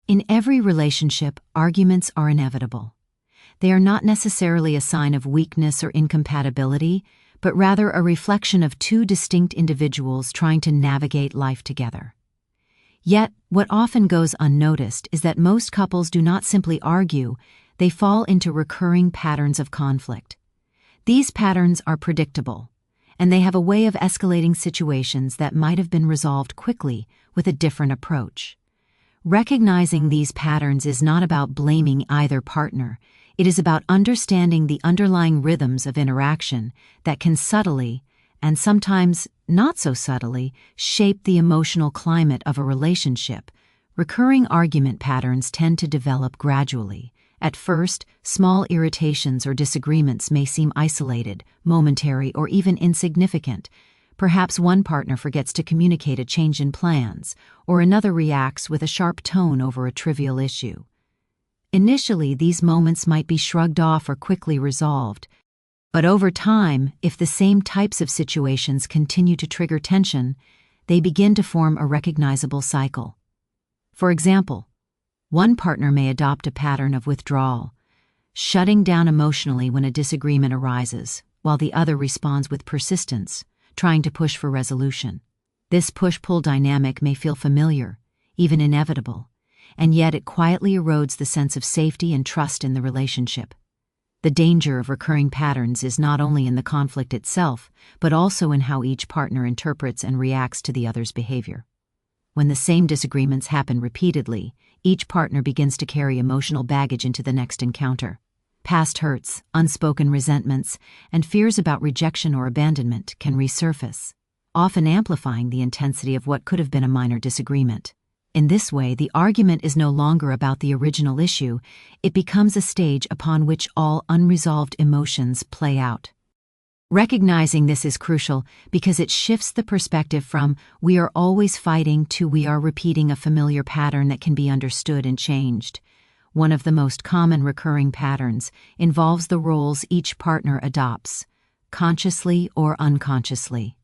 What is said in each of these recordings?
In every relationship, arguments are inevitable. They are not necessarily a sign of weakness or incompatibility, but rather a reflection of two distinct individuals trying to navigate life together. Yet, what often goes unnoticed is that most couples do not simply argue, they fall into recurring patterns of conflict. These patterns are predictable, and they have a way of escalating situations that might have been resolved quickly with a different approach. Recognizing these patterns is not about blaming either partner. It is about understanding the underlying rhythms of interaction that can subtly, and sometimes not so subtly, shape the emotional climate of a relationship. Recurring argument patterns tend to develop gradually. At first, small irritations or disagreements may seem isolated, momentary, or even insignificant. Perhaps one partner forgets to communicate a change in plans, or another reacts with a sharp tone over a trivial issue. Initially, these moments might be shrugged off or quickly resolved, but over time, if the same types of situations continue to trigger tension, they begin to form a recognizable cycle. For example, one partner may adopt a pattern of withdrawal, shutting down emotionally when a disagreement arises, while the other responds with persistence, trying to push for resolution. This push-pull dynamic may feel familiar, even inevitable, and yet it quietly erodes the sense of safety and trust in the relationship. The danger of recurring patterns is not only in the conflict itself, but also in how each partner interprets and reacts to the other's behavior. When the same disagreements happen repeatedly, each partner begins to carry emotional baggage into the next encounter. Past hurts, unspoken resentments, and fears about rejection or abandonment can resurface, often amplifying the intensity of what could have been a minor disagreement. In this way, the argument is no longer about the original issue, it becomes a stage upon which all unresolved emotions play out. Recognizing this is crucial because it shifts the perspective from "we are always fighting" to "we are repeating a familiar pattern that can be understood and changed." One of the most common recurring patterns involves the roles each partner adopts, consciously or unconsciously.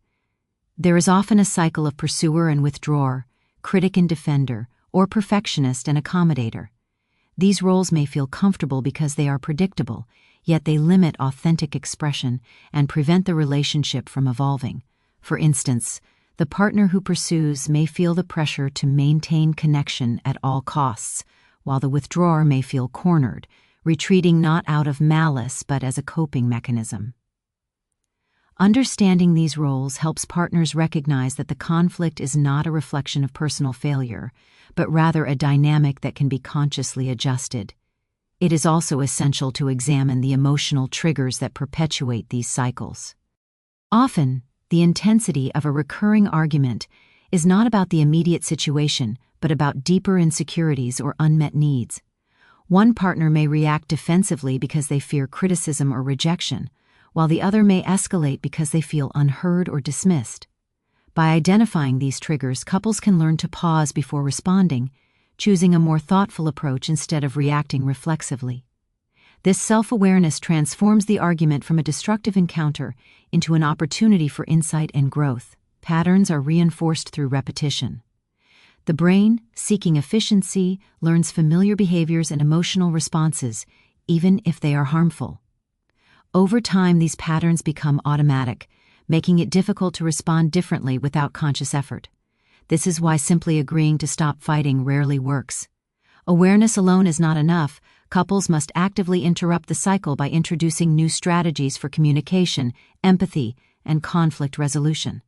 There is often a cycle of pursuer and withdrawer, critic and defender, or perfectionist and accommodator. These roles may feel comfortable because they are predictable, yet they limit authentic expression and prevent the relationship from evolving. For instance, the partner who pursues may feel the pressure to maintain connection at all costs, while the withdrawer may feel cornered, retreating not out of malice but as a coping mechanism. Understanding these roles helps partners recognize that the conflict is not a reflection of personal failure, but rather a dynamic that can be consciously adjusted. It is also essential to examine the emotional triggers that perpetuate these cycles. Often, the intensity of a recurring argument is not about the immediate situation, but about deeper insecurities or unmet needs. One partner may react defensively because they fear criticism or rejection, while the other may escalate because they feel unheard or dismissed. By identifying these triggers, couples can learn to pause before responding, choosing a more thoughtful approach instead of reacting reflexively. This self-awareness transforms the argument from a destructive encounter into an opportunity for insight and growth. Patterns are reinforced through repetition. The brain, seeking efficiency, learns familiar behaviors and emotional responses, even if they are harmful. Over time, these patterns become automatic, making it difficult to respond differently without conscious effort. This is why simply agreeing to stop fighting rarely works. Awareness alone is not enough. Couples must actively interrupt the cycle by introducing new strategies for communication, empathy, and conflict resolution.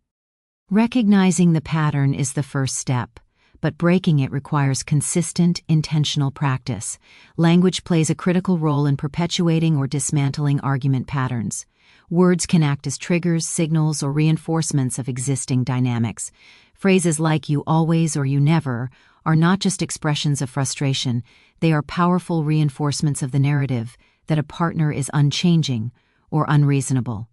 Recognizing the pattern is the first step, but breaking it requires consistent, intentional practice. Language plays a critical role in perpetuating or dismantling argument patterns. Words can act as triggers, signals, or reinforcements of existing dynamics. Phrases like "you always" or "you never" are not just expressions of frustration, they are powerful reinforcements of the narrative that a partner is unchanging or unreasonable.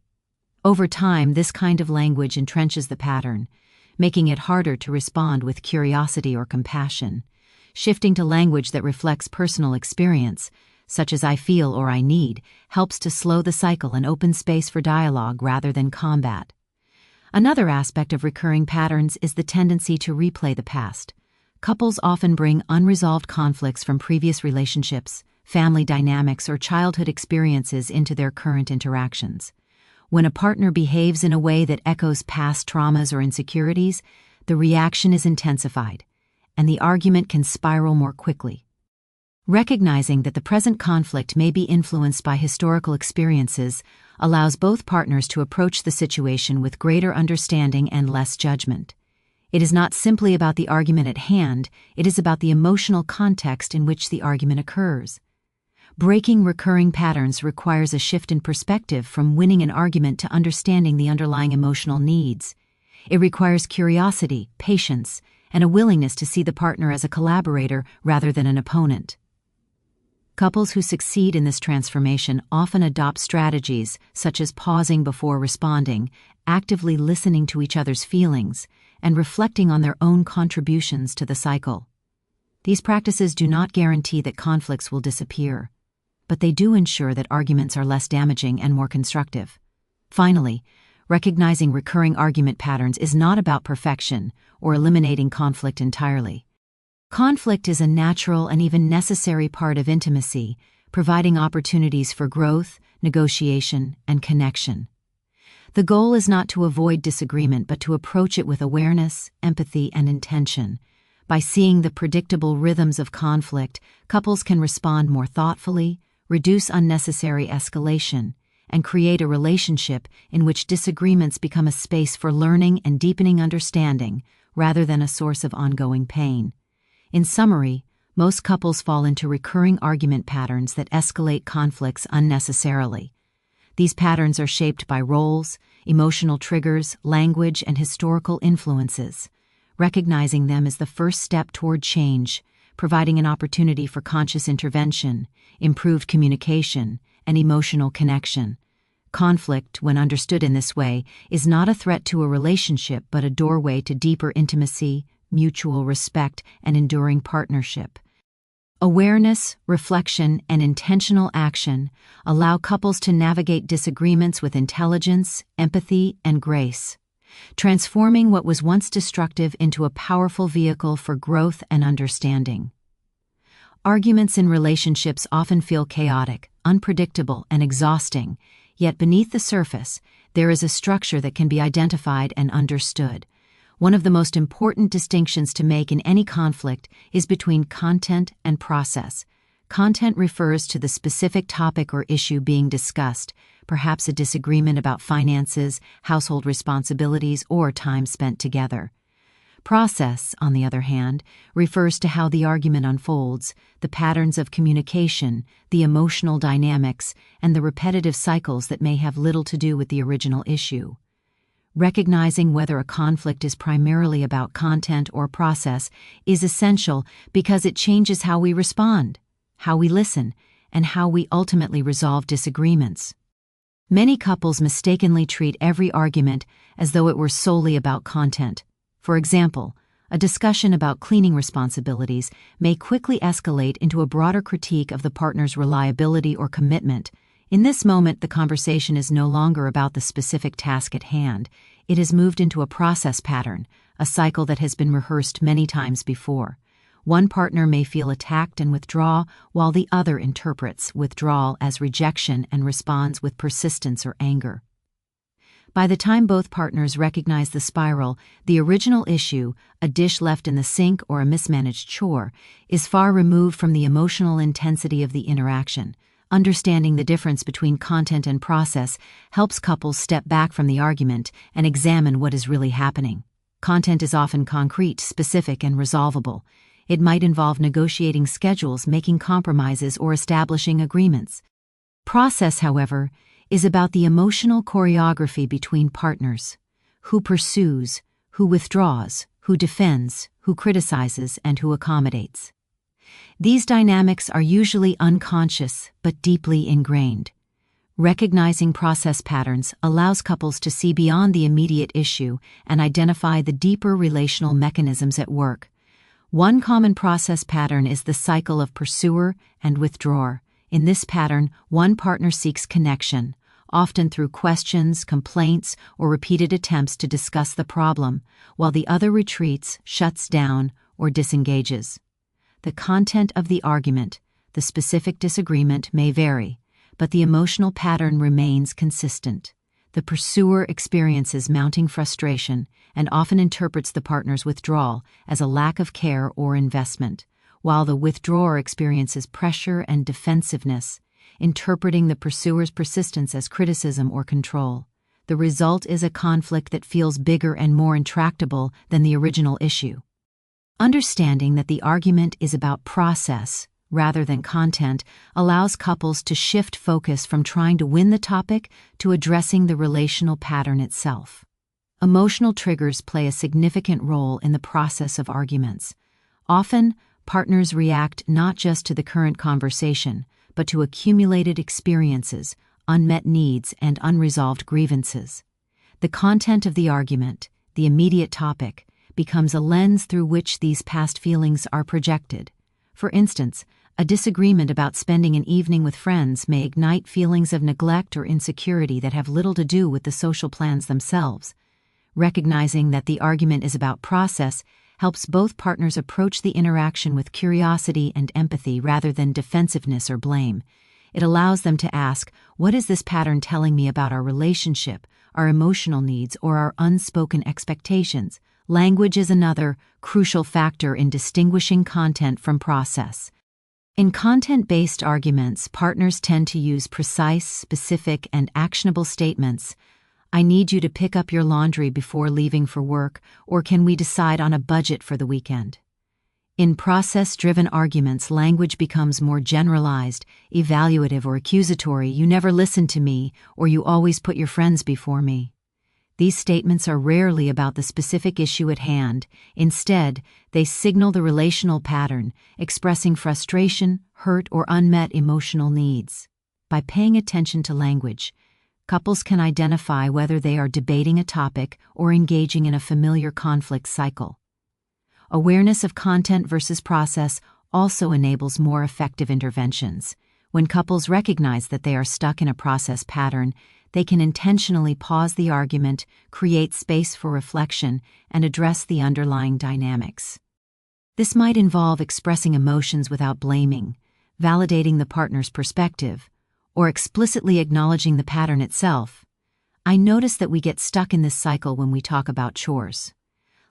Over time, this kind of language entrenches the pattern, making it harder to respond with curiosity or compassion. Shifting to language that reflects personal experience, such as "I feel" or "I need," helps to slow the cycle and open space for dialogue rather than combat. Another aspect of recurring patterns is the tendency to replay the past. Couples often bring unresolved conflicts from previous relationships, family dynamics, or childhood experiences into their current interactions. When a partner behaves in a way that echoes past traumas or insecurities, the reaction is intensified, and the argument can spiral more quickly. Recognizing that the present conflict may be influenced by historical experiences allows both partners to approach the situation with greater understanding and less judgment. It is not simply about the argument at hand, it is about the emotional context in which the argument occurs. Breaking recurring patterns requires a shift in perspective from winning an argument to understanding the underlying emotional needs. It requires curiosity, patience, and a willingness to see the partner as a collaborator rather than an opponent. Couples who succeed in this transformation often adopt strategies such as pausing before responding, actively listening to each other's feelings, and reflecting on their own contributions to the cycle. These practices do not guarantee that conflicts will disappear, but they do ensure that arguments are less damaging and more constructive. Finally, recognizing recurring argument patterns is not about perfection or eliminating conflict entirely. Conflict is a natural and even necessary part of intimacy, providing opportunities for growth, negotiation, and connection. The goal is not to avoid disagreement but to approach it with awareness, empathy, and intention. By seeing the predictable rhythms of conflict, couples can respond more thoughtfully, reduce unnecessary escalation, and create a relationship in which disagreements become a space for learning and deepening understanding rather than a source of ongoing pain. In summary, most couples fall into recurring argument patterns that escalate conflicts unnecessarily. These patterns are shaped by roles, emotional triggers, language, and historical influences. Recognizing them is the first step toward change, providing an opportunity for conscious intervention, improved communication, and emotional connection. Conflict, when understood in this way, is not a threat to a relationship but a doorway to deeper intimacy, mutual respect, and enduring partnership. Awareness, reflection, and intentional action allow couples to navigate disagreements with intelligence, empathy, and grace, transforming what was once destructive into a powerful vehicle for growth and understanding. Arguments in relationships often feel chaotic, unpredictable, and exhausting, yet beneath the surface, there is a structure that can be identified and understood. One of the most important distinctions to make in any conflict is between content and process. Content refers to the specific topic or issue being discussed, perhaps a disagreement about finances, household responsibilities, or time spent together. Process, on the other hand, refers to how the argument unfolds, the patterns of communication, the emotional dynamics, and the repetitive cycles that may have little to do with the original issue. Recognizing whether a conflict is primarily about content or process is essential because it changes how we respond, how we listen, and how we ultimately resolve disagreements. Many couples mistakenly treat every argument as though it were solely about content. For example, a discussion about cleaning responsibilities may quickly escalate into a broader critique of the partner's reliability or commitment. In this moment, the conversation is no longer about the specific task at hand. It has moved into a process pattern, a cycle that has been rehearsed many times before. One partner may feel attacked and withdraw, while the other interprets withdrawal as rejection and responds with persistence or anger. By the time both partners recognize the spiral, the original issue, a dish left in the sink or a mismanaged chore, is far removed from the emotional intensity of the interaction. Understanding the difference between content and process helps couples step back from the argument and examine what is really happening. Content is often concrete, specific, and resolvable. It might involve negotiating schedules, making compromises, or establishing agreements. Process, however, is about the emotional choreography between partners. Who pursues, who withdraws, who defends, who criticizes, and who accommodates. These dynamics are usually unconscious but deeply ingrained. Recognizing process patterns allows couples to see beyond the immediate issue and identify the deeper relational mechanisms at work. One common process pattern is the cycle of pursuer and withdrawer. In this pattern, one partner seeks connection, often through questions, complaints, or repeated attempts to discuss the problem, while the other retreats, shuts down, or disengages. The content of the argument, the specific disagreement may vary, but the emotional pattern remains consistent. The pursuer experiences mounting frustration and often interprets the partner's withdrawal as a lack of care or investment, while the withdrawer experiences pressure and defensiveness, interpreting the pursuer's persistence as criticism or control. The result is a conflict that feels bigger and more intractable than the original issue. Understanding that the argument is about process rather than content allows couples to shift focus from trying to win the topic to addressing the relational pattern itself. Emotional triggers play a significant role in the process of arguments. Often, partners react not just to the current conversation, but to accumulated experiences, unmet needs, and unresolved grievances. The content of the argument, the immediate topic, becomes a lens through which these past feelings are projected. For instance, a disagreement about spending an evening with friends may ignite feelings of neglect or insecurity that have little to do with the social plans themselves. Recognizing that the argument is about process helps both partners approach the interaction with curiosity and empathy rather than defensiveness or blame. It allows them to ask, what is this pattern telling me about our relationship, our emotional needs, or our unspoken expectations? Language is another crucial factor in distinguishing content from process. In content-based arguments, partners tend to use precise, specific, and actionable statements. I need you to pick up your laundry before leaving for work, or can we decide on a budget for the weekend? In process-driven arguments, language becomes more generalized, evaluative, or accusatory. You never listen to me, or you always put your friends before me. These statements are rarely about the specific issue at hand. Instead, they signal the relational pattern, expressing frustration, hurt, or unmet emotional needs. By paying attention to language, couples can identify whether they are debating a topic or engaging in a familiar conflict cycle. Awareness of content versus process also enables more effective interventions. When couples recognize that they are stuck in a process pattern, they can intentionally pause the argument, create space for reflection, and address the underlying dynamics. This might involve expressing emotions without blaming, validating the partner's perspective, or explicitly acknowledging the pattern itself. I notice that we get stuck in this cycle when we talk about chores.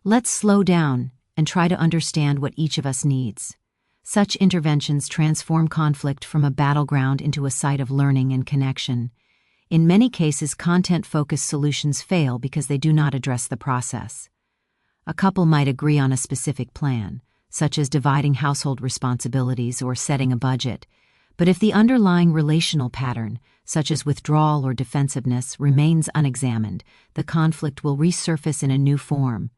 Let's slow down and try to understand what each of us needs. Such interventions transform conflict from a battleground into a site of learning and connection. In many cases, content-focused solutions fail because they do not address the process. A couple might agree on a specific plan, such as dividing household responsibilities or setting a budget, but if the underlying relational pattern, such as withdrawal or defensiveness, remains unexamined, the conflict will resurface in a new form.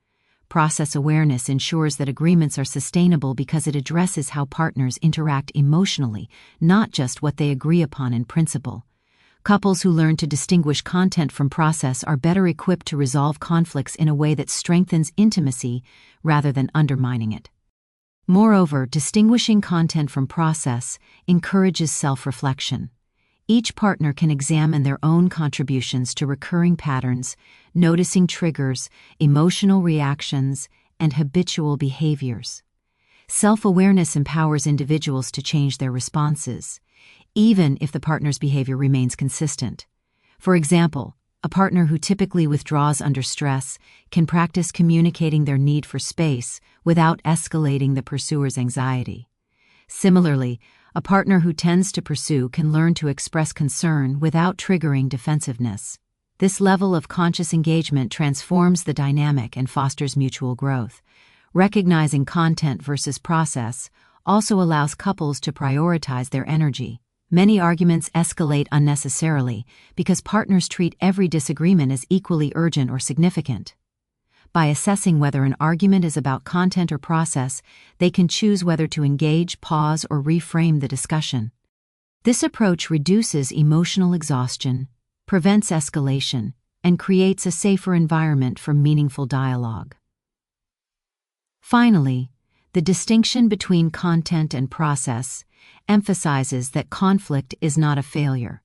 Process awareness ensures that agreements are sustainable because it addresses how partners interact emotionally, not just what they agree upon in principle. Couples who learn to distinguish content from process are better equipped to resolve conflicts in a way that strengthens intimacy rather than undermining it. Moreover, distinguishing content from process encourages self-reflection. Each partner can examine their own contributions to recurring patterns, noticing triggers, emotional reactions, and habitual behaviors. Self-awareness empowers individuals to change their responses, even if the partner's behavior remains consistent. For example, a partner who typically withdraws under stress can practice communicating their need for space without escalating the pursuer's anxiety. Similarly, a partner who tends to pursue can learn to express concern without triggering defensiveness. This level of conscious engagement transforms the dynamic and fosters mutual growth. Recognizing content versus process also allows couples to prioritize their energy. Many arguments escalate unnecessarily because partners treat every disagreement as equally urgent or significant. By assessing whether an argument is about content or process, they can choose whether to engage, pause, or reframe the discussion. This approach reduces emotional exhaustion, prevents escalation, and creates a safer environment for meaningful dialogue. Finally, the distinction between content and process emphasizes that conflict is not a failure.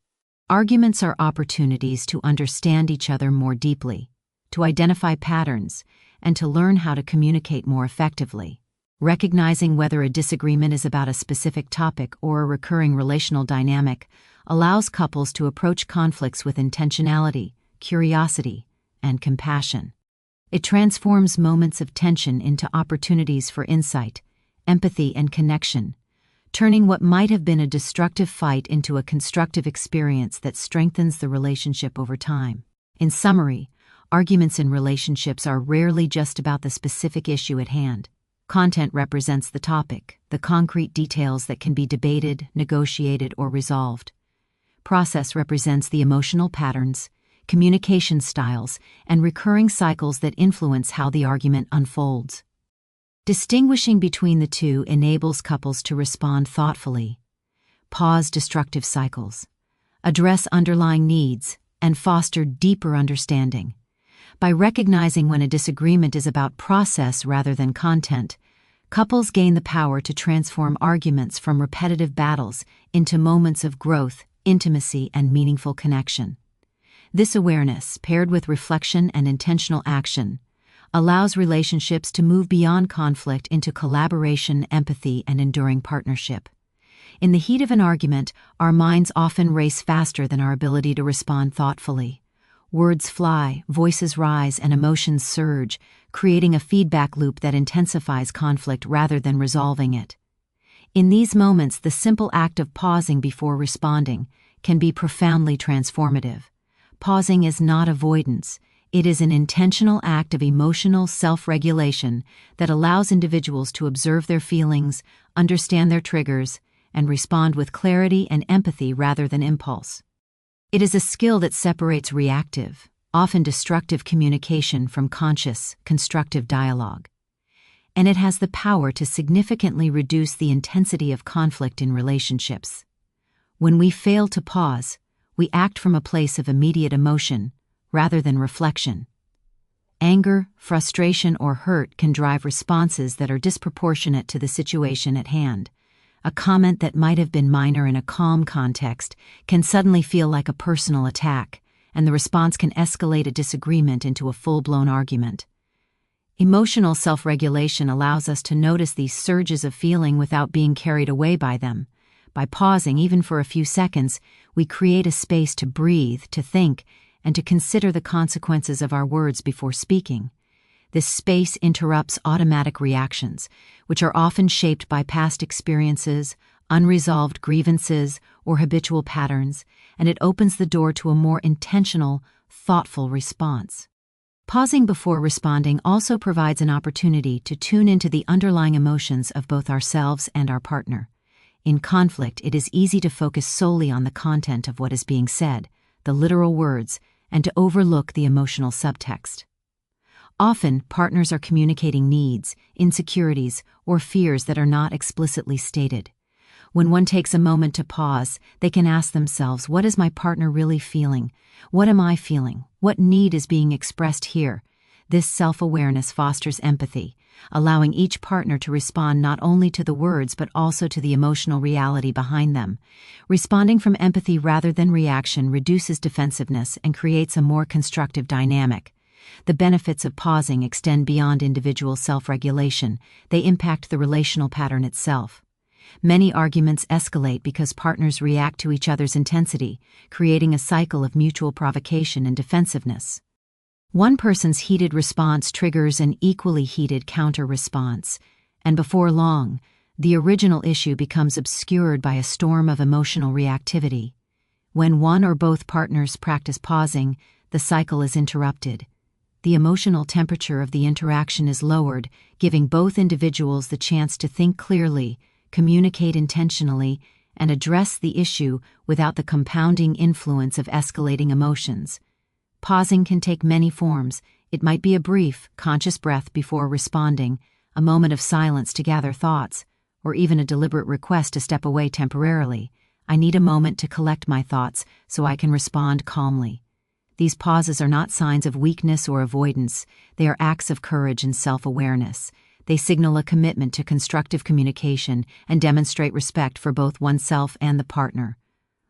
Arguments are opportunities to understand each other more deeply, to identify patterns, and to learn how to communicate more effectively. Recognizing whether a disagreement is about a specific topic or a recurring relational dynamic allows couples to approach conflicts with intentionality, curiosity, and compassion. It transforms moments of tension into opportunities for insight, empathy, and connection, turning what might have been a destructive fight into a constructive experience that strengthens the relationship over time. In summary, arguments in relationships are rarely just about the specific issue at hand. Content represents the topic, the concrete details that can be debated, negotiated, or resolved. Process represents the emotional patterns, communication styles, and recurring cycles that influence how the argument unfolds. Distinguishing between the two enables couples to respond thoughtfully, pause destructive cycles, address underlying needs, and foster deeper understanding. By recognizing when a disagreement is about process rather than content, couples gain the power to transform arguments from repetitive battles into moments of growth, intimacy, and meaningful connection. This awareness, paired with reflection and intentional action, allows relationships to move beyond conflict into collaboration, empathy, and enduring partnership. In the heat of an argument, our minds often race faster than our ability to respond thoughtfully. Words fly, voices rise, and emotions surge, creating a feedback loop that intensifies conflict rather than resolving it. In these moments, the simple act of pausing before responding can be profoundly transformative. Pausing is not avoidance. It is an intentional act of emotional self-regulation that allows individuals to observe their feelings, understand their triggers, and respond with clarity and empathy rather than impulse. It is a skill that separates reactive, often destructive communication from conscious, constructive dialogue. And it has the power to significantly reduce the intensity of conflict in relationships. When we fail to pause, we act from a place of immediate emotion rather than reflection. Anger, frustration, or hurt can drive responses that are disproportionate to the situation at hand. A comment that might have been minor in a calm context can suddenly feel like a personal attack, and the response can escalate a disagreement into a full-blown argument. Emotional self-regulation allows us to notice these surges of feeling without being carried away by them. By pausing even for a few seconds, we create a space to breathe, to think, and to consider the consequences of our words before speaking. This space interrupts automatic reactions, which are often shaped by past experiences, unresolved grievances, or habitual patterns, and it opens the door to a more intentional, thoughtful response. Pausing before responding also provides an opportunity to tune into the underlying emotions of both ourselves and our partner. In conflict, it is easy to focus solely on the content of what is being said, the literal words, and to overlook the emotional subtext. Often, partners are communicating needs, insecurities, or fears that are not explicitly stated. When one takes a moment to pause, they can ask themselves, what is my partner really feeling? What am I feeling? What need is being expressed here? This self-awareness fosters empathy, allowing each partner to respond not only to the words but also to the emotional reality behind them. Responding from empathy rather than reaction reduces defensiveness and creates a more constructive dynamic. The benefits of pausing extend beyond individual self-regulation. They impact the relational pattern itself. Many arguments escalate because partners react to each other's intensity, creating a cycle of mutual provocation and defensiveness. One person's heated response triggers an equally heated counter-response, and before long, the original issue becomes obscured by a storm of emotional reactivity. When one or both partners practice pausing, the cycle is interrupted. The emotional temperature of the interaction is lowered, giving both individuals the chance to think clearly, communicate intentionally, and address the issue without the compounding influence of escalating emotions. Pausing can take many forms. It might be a brief, conscious breath before responding, a moment of silence to gather thoughts, or even a deliberate request to step away temporarily. I need a moment to collect my thoughts so I can respond calmly. These pauses are not signs of weakness or avoidance. They are acts of courage and self-awareness. They signal a commitment to constructive communication and demonstrate respect for both oneself and the partner.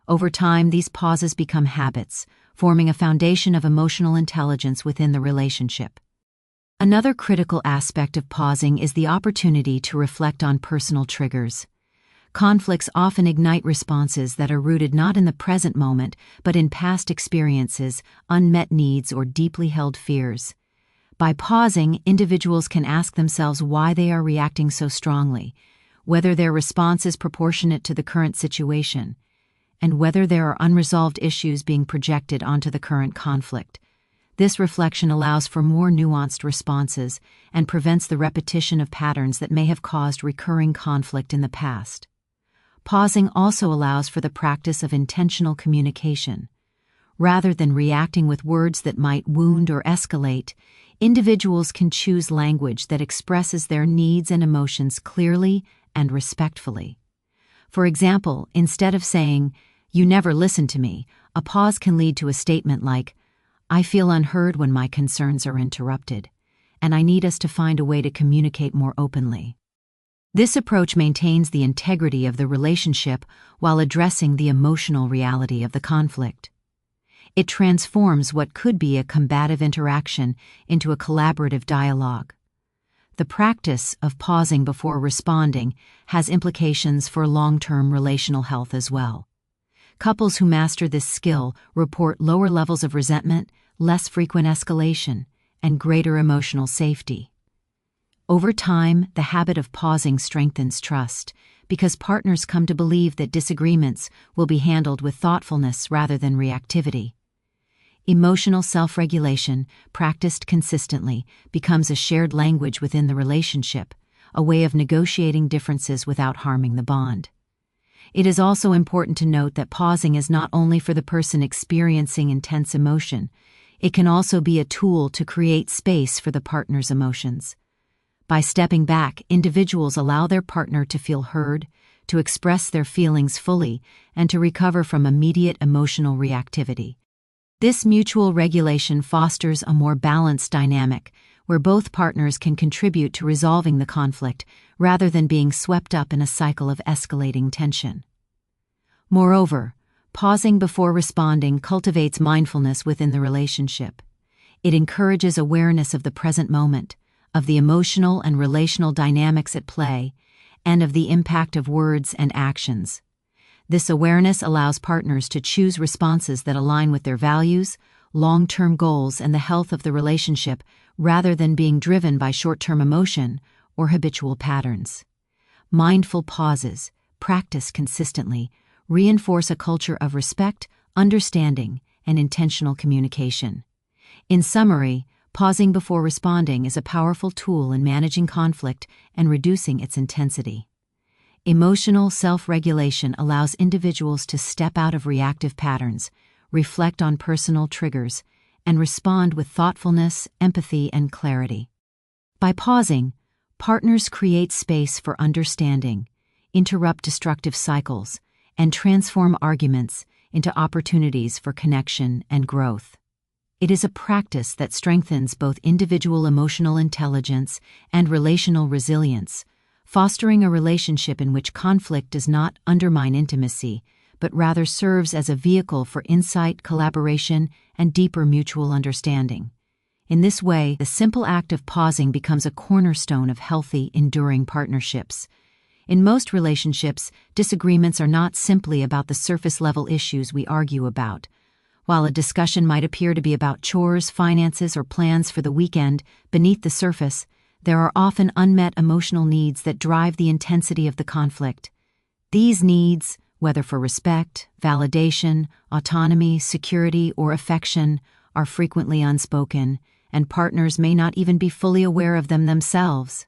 Over time, these pauses become habits, forming a foundation of emotional intelligence within the relationship. Another critical aspect of pausing is the opportunity to reflect on personal triggers. Conflicts often ignite responses that are rooted not in the present moment, but in past experiences, unmet needs, or deeply held fears. By pausing, individuals can ask themselves why they are reacting so strongly, whether their response is proportionate to the current situation, and whether there are unresolved issues being projected onto the current conflict. This reflection allows for more nuanced responses and prevents the repetition of patterns that may have caused recurring conflict in the past. Pausing also allows for the practice of intentional communication. Rather than reacting with words that might wound or escalate, individuals can choose language that expresses their needs and emotions clearly and respectfully. For example, instead of saying, "You never listen to me," a pause can lead to a statement like, "I feel unheard when my concerns are interrupted, and I need us to find a way to communicate more openly." This approach maintains the integrity of the relationship while addressing the emotional reality of the conflict. It transforms what could be a combative interaction into a collaborative dialogue. The practice of pausing before responding has implications for long-term relational health as well. Couples who master this skill report lower levels of resentment, less frequent escalation, and greater emotional safety. Over time, the habit of pausing strengthens trust because partners come to believe that disagreements will be handled with thoughtfulness rather than reactivity. Emotional self-regulation, practiced consistently, becomes a shared language within the relationship, a way of negotiating differences without harming the bond. It is also important to note that pausing is not only for the person experiencing intense emotion, it can also be a tool to create space for the partner's emotions. By stepping back, individuals allow their partner to feel heard, to express their feelings fully, and to recover from immediate emotional reactivity. This mutual regulation fosters a more balanced dynamic, where both partners can contribute to resolving the conflict rather than being swept up in a cycle of escalating tension. Moreover, pausing before responding cultivates mindfulness within the relationship. It encourages awareness of the present moment, of the emotional and relational dynamics at play, and of the impact of words and actions. This awareness allows partners to choose responses that align with their values, long-term goals, and the health of the relationship rather than being driven by short-term emotion or habitual patterns. Mindful pauses, practiced consistently, reinforce a culture of respect, understanding, and intentional communication. In summary, pausing before responding is a powerful tool in managing conflict and reducing its intensity. Emotional self-regulation allows individuals to step out of reactive patterns, reflect on personal triggers, and respond with thoughtfulness, empathy, and clarity. By pausing, partners create space for understanding, interrupt destructive cycles, and transform arguments into opportunities for connection and growth. It is a practice that strengthens both individual emotional intelligence and relational resilience, fostering a relationship in which conflict does not undermine intimacy, but rather serves as a vehicle for insight, collaboration, and deeper mutual understanding. In this way, the simple act of pausing becomes a cornerstone of healthy, enduring partnerships. In most relationships, disagreements are not simply about the surface-level issues we argue about. While a discussion might appear to be about chores, finances, or plans for the weekend, beneath the surface, there are often unmet emotional needs that drive the intensity of the conflict. These needs, whether for respect, validation, autonomy, security, or affection, are frequently unspoken, and partners may not even be fully aware of them themselves.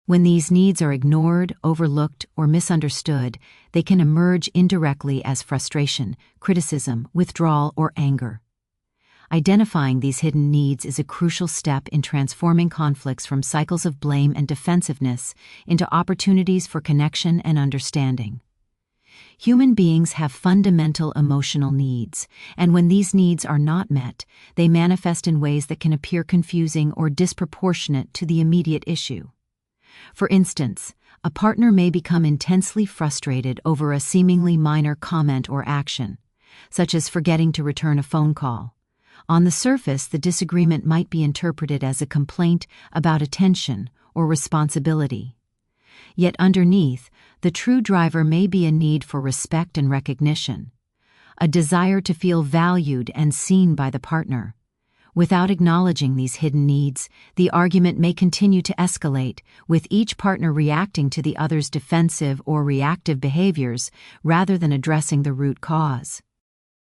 When these needs are ignored, overlooked, or misunderstood, they can emerge indirectly as frustration, criticism, withdrawal, or anger. Identifying these hidden needs is a crucial step in transforming conflicts from cycles of blame and defensiveness into opportunities for connection and understanding. Human beings have fundamental emotional needs, and when these needs are not met, they manifest in ways that can appear confusing or disproportionate to the immediate issue. For instance, a partner may become intensely frustrated over a seemingly minor comment or action, such as forgetting to return a phone call, On the surface, the disagreement might be interpreted as a complaint about attention or responsibility. Yet underneath, the true driver may be a need for respect and recognition, a desire to feel valued and seen by the partner. Without acknowledging these hidden needs, the argument may continue to escalate, with each partner reacting to the other's defensive or reactive behaviors rather than addressing the root cause.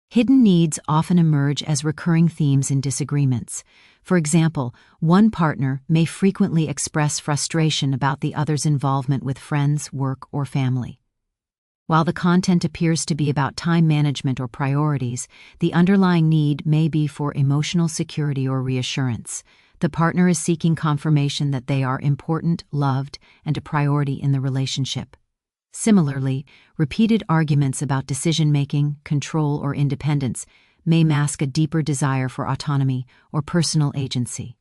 Hidden needs often emerge as recurring themes in disagreements. For example, one partner may frequently express frustration about the other's involvement with friends, work, or family. While the content appears to be about time management or priorities, the underlying need may be for emotional security or reassurance. The partner is seeking confirmation that they are important, loved, and a priority in the relationship. Similarly, repeated arguments about decision-making, control, or independence may mask a deeper desire for autonomy or personal agency.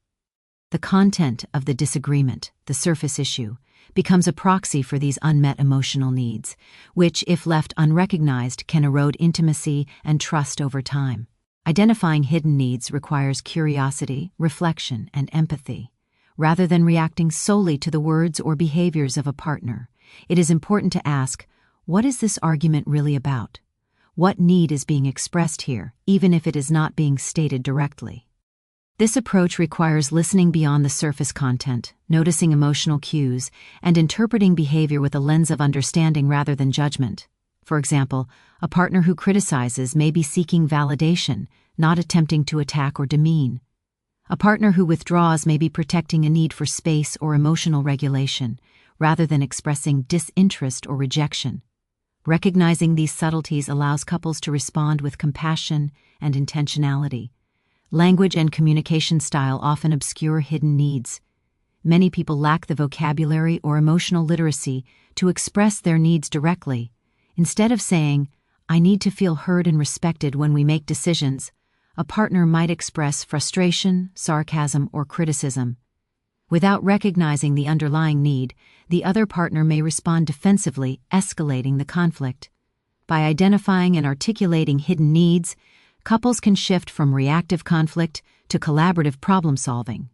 The content of the disagreement, the surface issue, becomes a proxy for these unmet emotional needs, which, if left unrecognized, can erode intimacy and trust over time. Identifying hidden needs requires curiosity, reflection, and empathy. Rather than reacting solely to the words or behaviors of a partner, it is important to ask, what is this argument really about? What need is being expressed here, even if it is not being stated directly? This approach requires listening beyond the surface content, noticing emotional cues, and interpreting behavior with a lens of understanding rather than judgment. For example, a partner who criticizes may be seeking validation, not attempting to attack or demean. A partner who withdraws may be protecting a need for space or emotional regulation, rather than expressing disinterest or rejection. Recognizing these subtleties allows couples to respond with compassion and intentionality. Language and communication style often obscure hidden needs. Many people lack the vocabulary or emotional literacy to express their needs directly. Instead of saying, "I need to feel heard and respected when we make decisions," a partner might express frustration, sarcasm, or criticism. Without recognizing the underlying need, the other partner may respond defensively, escalating the conflict. By identifying and articulating hidden needs, couples can shift from reactive conflict to collaborative problem-solving.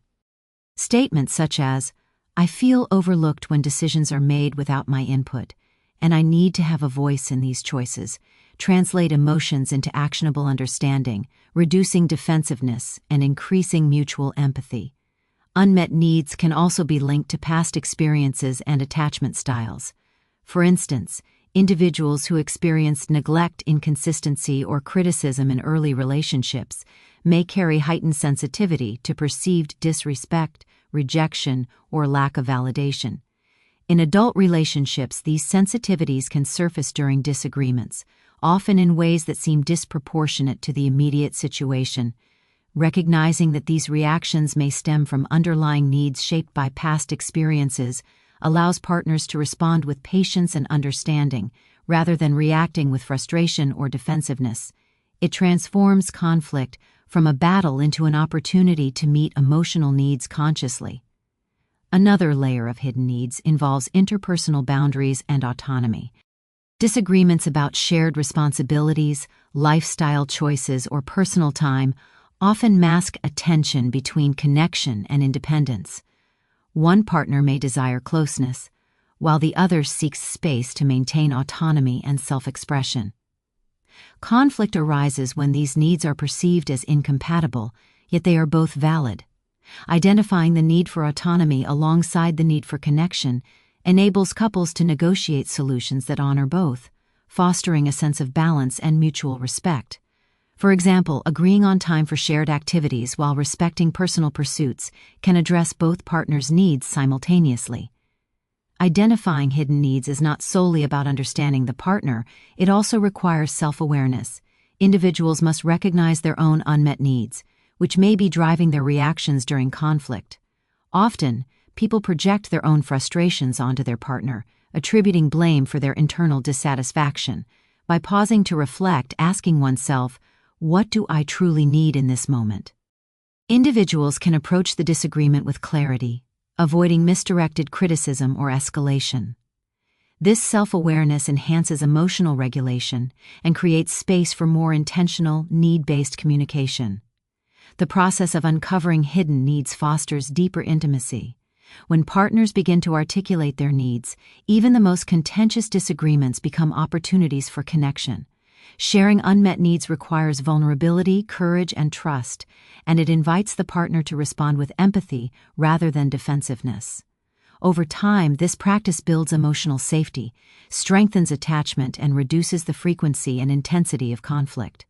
Statements such as, "I feel overlooked when decisions are made without my input, and I need to have a voice in these choices," translate emotions into actionable understanding, reducing defensiveness and increasing mutual empathy. Unmet needs can also be linked to past experiences and attachment styles. For instance, individuals who experienced neglect, inconsistency, or criticism in early relationships may carry heightened sensitivity to perceived disrespect, rejection, or lack of validation. In adult relationships, these sensitivities can surface during disagreements, often in ways that seem disproportionate to the immediate situation. Recognizing that these reactions may stem from underlying needs shaped by past experiences allows partners to respond with patience and understanding, rather than reacting with frustration or defensiveness. It transforms conflict from a battle into an opportunity to meet emotional needs consciously. Another layer of hidden needs involves interpersonal boundaries and autonomy. Disagreements about shared responsibilities, lifestyle choices, or personal time often mask a tension between connection and independence. One partner may desire closeness, while the other seeks space to maintain autonomy and self-expression. Conflict arises when these needs are perceived as incompatible, yet they are both valid. Identifying the need for autonomy alongside the need for connection enables couples to negotiate solutions that honor both, fostering a sense of balance and mutual respect. For example, agreeing on time for shared activities while respecting personal pursuits can address both partners' needs simultaneously. Identifying hidden needs is not solely about understanding the partner, it also requires self-awareness. Individuals must recognize their own unmet needs, which may be driving their reactions during conflict. Often, people project their own frustrations onto their partner, attributing blame for their internal dissatisfaction. By pausing to reflect, asking oneself, "What do I truly need in this moment?" Individuals can approach the disagreement with clarity, avoiding misdirected criticism or escalation. This self-awareness enhances emotional regulation and creates space for more intentional, need-based communication. The process of uncovering hidden needs fosters deeper intimacy. When partners begin to articulate their needs, even the most contentious disagreements become opportunities for connection. Sharing unmet needs requires vulnerability, courage, and trust, and it invites the partner to respond with empathy rather than defensiveness. Over time, this practice builds emotional safety, strengthens attachment, and reduces the frequency and intensity of conflict.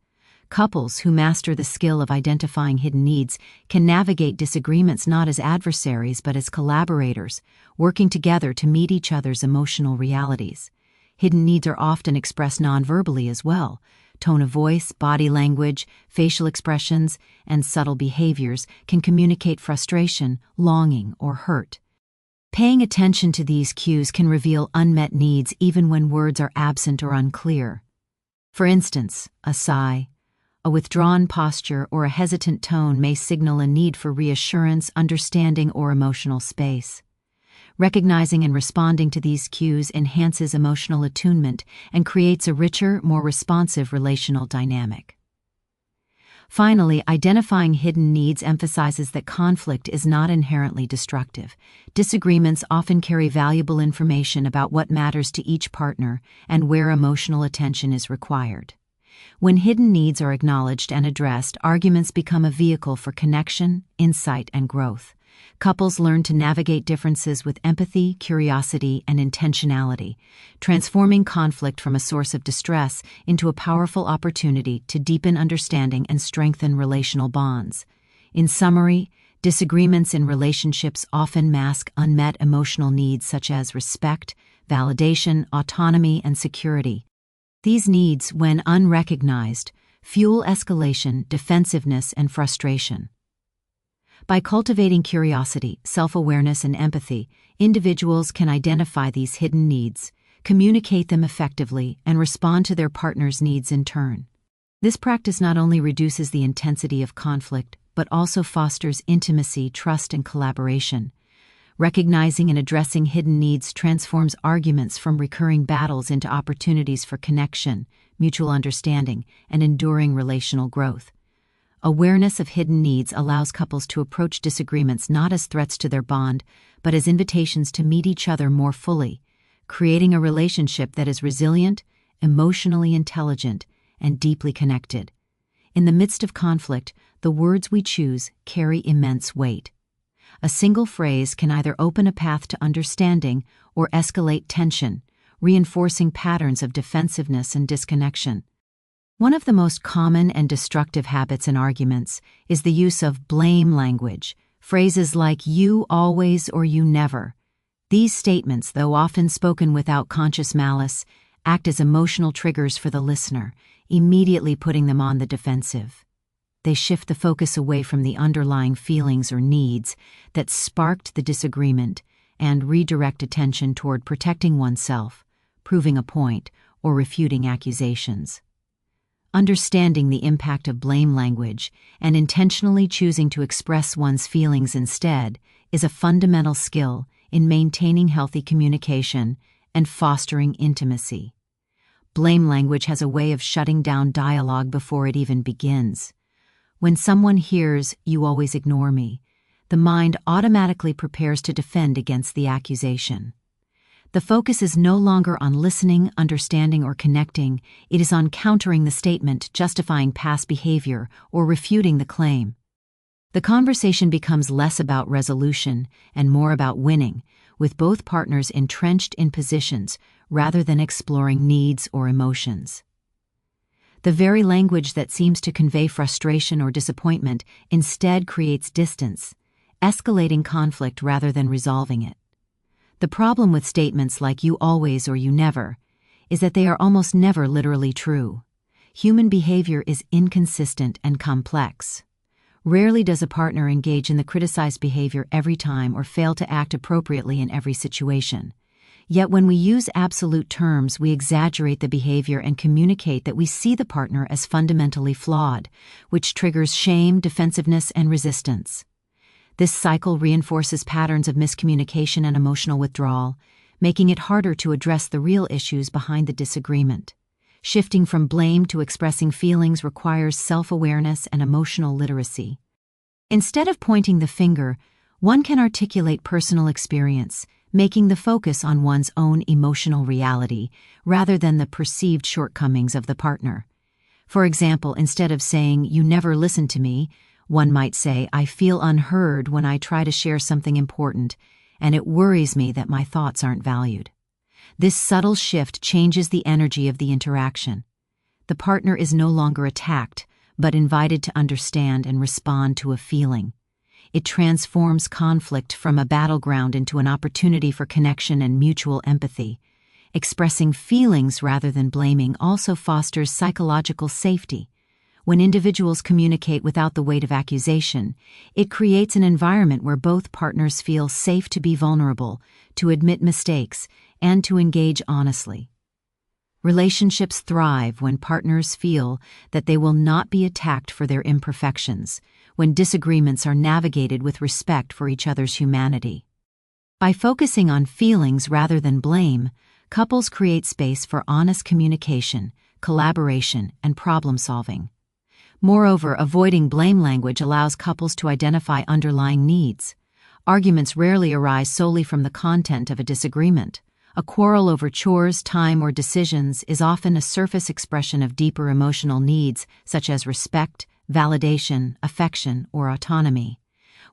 Couples who master the skill of identifying hidden needs can navigate disagreements not as adversaries but as collaborators, working together to meet each other's emotional realities. Hidden needs are often expressed non-verbally as well. Tone of voice, body language, facial expressions, and subtle behaviors can communicate frustration, longing, or hurt. Paying attention to these cues can reveal unmet needs even when words are absent or unclear. For instance, a sigh, a withdrawn posture, or a hesitant tone may signal a need for reassurance, understanding, or emotional space. Recognizing and responding to these cues enhances emotional attunement and creates a richer, more responsive relational dynamic. Finally, identifying hidden needs emphasizes that conflict is not inherently destructive. Disagreements often carry valuable information about what matters to each partner and where emotional attention is required. When hidden needs are acknowledged and addressed, arguments become a vehicle for connection, insight, and growth. Couples learn to navigate differences with empathy, curiosity, and intentionality, transforming conflict from a source of distress into a powerful opportunity to deepen understanding and strengthen relational bonds. In summary, disagreements in relationships often mask unmet emotional needs such as respect, validation, autonomy, and security. These needs, when unrecognized, fuel escalation, defensiveness, and frustration. By cultivating curiosity, self-awareness, and empathy, individuals can identify these hidden needs, communicate them effectively, and respond to their partner's needs in turn. This practice not only reduces the intensity of conflict, but also fosters intimacy, trust, and collaboration. Recognizing and addressing hidden needs transforms arguments from recurring battles into opportunities for connection, mutual understanding, and enduring relational growth. Awareness of hidden needs allows couples to approach disagreements not as threats to their bond, but as invitations to meet each other more fully, creating a relationship that is resilient, emotionally intelligent, and deeply connected. In the midst of conflict, the words we choose carry immense weight. A single phrase can either open a path to understanding or escalate tension, reinforcing patterns of defensiveness and disconnection. One of the most common and destructive habits in arguments is the use of blame language, phrases like "you always" or "you never." These statements, though often spoken without conscious malice, act as emotional triggers for the listener, immediately putting them on the defensive. They shift the focus away from the underlying feelings or needs that sparked the disagreement and redirect attention toward protecting oneself, proving a point, or refuting accusations. Understanding the impact of blame language and intentionally choosing to express one's feelings instead is a fundamental skill in maintaining healthy communication and fostering intimacy. Blame language has a way of shutting down dialogue before it even begins. When someone hears "you always ignore me," the mind automatically prepares to defend against the accusation. The focus is no longer on listening, understanding, or connecting. It is on countering the statement, justifying past behavior, or refuting the claim. The conversation becomes less about resolution and more about winning, with both partners entrenched in positions rather than exploring needs or emotions. The very language that seems to convey frustration or disappointment instead creates distance, escalating conflict rather than resolving it. The problem with statements like "you always" or "you never" is that they are almost never literally true. Human behavior is inconsistent and complex. Rarely does a partner engage in the criticized behavior every time or fail to act appropriately in every situation. Yet when we use absolute terms, we exaggerate the behavior and communicate that we see the partner as fundamentally flawed, which triggers shame, defensiveness, and resistance. This cycle reinforces patterns of miscommunication and emotional withdrawal, making it harder to address the real issues behind the disagreement. Shifting from blame to expressing feelings requires self-awareness and emotional literacy. Instead of pointing the finger, one can articulate personal experience, making the focus on one's own emotional reality rather than the perceived shortcomings of the partner. For example, instead of saying, "You never listen to me," one might say, "I feel unheard when I try to share something important, and it worries me that my thoughts aren't valued." This subtle shift changes the energy of the interaction. The partner is no longer attacked, but invited to understand and respond to a feeling. It transforms conflict from a battleground into an opportunity for connection and mutual empathy. Expressing feelings rather than blaming also fosters psychological safety. When individuals communicate without the weight of accusation, it creates an environment where both partners feel safe to be vulnerable, to admit mistakes, and to engage honestly. Relationships thrive when partners feel that they will not be attacked for their imperfections, when disagreements are navigated with respect for each other's humanity. By focusing on feelings rather than blame, couples create space for honest communication, collaboration, and problem-solving. Moreover, avoiding blame language allows couples to identify underlying needs. Arguments rarely arise solely from the content of a disagreement. A quarrel over chores, time, or decisions is often a surface expression of deeper emotional needs such as respect, validation, affection, or autonomy.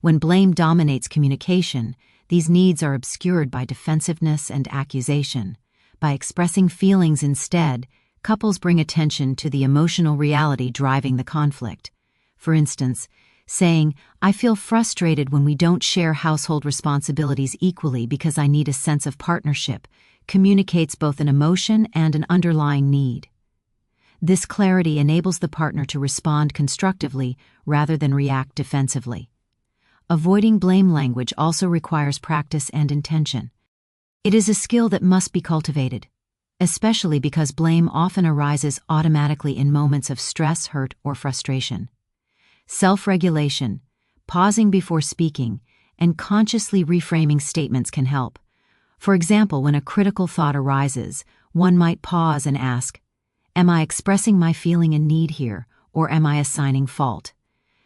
When blame dominates communication, these needs are obscured by defensiveness and accusation. By expressing feelings instead, couples bring attention to the emotional reality driving the conflict. For instance, saying, "I feel frustrated when we don't share household responsibilities equally because I need a sense of partnership," communicates both an emotion and an underlying need. This clarity enables the partner to respond constructively rather than react defensively. Avoiding blame language also requires practice and intention. It is a skill that must be cultivated, especially because blame often arises automatically in moments of stress, hurt, or frustration. Self-regulation, pausing before speaking, and consciously reframing statements can help. For example, when a critical thought arises, one might pause and ask, "Am I expressing my feeling and need here, or am I assigning fault?"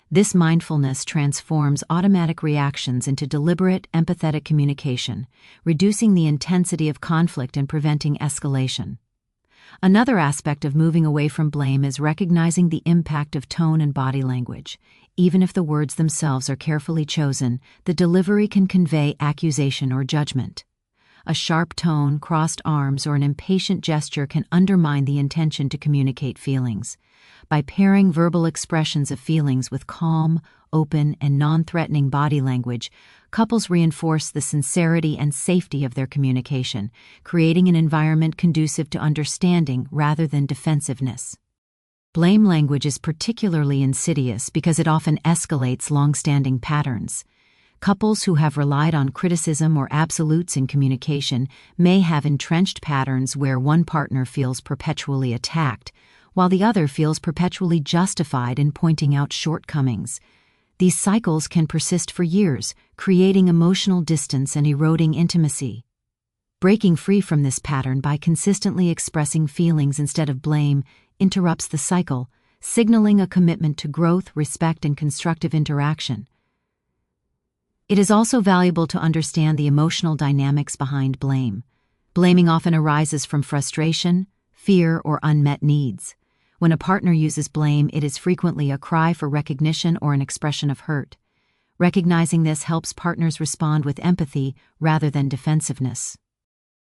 This mindfulness transforms automatic reactions into deliberate, empathetic communication, reducing the intensity of conflict and preventing escalation. Another aspect of moving away from blame is recognizing the impact of tone and body language. Even if the words themselves are carefully chosen, the delivery can convey accusation or judgment. A sharp tone, crossed arms, or an impatient gesture can undermine the intention to communicate feelings. By pairing verbal expressions of feelings with calm, open, and non-threatening body language, couples reinforce the sincerity and safety of their communication, creating an environment conducive to understanding rather than defensiveness. Blame language is particularly insidious because it often escalates long-standing patterns. Couples who have relied on criticism or absolutes in communication may have entrenched patterns where one partner feels perpetually attacked, while the other feels perpetually justified in pointing out shortcomings. These cycles can persist for years, creating emotional distance and eroding intimacy. Breaking free from this pattern by consistently expressing feelings instead of blame interrupts the cycle, signaling a commitment to growth, respect, and constructive interaction. It is also valuable to understand the emotional dynamics behind blame. Blaming often arises from frustration, fear, or unmet needs. When a partner uses blame, it is frequently a cry for recognition or an expression of hurt. Recognizing this helps partners respond with empathy rather than defensiveness.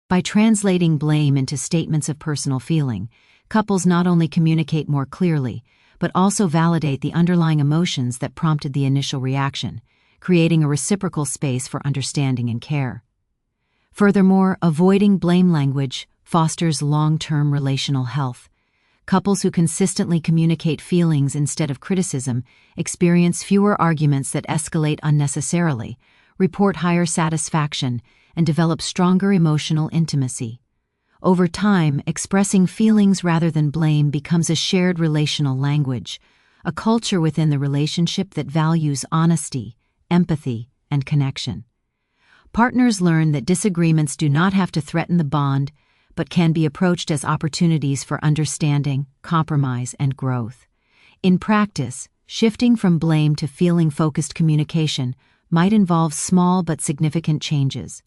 By translating blame into statements of personal feeling, couples not only communicate more clearly, but also validate the underlying emotions that prompted the initial reaction, creating a reciprocal space for understanding and care. Furthermore, avoiding blame language fosters long-term relational health. Couples who consistently communicate feelings instead of criticism experience fewer arguments that escalate unnecessarily, report higher satisfaction, and develop stronger emotional intimacy. Over time, expressing feelings rather than blame becomes a shared relational language, a culture within the relationship that values honesty, empathy, and connection. Partners learn that disagreements do not have to threaten the bond, but can be approached as opportunities for understanding, compromise, and growth. In practice, Shifting from blame to feeling-focused communication might involve small but significant changes.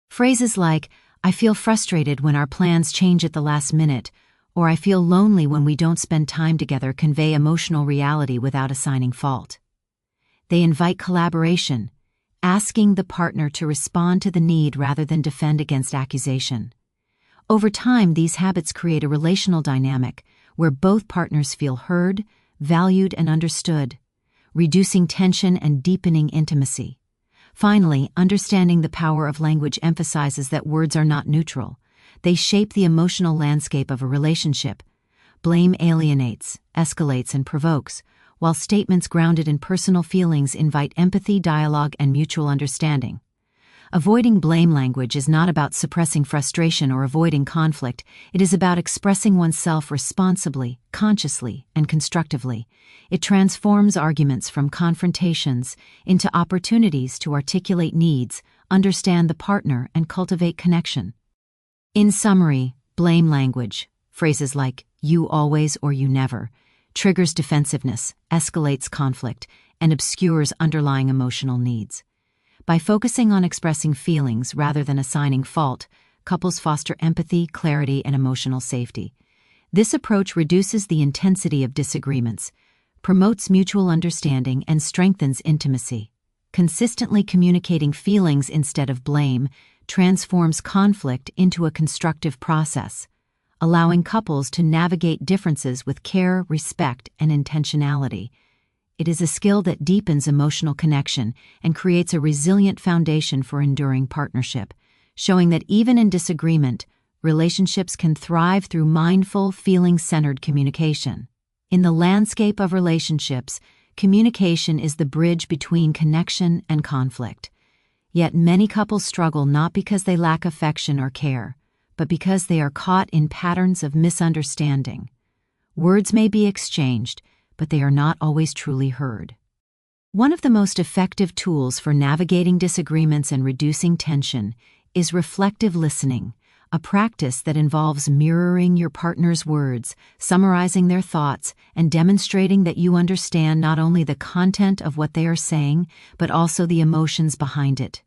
Phrases like, "I feel frustrated when our plans change at the last minute," or "I feel lonely when we don't spend time together," convey emotional reality without assigning fault. They invite collaboration, asking the partner to respond to the need rather than defend against accusation. Over time, these habits create a relational dynamic where both partners feel heard, valued, and understood, reducing tension and deepening intimacy. Finally, understanding the power of language emphasizes that words are not neutral. They shape the emotional landscape of a relationship. Blame alienates, escalates, and provokes, while statements grounded in personal feelings invite empathy, dialogue, and mutual understanding. Avoiding blame language is not about suppressing frustration or avoiding conflict. It is about expressing oneself responsibly, consciously, and constructively. It transforms arguments from confrontations into opportunities to articulate needs, understand the partner, and cultivate connection. In summary, blame language, phrases like "you always" or "you never," triggers defensiveness, escalates conflict, and obscures underlying emotional needs. By focusing on expressing feelings rather than assigning fault, couples foster empathy, clarity, and emotional safety. This approach reduces the intensity of disagreements, promotes mutual understanding, and strengthens intimacy. Consistently communicating feelings instead of blame transforms conflict into a constructive process, allowing couples to navigate differences with care, respect, and intentionality. It is a skill that deepens emotional connection and creates a resilient foundation for enduring partnership, showing that even in disagreement, relationships can thrive through mindful, feeling-centered communication. In the landscape of relationships, communication is the bridge between connection and conflict. Yet many couples struggle not because they lack affection or care, but because they are caught in patterns of misunderstanding. Words may be exchanged, but they are not always truly heard. One of the most effective tools for navigating disagreements and reducing tension is reflective listening, a practice that involves mirroring your partner's words, summarizing their thoughts, and demonstrating that you understand not only the content of what they are saying, but also the emotions behind it.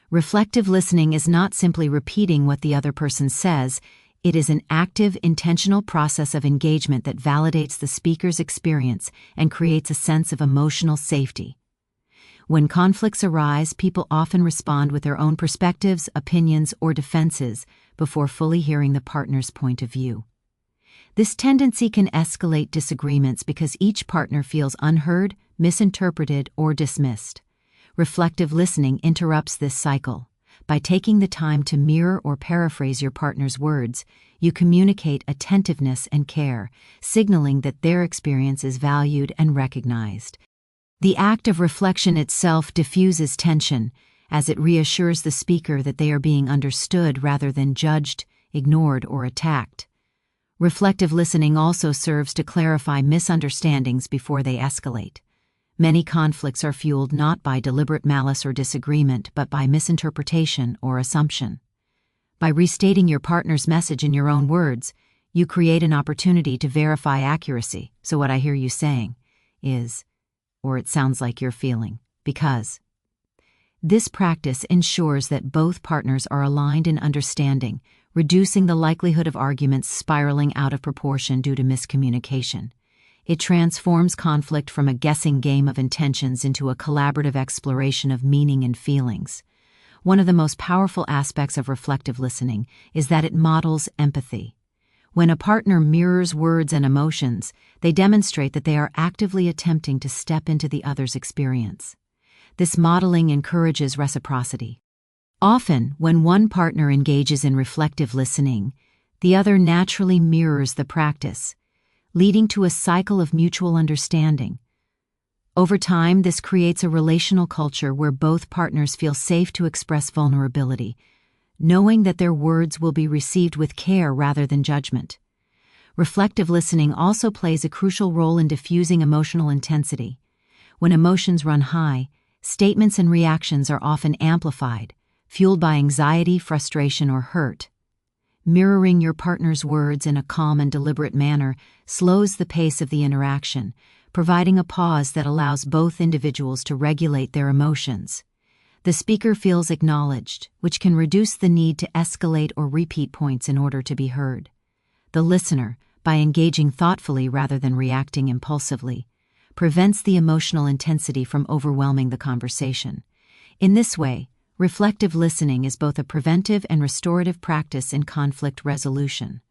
Reflective listening is not simply repeating what the other person says. It is an active, intentional process of engagement that validates the speaker's experience and creates a sense of emotional safety. When conflicts arise, people often respond with their own perspectives, opinions, or defenses before fully hearing the partner's point of view. This tendency can escalate disagreements because each partner feels unheard, misinterpreted, or dismissed. Reflective listening interrupts this cycle. By taking the time to mirror or paraphrase your partner's words, you communicate attentiveness and care, signaling that their experience is valued and recognized. The act of reflection itself diffuses tension, as it reassures the speaker that they are being understood rather than judged, ignored, or attacked. Reflective listening also serves to clarify misunderstandings before they escalate. Many conflicts are fueled not by deliberate malice or disagreement, but by misinterpretation or assumption. By restating your partner's message in your own words, you create an opportunity to verify accuracy. "So what I hear you saying is," or "it sounds like you're feeling," because. This practice ensures that both partners are aligned in understanding, reducing the likelihood of arguments spiraling out of proportion due to miscommunication. It transforms conflict from a guessing game of intentions into a collaborative exploration of meaning and feelings. One of the most powerful aspects of reflective listening is that it models empathy. When a partner mirrors words and emotions, they demonstrate that they are actively attempting to step into the other's experience. This modeling encourages reciprocity. Often, when one partner engages in reflective listening, the other naturally mirrors the practice, leading to a cycle of mutual understanding. Over time, this creates a relational culture where both partners feel safe to express vulnerability, knowing that their words will be received with care rather than judgment. Reflective listening also plays a crucial role in diffusing emotional intensity. When emotions run high, statements and reactions are often amplified, fueled by anxiety, frustration, or hurt. Mirroring your partner's words in a calm and deliberate manner slows the pace of the interaction, providing a pause that allows both individuals to regulate their emotions. The speaker feels acknowledged, which can reduce the need to escalate or repeat points in order to be heard. The listener, by engaging thoughtfully rather than reacting impulsively, prevents the emotional intensity from overwhelming the conversation. In this way, reflective listening is both a preventive and restorative practice in conflict resolution.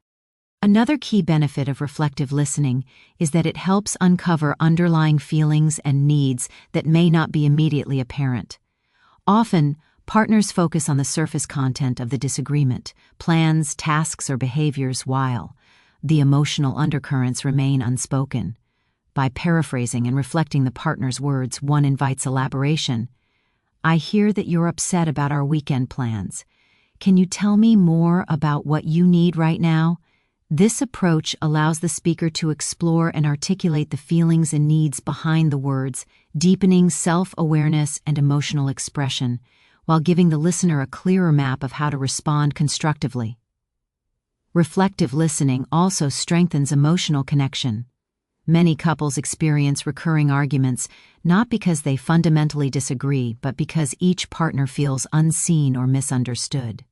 Another key benefit of reflective listening is that it helps uncover underlying feelings and needs that may not be immediately apparent. Often, partners focus on the surface content of the disagreement, plans, tasks, or behaviors, while the emotional undercurrents remain unspoken. By paraphrasing and reflecting the partner's words, one invites elaboration. "I hear that you're upset about our weekend plans. Can you tell me more about what you need right now?" This approach allows the speaker to explore and articulate the feelings and needs behind the words, deepening self-awareness and emotional expression, while giving the listener a clearer map of how to respond constructively. Reflective listening also strengthens emotional connection. Many couples experience recurring arguments not because they fundamentally disagree, but because each partner feels unseen or misunderstood.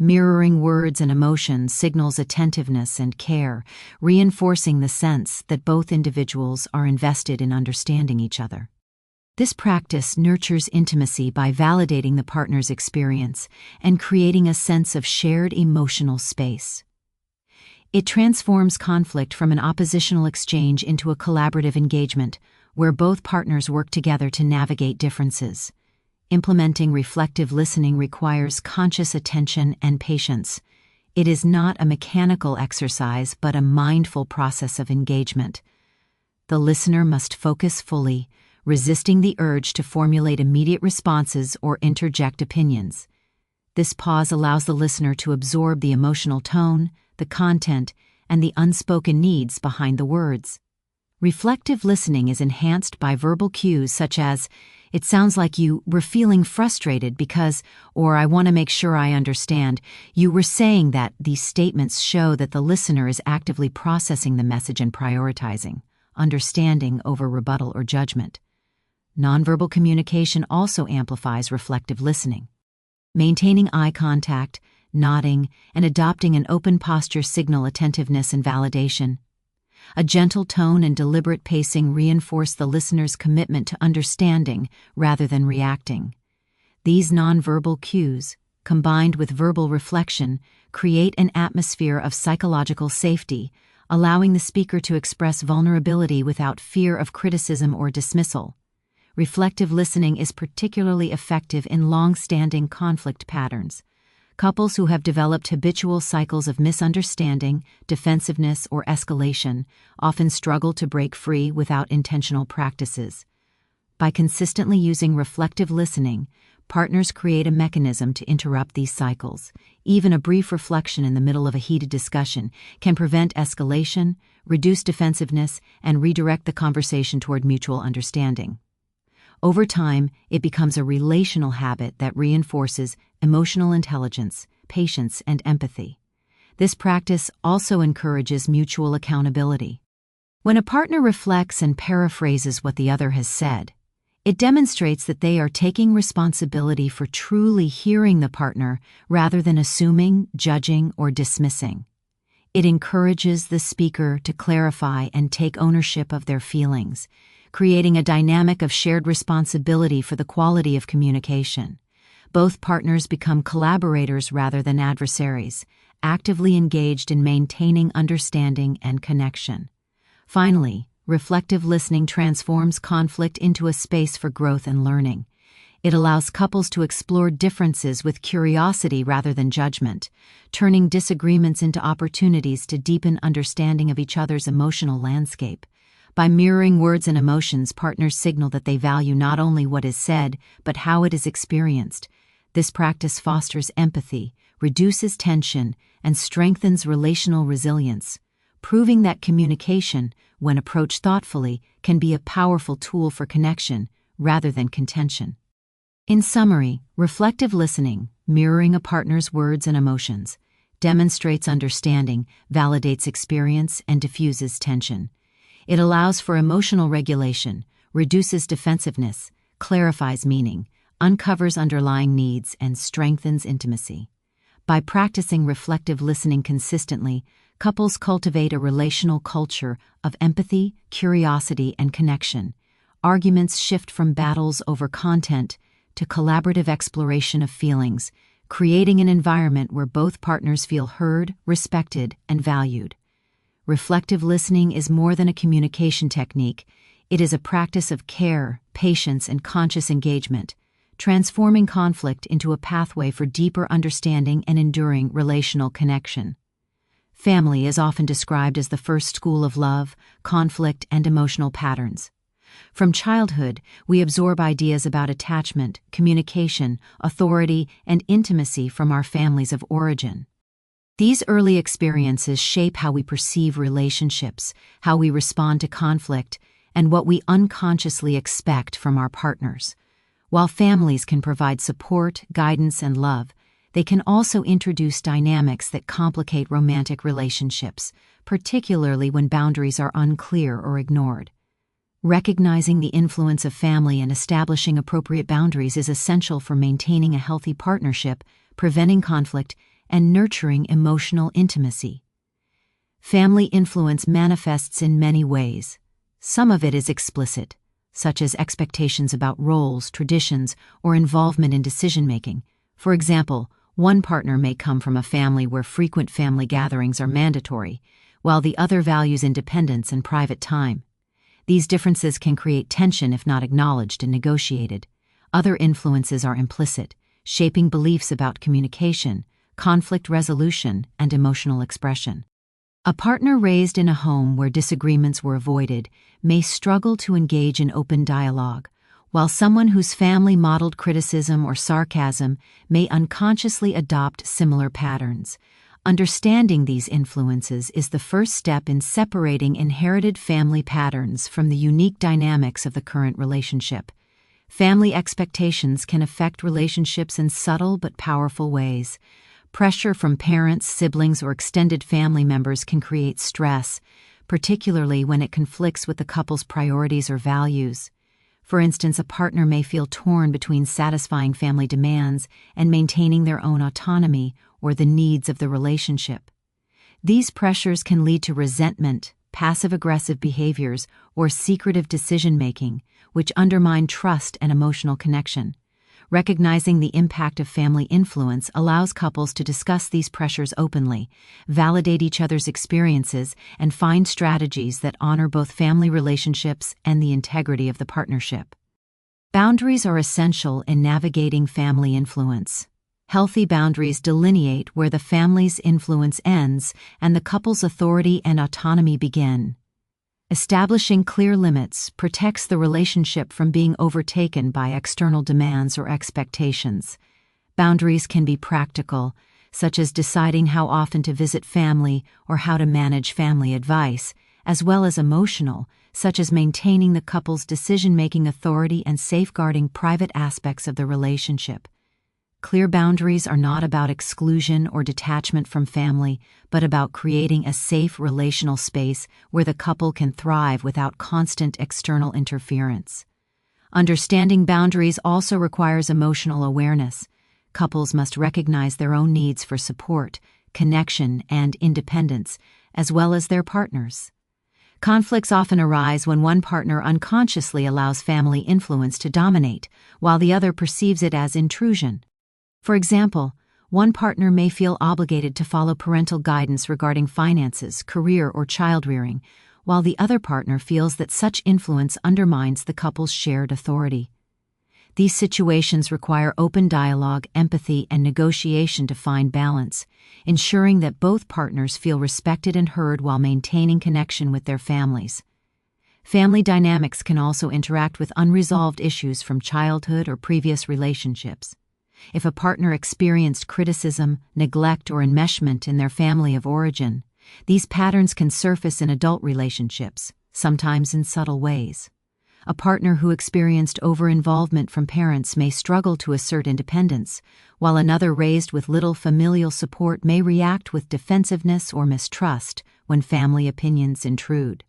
Mirroring words and emotions signals attentiveness and care, reinforcing the sense that both individuals are invested in understanding each other. This practice nurtures intimacy by validating the partner's experience and creating a sense of shared emotional space. It transforms conflict from an oppositional exchange into a collaborative engagement, where both partners work together to navigate differences. Implementing reflective listening requires conscious attention and patience. It is not a mechanical exercise, but a mindful process of engagement. The listener must focus fully, resisting the urge to formulate immediate responses or interject opinions. This pause allows the listener to absorb the emotional tone, the content, and the unspoken needs behind the words. Reflective listening is enhanced by verbal cues such as, "It sounds like you were feeling frustrated because," or "I want to make sure I understand, you were saying that." These statements show that the listener is actively processing the message and prioritizing understanding over rebuttal or judgment. Nonverbal communication also amplifies reflective listening. Maintaining eye contact, nodding, and adopting an open posture signal attentiveness and validation. A gentle tone and deliberate pacing reinforce the listener's commitment to understanding rather than reacting. These nonverbal cues, combined with verbal reflection, create an atmosphere of psychological safety, allowing the speaker to express vulnerability without fear of criticism or dismissal. Reflective listening is particularly effective in long-standing conflict patterns. Couples who have developed habitual cycles of misunderstanding, defensiveness, or escalation often struggle to break free without intentional practices. By consistently using reflective listening, partners create a mechanism to interrupt these cycles. Even a brief reflection in the middle of a heated discussion can prevent escalation, reduce defensiveness, and redirect the conversation toward mutual understanding. Over time, it becomes a relational habit that reinforces emotional intelligence, patience, and empathy. This practice also encourages mutual accountability. When a partner reflects and paraphrases what the other has said, it demonstrates that they are taking responsibility for truly hearing the partner rather than assuming, judging, or dismissing. It encourages the speaker to clarify and take ownership of their feelings, creating a dynamic of shared responsibility for the quality of communication. Both partners become collaborators rather than adversaries, actively engaged in maintaining understanding and connection. Finally, reflective listening transforms conflict into a space for growth and learning. It allows couples to explore differences with curiosity rather than judgment, turning disagreements into opportunities to deepen understanding of each other's emotional landscape. By mirroring words and emotions, partners signal that they value not only what is said, but how it is experienced. This practice fosters empathy, reduces tension, and strengthens relational resilience, proving that communication, when approached thoughtfully, can be a powerful tool for connection rather than contention. In summary, reflective listening, mirroring a partner's words and emotions, demonstrates understanding, validates experience, and diffuses tension. It allows for emotional regulation, reduces defensiveness, clarifies meaning, uncovers underlying needs, and strengthens intimacy. By practicing reflective listening consistently, couples cultivate a relational culture of empathy, curiosity, and connection. Arguments shift from battles over content to collaborative exploration of feelings, creating an environment where both partners feel heard, respected, and valued. Reflective listening is more than a communication technique. It is a practice of care, patience, and conscious engagement, transforming conflict into a pathway for deeper understanding and enduring relational connection. Family is often described as the first school of love, conflict, and emotional patterns. From childhood, we absorb ideas about attachment, communication, authority, and intimacy from our families of origin. These early experiences shape how we perceive relationships, how we respond to conflict, and what we unconsciously expect from our partners. While families can provide support, guidance, and love, they can also introduce dynamics that complicate romantic relationships, particularly when boundaries are unclear or ignored. Recognizing the influence of family and establishing appropriate boundaries is essential for maintaining a healthy partnership, preventing conflict, and nurturing emotional intimacy. Family influence manifests in many ways. Some of it is explicit, such as expectations about roles, traditions, or involvement in decision-making. For example, one partner may come from a family where frequent family gatherings are mandatory, while the other values independence and private time. These differences can create tension if not acknowledged and negotiated. Other influences are implicit, shaping beliefs about communication, conflict resolution, and emotional expression. A partner raised in a home where disagreements were avoided may struggle to engage in open dialogue, while someone whose family modeled criticism or sarcasm may unconsciously adopt similar patterns. Understanding these influences is the first step in separating inherited family patterns from the unique dynamics of the current relationship. Family expectations can affect relationships in subtle but powerful ways. Pressure from parents, siblings, or extended family members can create stress, particularly when it conflicts with the couple's priorities or values. For instance, a partner may feel torn between satisfying family demands and maintaining their own autonomy or the needs of the relationship. These pressures can lead to resentment, passive-aggressive behaviors, or secretive decision-making, which undermine trust and emotional connection. Recognizing the impact of family influence allows couples to discuss these pressures openly, validate each other's experiences, and find strategies that honor both family relationships and the integrity of the partnership. Boundaries are essential in navigating family influence. Healthy boundaries delineate where the family's influence ends and the couple's authority and autonomy begin. Establishing clear limits protects the relationship from being overtaken by external demands or expectations. Boundaries can be practical, such as deciding how often to visit family or how to manage family advice, as well as emotional, such as maintaining the couple's decision-making authority and safeguarding private aspects of the relationship. Clear boundaries are not about exclusion or detachment from family, but about creating a safe relational space where the couple can thrive without constant external interference. Understanding boundaries also requires emotional awareness. Couples must recognize their own needs for support, connection, and independence, as well as their partners'. Conflicts often arise when one partner unconsciously allows family influence to dominate, while the other perceives it as intrusion. For example, one partner may feel obligated to follow parental guidance regarding finances, career, or child-rearing, while the other partner feels that such influence undermines the couple's shared authority. These situations require open dialogue, empathy, and negotiation to find balance, ensuring that both partners feel respected and heard while maintaining connection with their families. Family dynamics can also interact with unresolved issues from childhood or previous relationships. If a partner experienced criticism, neglect, or enmeshment in their family of origin, these patterns can surface in adult relationships, sometimes in subtle ways. A partner who experienced over-involvement from parents may struggle to assert independence, while another raised with little familial support may react with defensiveness or mistrust when family opinions intrude.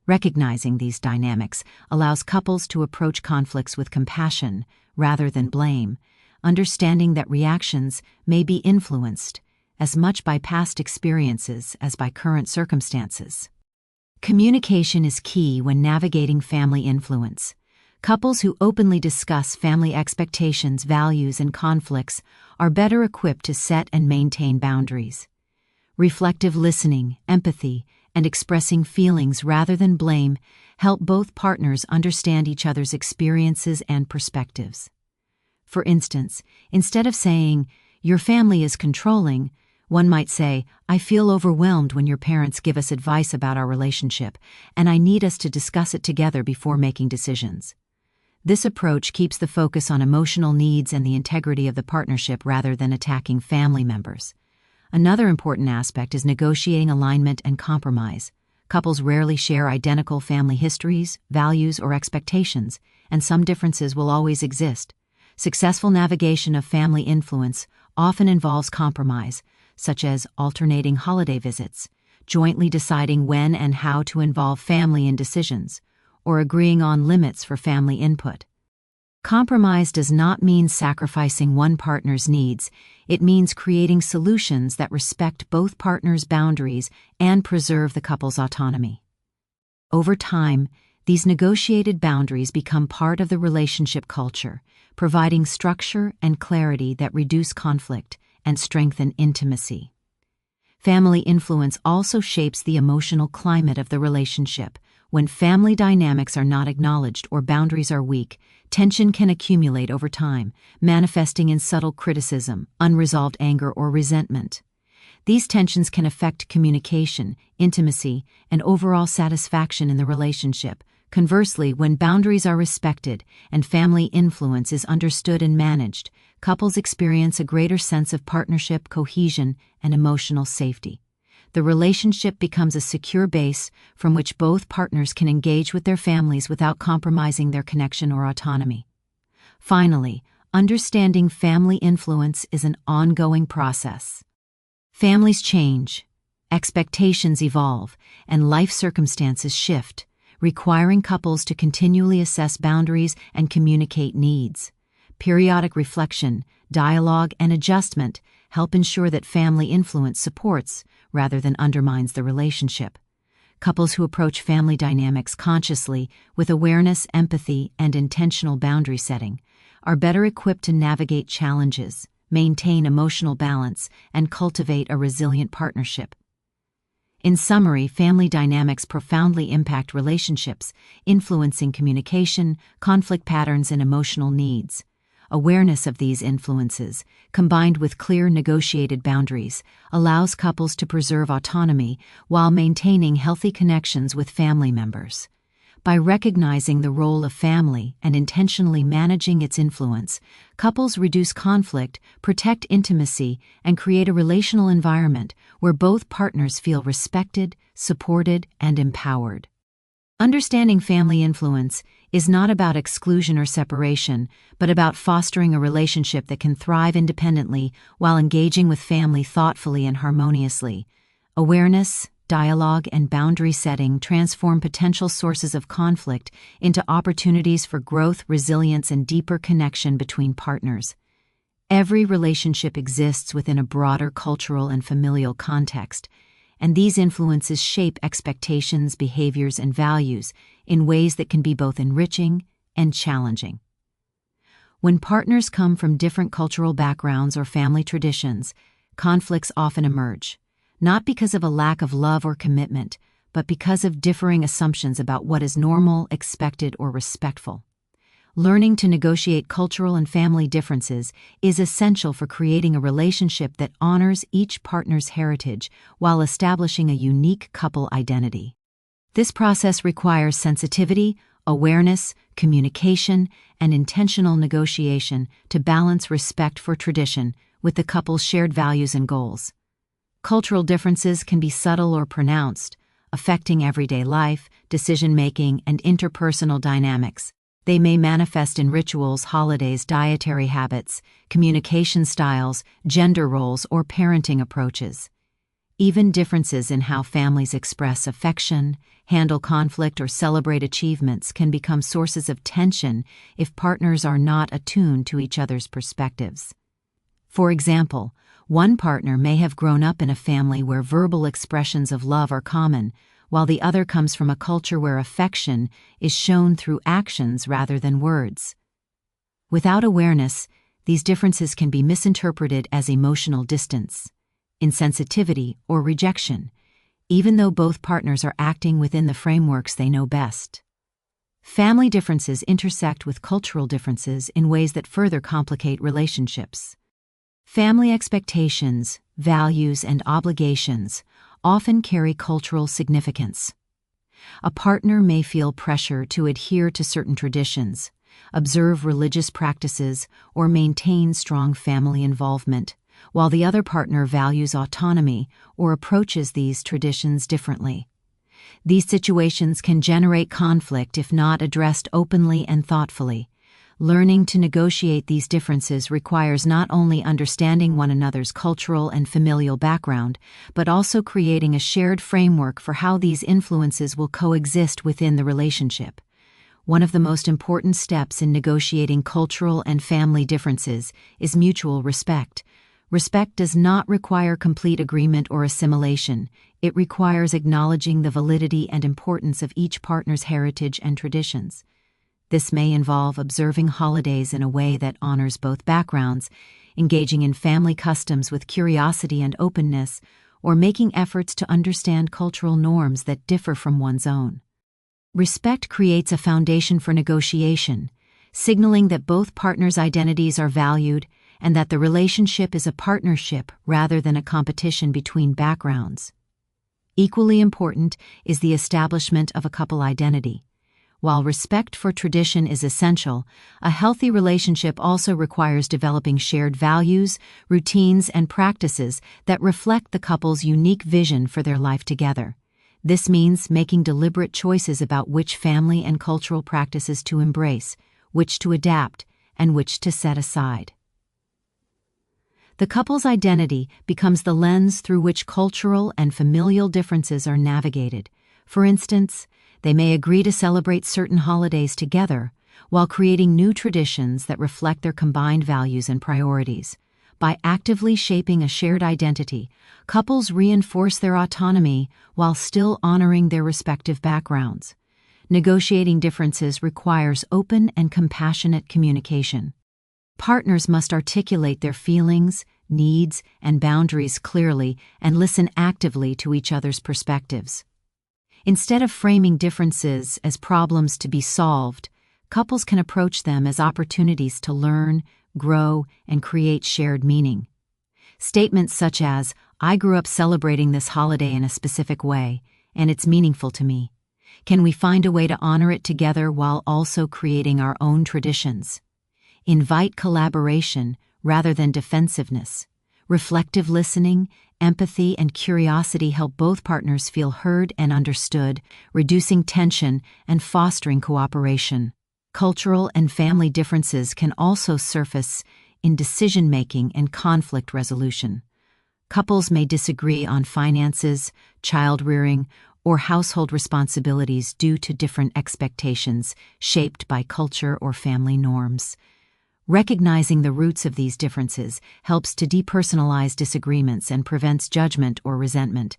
Recognizing these dynamics allows couples to approach conflicts with compassion rather than blame, understanding that reactions may be influenced as much by past experiences as by current circumstances. Communication is key when navigating family influence. Couples who openly discuss family expectations, values, and conflicts are better equipped to set and maintain boundaries. Reflective listening, empathy, and expressing feelings rather than blame help both partners understand each other's experiences and perspectives. For instance, instead of saying, "Your family is controlling," one might say, "I feel overwhelmed when your parents give us advice about our relationship, and I need us to discuss it together before making decisions." This approach keeps the focus on emotional needs and the integrity of the partnership rather than attacking family members. Another important aspect is negotiating alignment and compromise. Couples rarely share identical family histories, values, or expectations, and some differences will always exist. Successful navigation of family influence often involves compromise, such as alternating holiday visits, jointly deciding when and how to involve family in decisions, or agreeing on limits for family input. Compromise does not mean sacrificing one partner's needs. It means creating solutions that respect both partners' boundaries and preserve the couple's autonomy. Over time, these negotiated boundaries become part of the relationship culture, providing structure and clarity that reduce conflict and strengthen intimacy. Family influence also shapes the emotional climate of the relationship. When family dynamics are not acknowledged or boundaries are weak, tension can accumulate over time, manifesting in subtle criticism, unresolved anger, or resentment. These tensions can affect communication, intimacy, and overall satisfaction in the relationship. Conversely, when boundaries are respected and family influence is understood and managed, couples experience a greater sense of partnership, cohesion, and emotional safety. The relationship becomes a secure base from which both partners can engage with their families without compromising their connection or autonomy. Finally, understanding family influence is an ongoing process. Families change, expectations evolve, and life circumstances shift, requiring couples to continually assess boundaries and communicate needs. Periodic reflection, dialogue, and adjustment help ensure that family influence supports rather than undermines the relationship. Couples who approach family dynamics consciously, with awareness, empathy, and intentional boundary setting, are better equipped to navigate challenges, maintain emotional balance, and cultivate a resilient partnership. In summary, family dynamics profoundly impact relationships, influencing communication, conflict patterns, and emotional needs. Awareness of these influences, combined with clear negotiated boundaries, allows couples to preserve autonomy while maintaining healthy connections with family members. By recognizing the role of family and intentionally managing its influence, couples reduce conflict, protect intimacy, and create a relational environment where both partners feel respected, supported, and empowered. Understanding family influence is not about exclusion or separation, but about fostering a relationship that can thrive independently while engaging with family thoughtfully and harmoniously. Awareness, dialogue, and boundary setting transform potential sources of conflict into opportunities for growth, resilience, and deeper connection between partners. Every relationship exists within a broader cultural and familial context, and these influences shape expectations, behaviors, and values in ways that can be both enriching and challenging. When partners come from different cultural backgrounds or family traditions, conflicts often emerge, not because of a lack of love or commitment, but because of differing assumptions about what is normal, expected, or respectful. Learning to negotiate cultural and family differences is essential for creating a relationship that honors each partner's heritage while establishing a unique couple identity. This process requires sensitivity, awareness, communication, and intentional negotiation to balance respect for tradition with the couple's shared values and goals. Cultural differences can be subtle or pronounced, affecting everyday life, decision-making, and interpersonal dynamics. They may manifest in rituals, holidays, dietary habits, communication styles, gender roles, or parenting approaches. Even differences in how families express affection, handle conflict, or celebrate achievements can become sources of tension if partners are not attuned to each other's perspectives. For example, one partner may have grown up in a family where verbal expressions of love are common, while the other comes from a culture where affection is shown through actions rather than words. Without awareness, these differences can be misinterpreted as emotional distance, insensitivity, or rejection, even though both partners are acting within the frameworks they know best. Family differences intersect with cultural differences in ways that further complicate relationships. Family expectations, values, and obligations often carry cultural significance. A partner may feel pressure to adhere to certain traditions, observe religious practices, or maintain strong family involvement, while the other partner values autonomy or approaches these traditions differently. These situations can generate conflict if not addressed openly and thoughtfully. Learning to negotiate these differences requires not only understanding one another's cultural and familial background, but also creating a shared framework for how these influences will coexist within the relationship. One of the most important steps in negotiating cultural and family differences is mutual respect. Respect does not require complete agreement or assimilation. It requires acknowledging the validity and importance of each partner's heritage and traditions. This may involve observing holidays in a way that honors both backgrounds, engaging in family customs with curiosity and openness, or making efforts to understand cultural norms that differ from one's own. Respect creates a foundation for negotiation, signaling that both partners' identities are valued and that the relationship is a partnership rather than a competition between backgrounds. Equally important is the establishment of a couple identity. While respect for tradition is essential, a healthy relationship also requires developing shared values, routines, and practices that reflect the couple's unique vision for their life together. This means making deliberate choices about which family and cultural practices to embrace, which to adapt, and which to set aside. The couple's identity becomes the lens through which cultural and familial differences are navigated. For instance, they may agree to celebrate certain holidays together while creating new traditions that reflect their combined values and priorities. By actively shaping a shared identity, couples reinforce their autonomy while still honoring their respective backgrounds. Negotiating differences requires open and compassionate communication. Partners must articulate their feelings, needs, and boundaries clearly and listen actively to each other's perspectives. Instead of framing differences as problems to be solved, couples can approach them as opportunities to learn, grow, and create shared meaning. Statements such as, "I grew up celebrating this holiday in a specific way, and it's meaningful to me. Can we find a way to honor it together while also creating our own traditions?" Invite collaboration rather than defensiveness. Reflective listening, empathy, and curiosity help both partners feel heard and understood, reducing tension and fostering cooperation. Cultural and family differences can also surface in decision-making and conflict resolution. Couples may disagree on finances, child-rearing, or household responsibilities due to different expectations shaped by culture or family norms. Recognizing the roots of these differences helps to depersonalize disagreements and prevents judgment or resentment.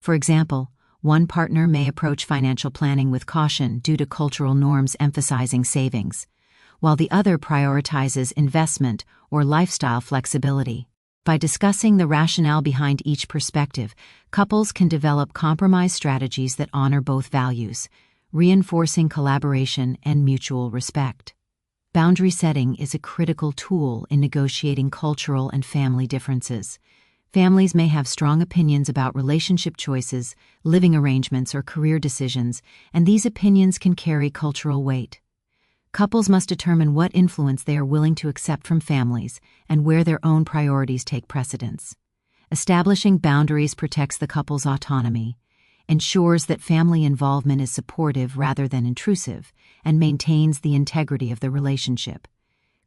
For example, one partner may approach financial planning with caution due to cultural norms emphasizing savings, while the other prioritizes investment or lifestyle flexibility. By discussing the rationale behind each perspective, couples can develop compromise strategies that honor both values, reinforcing collaboration and mutual respect. Boundary setting is a critical tool in negotiating cultural and family differences. Families may have strong opinions about relationship choices, living arrangements, or career decisions, and these opinions can carry cultural weight. Couples must determine what influence they are willing to accept from families and where their own priorities take precedence. Establishing boundaries protects the couple's autonomy, ensures that family involvement is supportive rather than intrusive, and maintains the integrity of the relationship.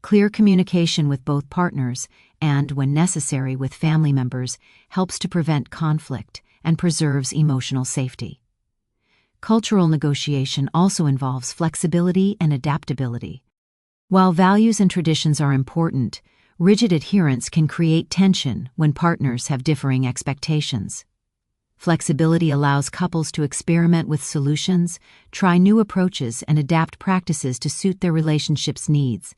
Clear communication with both partners, and, when necessary, with family members, helps to prevent conflict and preserves emotional safety. Cultural negotiation also involves flexibility and adaptability. While values and traditions are important, rigid adherence can create tension when partners have differing expectations. Flexibility allows couples to experiment with solutions, try new approaches, and adapt practices to suit their relationship's needs.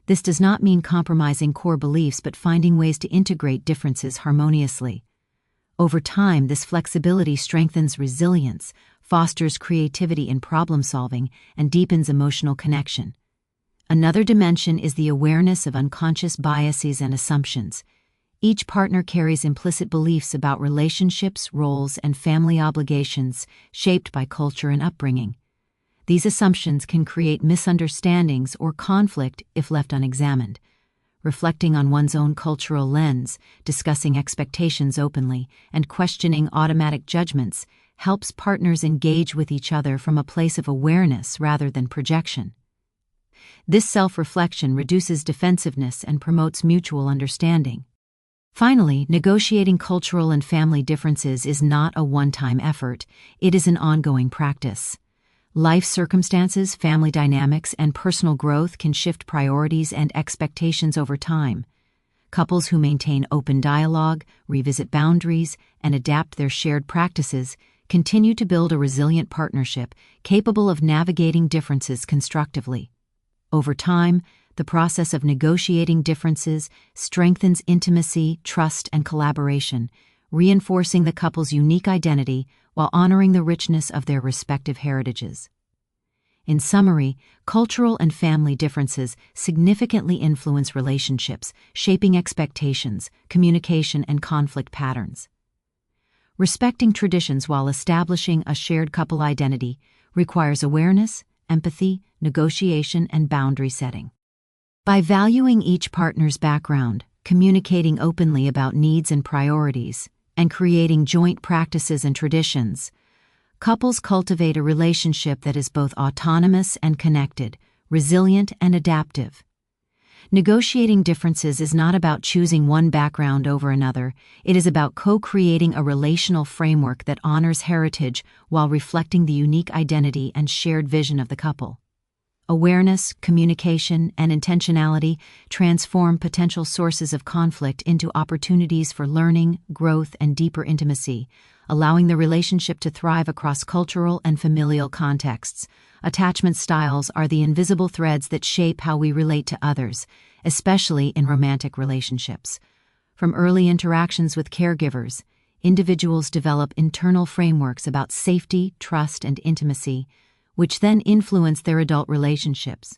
This does not mean compromising core beliefs but finding ways to integrate differences harmoniously. Over time, this flexibility strengthens resilience, fosters creativity in problem-solving, and deepens emotional connection. Another dimension is the awareness of unconscious biases and assumptions. Each partner carries implicit beliefs about relationships, roles, and family obligations shaped by culture and upbringing. These assumptions can create misunderstandings or conflict if left unexamined. Reflecting on one's own cultural lens, discussing expectations openly, and questioning automatic judgments helps partners engage with each other from a place of awareness rather than projection. This self-reflection reduces defensiveness and promotes mutual understanding. Finally, negotiating cultural and family differences is not a one-time effort, it is an ongoing practice. Life circumstances, family dynamics, and personal growth can shift priorities and expectations over time. Couples who maintain open dialogue, revisit boundaries, and adapt their shared practices continue to build a resilient partnership capable of navigating differences constructively. Over time, the process of negotiating differences strengthens intimacy, trust, and collaboration, reinforcing the couple's unique identity while honoring the richness of their respective heritages. In summary, cultural and family differences significantly influence relationships, shaping expectations, communication, and conflict patterns. Respecting traditions while establishing a shared couple identity requires awareness, empathy, negotiation, and boundary setting. By valuing each partner's background, communicating openly about needs and priorities, and creating joint practices and traditions, couples cultivate a relationship that is both autonomous and connected, resilient and adaptive. Negotiating differences is not about choosing one background over another, it is about co-creating a relational framework that honors heritage while reflecting the unique identity and shared vision of the couple. Awareness, communication, and intentionality transform potential sources of conflict into opportunities for learning, growth, and deeper intimacy, allowing the relationship to thrive across cultural and familial contexts. Attachment styles are the invisible threads that shape how we relate to others, especially in romantic relationships. From early interactions with caregivers, individuals develop internal frameworks about safety, trust, and intimacy, which then influence their adult relationships.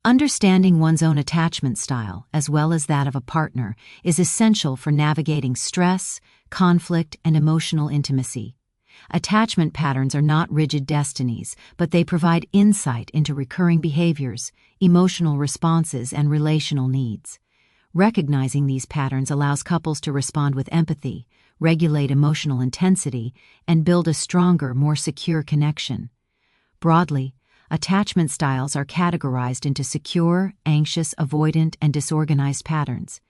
Understanding one's own attachment style, as well as that of a partner, is essential for navigating stress, conflict, and emotional intimacy. Attachment patterns are not rigid destinies, but they provide insight into recurring behaviors, emotional responses, and relational needs. Recognizing these patterns allows couples to respond with empathy, regulate emotional intensity, and build a stronger, more secure connection. Broadly, attachment styles are categorized into secure, anxious, avoidant, and disorganized patterns.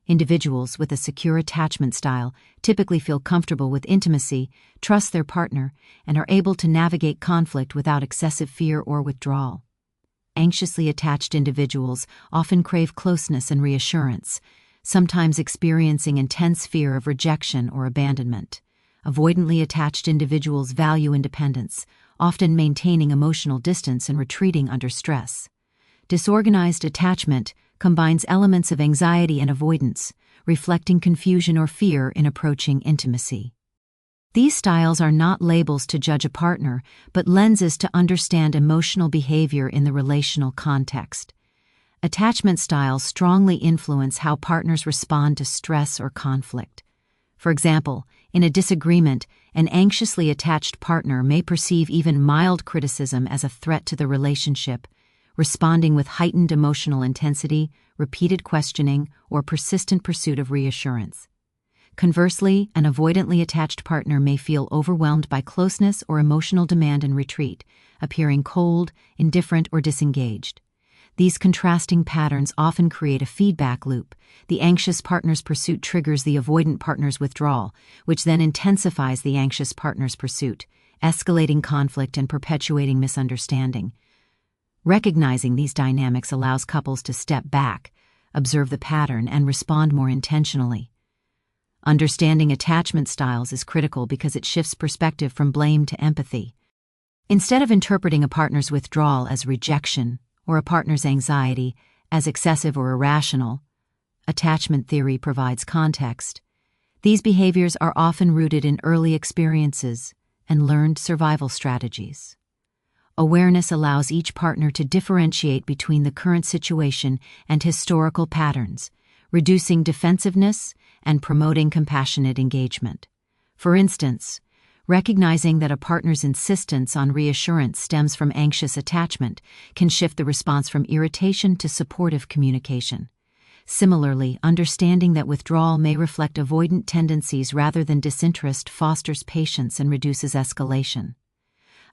Individuals with a secure attachment style typically feel comfortable with intimacy, trust their partner, and are able to navigate conflict without excessive fear or withdrawal. Anxiously attached individuals often crave closeness and reassurance, sometimes experiencing intense fear of rejection or abandonment. Avoidantly attached individuals value independence, often maintaining emotional distance and retreating under stress. Disorganized attachment combines elements of anxiety and avoidance, reflecting confusion or fear in approaching intimacy. These styles are not labels to judge a partner, but lenses to understand emotional behavior in the relational context. Attachment styles strongly influence how partners respond to stress or conflict. For example, in a disagreement, an anxiously attached partner may perceive even mild criticism as a threat to the relationship, responding with heightened emotional intensity, repeated questioning, or persistent pursuit of reassurance. Conversely, an avoidantly attached partner may feel overwhelmed by closeness or emotional demand and retreat, appearing cold, indifferent, or disengaged. These contrasting patterns often create a feedback loop. The anxious partner's pursuit triggers the avoidant partner's withdrawal, which then intensifies the anxious partner's pursuit, escalating conflict and perpetuating misunderstanding. Recognizing these dynamics allows couples to step back, observe the pattern, and respond more intentionally. Understanding attachment styles is critical because it shifts perspective from blame to empathy. Instead of interpreting a partner's withdrawal as rejection or a partner's anxiety as excessive or irrational, attachment theory provides context. These behaviors are often rooted in early experiences and learned survival strategies. Awareness allows each partner to differentiate between the current situation and historical patterns, reducing defensiveness and promoting compassionate engagement. For instance, recognizing that a partner's insistence on reassurance stems from anxious attachment can shift the response from irritation to supportive communication. Similarly, understanding that withdrawal may reflect avoidant tendencies rather than disinterest fosters patience and reduces escalation.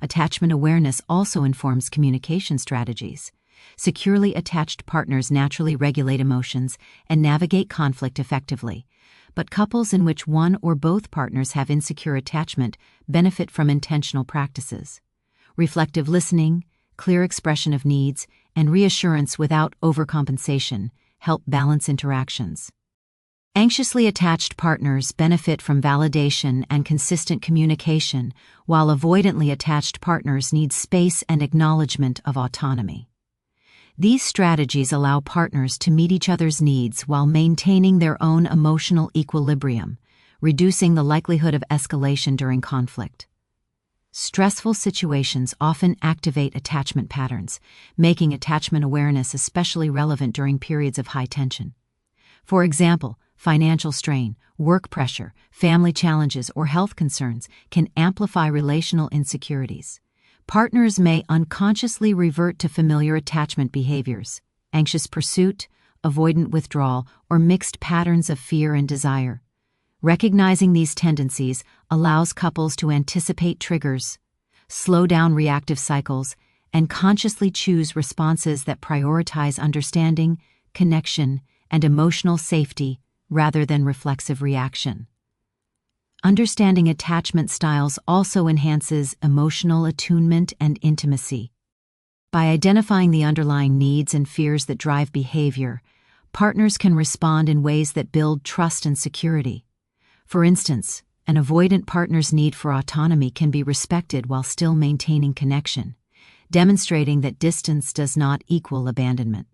Attachment awareness also informs communication strategies. Securely attached partners naturally regulate emotions and navigate conflict effectively, but couples in which one or both partners have insecure attachment benefit from intentional practices. Reflective listening, clear expression of needs, and reassurance without overcompensation help balance interactions. Anxiously attached partners benefit from validation and consistent communication, while avoidantly attached partners need space and acknowledgement of autonomy. These strategies allow partners to meet each other's needs while maintaining their own emotional equilibrium, reducing the likelihood of escalation during conflict. Stressful situations often activate attachment patterns, making attachment awareness especially relevant during periods of high tension. For example, financial strain, work pressure, family challenges, or health concerns can amplify relational insecurities. Partners may unconsciously revert to familiar attachment behaviors, anxious pursuit, avoidant withdrawal, or mixed patterns of fear and desire. Recognizing these tendencies allows couples to anticipate triggers, slow down reactive cycles, and consciously choose responses that prioritize understanding, connection, and emotional safety rather than reflexive reaction. Understanding attachment styles also enhances emotional attunement and intimacy. By identifying the underlying needs and fears that drive behavior, partners can respond in ways that build trust and security. For instance, an avoidant partner's need for autonomy can be respected while still maintaining connection, demonstrating that distance does not equal abandonment.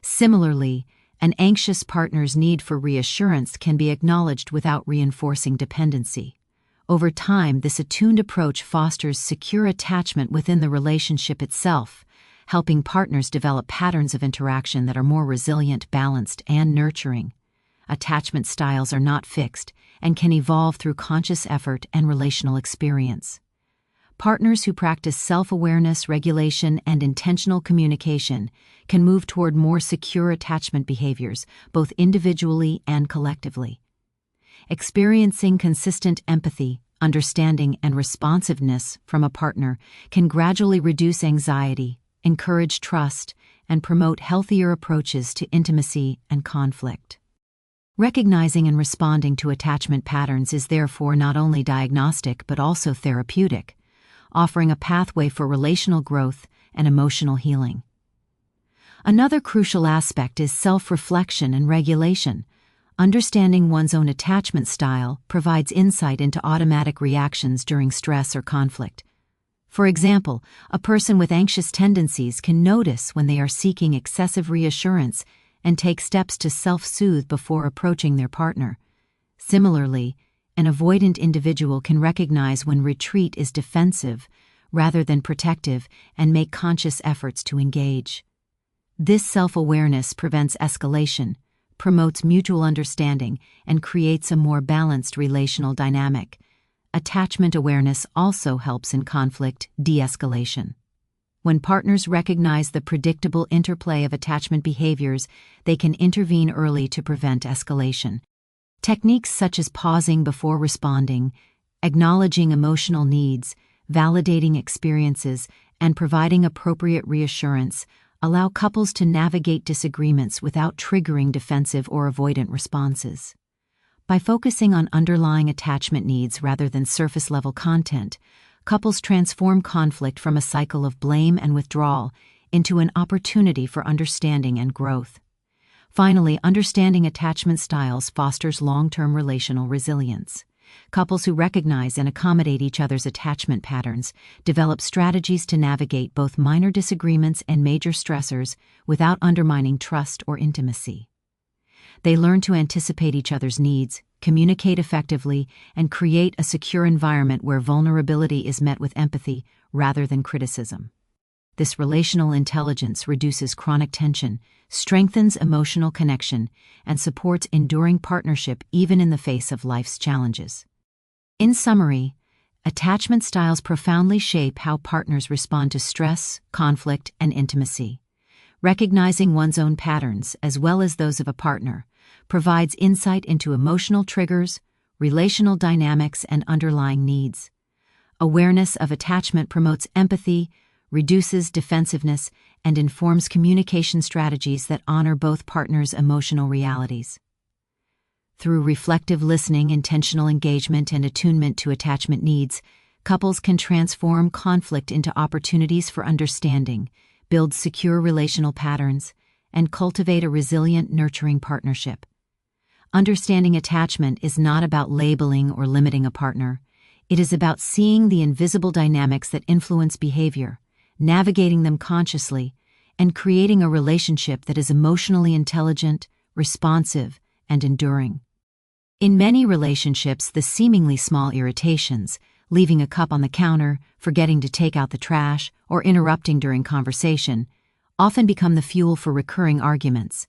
Similarly, an anxious partner's need for reassurance can be acknowledged without reinforcing dependency. Over time, this attuned approach fosters secure attachment within the relationship itself, helping partners develop patterns of interaction that are more resilient, balanced, and nurturing. Attachment styles are not fixed and can evolve through conscious effort and relational experience. Partners who practice self-awareness, regulation, and intentional communication can move toward more secure attachment behaviors, both individually and collectively. Experiencing consistent empathy, understanding, and responsiveness from a partner can gradually reduce anxiety, encourage trust, and promote healthier approaches to intimacy and conflict. Recognizing and responding to attachment patterns is therefore not only diagnostic but also therapeutic, offering a pathway for relational growth and emotional healing. Another crucial aspect is self-reflection and regulation. Understanding one's own attachment style provides insight into automatic reactions during stress or conflict. For example, a person with anxious tendencies can notice when they are seeking excessive reassurance and take steps to self-soothe before approaching their partner. Similarly, an avoidant individual can recognize when retreat is defensive rather than protective and make conscious efforts to engage. This self-awareness prevents escalation, promotes mutual understanding, and creates a more balanced relational dynamic. Attachment awareness also helps in conflict de-escalation. When partners recognize the predictable interplay of attachment behaviors, they can intervene early to prevent escalation. Techniques such as pausing before responding, acknowledging emotional needs, validating experiences, and providing appropriate reassurance allow couples to navigate disagreements without triggering defensive or avoidant responses. By focusing on underlying attachment needs rather than surface-level content, couples transform conflict from a cycle of blame and withdrawal into an opportunity for understanding and growth. Finally, understanding attachment styles fosters long-term relational resilience. Couples who recognize and accommodate each other's attachment patterns develop strategies to navigate both minor disagreements and major stressors without undermining trust or intimacy. They learn to anticipate each other's needs, communicate effectively, and create a secure environment where vulnerability is met with empathy rather than criticism. This relational intelligence reduces chronic tension, strengthens emotional connection, and supports enduring partnership even in the face of life's challenges. In summary, attachment styles profoundly shape how partners respond to stress, conflict, and intimacy. Recognizing one's own patterns, as well as those of a partner, provides insight into emotional triggers, relational dynamics, and underlying needs. Awareness of attachment promotes empathy, reduces defensiveness, and informs communication strategies that honor both partners' emotional realities. Through reflective listening, intentional engagement, and attunement to attachment needs, couples can transform conflict into opportunities for understanding, build secure relational patterns, and cultivate a resilient, nurturing partnership. Understanding attachment is not about labeling or limiting a partner. It is about seeing the invisible dynamics that influence behavior, navigating them consciously, and creating a relationship that is emotionally intelligent, responsive, and enduring. In many relationships, the seemingly small irritations, leaving a cup on the counter, forgetting to take out the trash, or interrupting during conversation, often become the fuel for recurring arguments.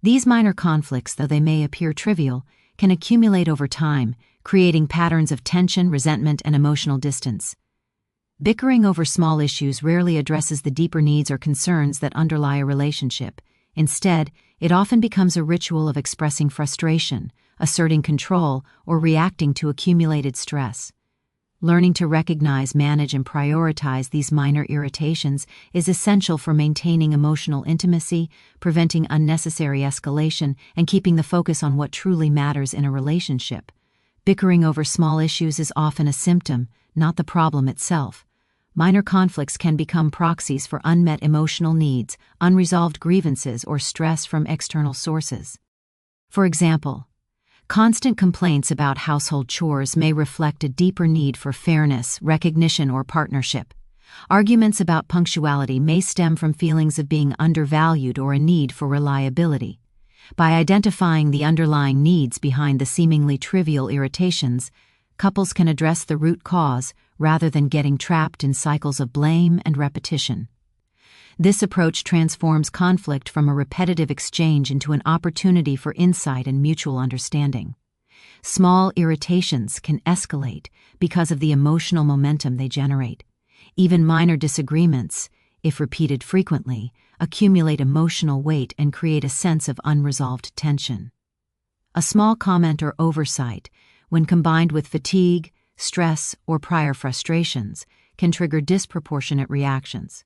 These minor conflicts, though they may appear trivial, can accumulate over time, creating patterns of tension, resentment, and emotional distance. Bickering over small issues rarely addresses the deeper needs or concerns that underlie a relationship. Instead, it often becomes a ritual of expressing frustration, asserting control, or reacting to accumulated stress. Learning to recognize, manage, and prioritize these minor irritations is essential for maintaining emotional intimacy, preventing unnecessary escalation, and keeping the focus on what truly matters in a relationship. Bickering over small issues is often a symptom, not the problem itself. Minor conflicts can become proxies for unmet emotional needs, unresolved grievances, or stress from external sources. For example, constant complaints about household chores may reflect a deeper need for fairness, recognition, or partnership. Arguments about punctuality may stem from feelings of being undervalued or a need for reliability. By identifying the underlying needs behind the seemingly trivial irritations, couples can address the root cause rather than getting trapped in cycles of blame and repetition. This approach transforms conflict from a repetitive exchange into an opportunity for insight and mutual understanding. Small irritations can escalate because of the emotional momentum they generate. Even minor disagreements, if repeated frequently, accumulate emotional weight and create a sense of unresolved tension. A small comment or oversight, when combined with fatigue, stress, or prior frustrations, can trigger disproportionate reactions.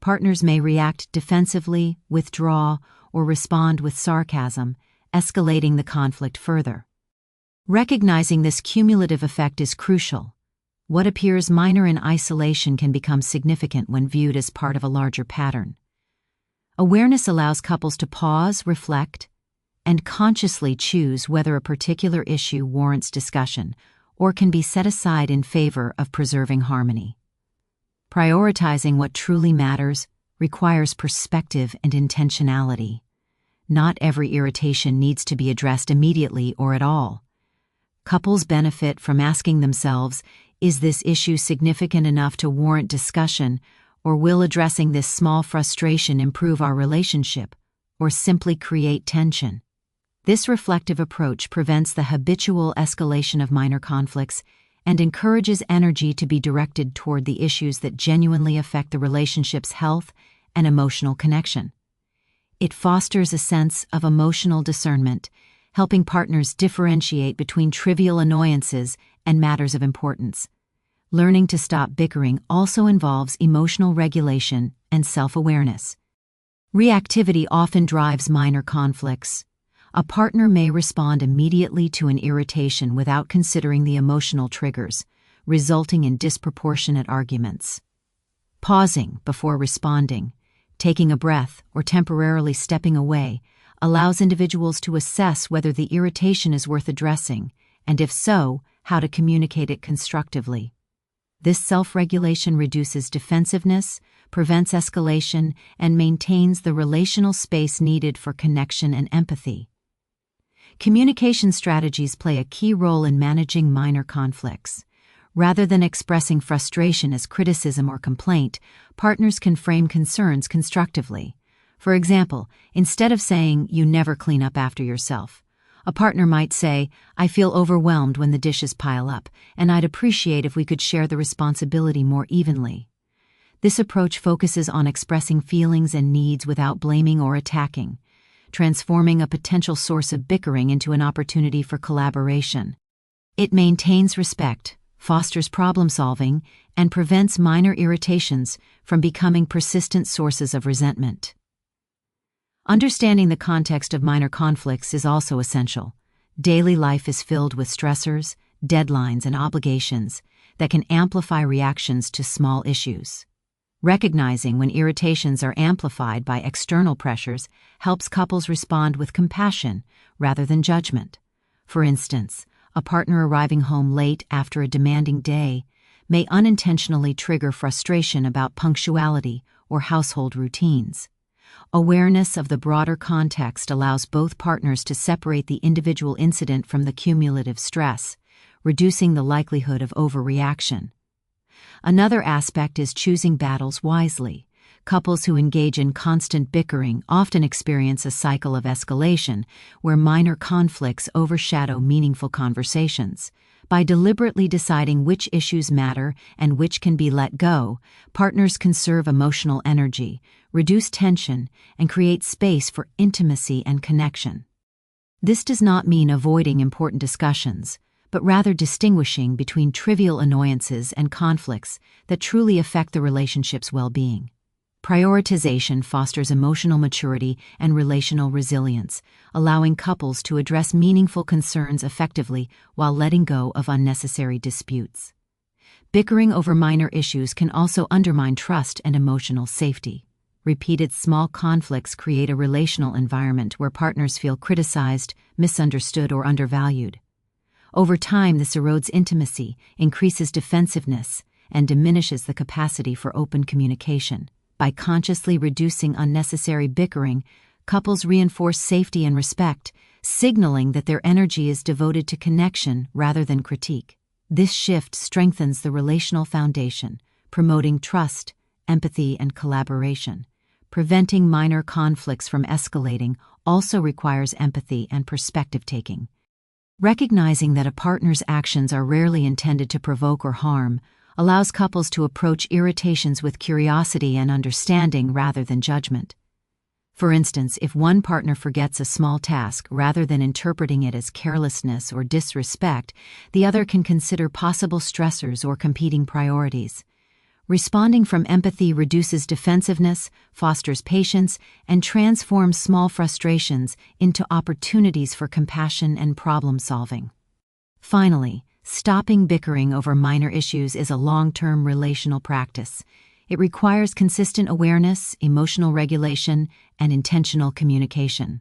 Partners may react defensively, withdraw, or respond with sarcasm, escalating the conflict further. Recognizing this cumulative effect is crucial. What appears minor in isolation can become significant when viewed as part of a larger pattern. Awareness allows couples to pause, reflect, and consciously choose whether a particular issue warrants discussion or can be set aside in favor of preserving harmony. Prioritizing what truly matters requires perspective and intentionality. Not every irritation needs to be addressed immediately or at all. Couples benefit from asking themselves, is this issue significant enough to warrant discussion, or will addressing this small frustration improve our relationship, or simply create tension? This reflective approach prevents the habitual escalation of minor conflicts and encourages energy to be directed toward the issues that genuinely affect the relationship's health and emotional connection. It fosters a sense of emotional discernment, helping partners differentiate between trivial annoyances and matters of importance. Learning to stop bickering also involves emotional regulation and self-awareness. Reactivity often drives minor conflicts. A partner may respond immediately to an irritation without considering the emotional triggers, resulting in disproportionate arguments. Pausing before responding, taking a breath, or temporarily stepping away allows individuals to assess whether the irritation is worth addressing, and if so, how to communicate it constructively. This self-regulation reduces defensiveness, prevents escalation, and maintains the relational space needed for connection and empathy. Communication strategies play a key role in managing minor conflicts. Rather than expressing frustration as criticism or complaint, partners can frame concerns constructively. For example, instead of saying, "You never clean up after yourself," a partner might say, "I feel overwhelmed when the dishes pile up, and I'd appreciate if we could share the responsibility more evenly." This approach focuses on expressing feelings and needs without blaming or attacking, transforming a potential source of bickering into an opportunity for collaboration. It maintains respect, fosters problem-solving, and prevents minor irritations from becoming persistent sources of resentment. Understanding the context of minor conflicts is also essential. Daily life is filled with stressors, deadlines, and obligations that can amplify reactions to small issues. Recognizing when irritations are amplified by external pressures helps couples respond with compassion rather than judgment. For instance, a partner arriving home late after a demanding day may unintentionally trigger frustration about punctuality or household routines. Awareness of the broader context allows both partners to separate the individual incident from the cumulative stress, reducing the likelihood of overreaction. Another aspect is choosing battles wisely. Couples who engage in constant bickering often experience a cycle of escalation where minor conflicts overshadow meaningful conversations. By deliberately deciding which issues matter and which can be let go, partners conserve emotional energy, reduce tension, and create space for intimacy and connection. This does not mean avoiding important discussions, but rather distinguishing between trivial annoyances and conflicts that truly affect the relationship's well-being. Prioritization fosters emotional maturity and relational resilience, allowing couples to address meaningful concerns effectively while letting go of unnecessary disputes. Bickering over minor issues can also undermine trust and emotional safety. Repeated small conflicts create a relational environment where partners feel criticized, misunderstood, or undervalued. Over time, this erodes intimacy, increases defensiveness, and diminishes the capacity for open communication. By consciously reducing unnecessary bickering, couples reinforce safety and respect, signaling that their energy is devoted to connection rather than critique. This shift strengthens the relational foundation, promoting trust, empathy, and collaboration. Preventing minor conflicts from escalating also requires empathy and perspective-taking. Recognizing that a partner's actions are rarely intended to provoke or harm allows couples to approach irritations with curiosity and understanding rather than judgment. For instance, if one partner forgets a small task rather than interpreting it as carelessness or disrespect, the other can consider possible stressors or competing priorities. Responding from empathy reduces defensiveness, fosters patience, and transforms small frustrations into opportunities for compassion and problem-solving. Finally, stopping bickering over minor issues is a long-term relational practice. It requires consistent awareness, emotional regulation, and intentional communication.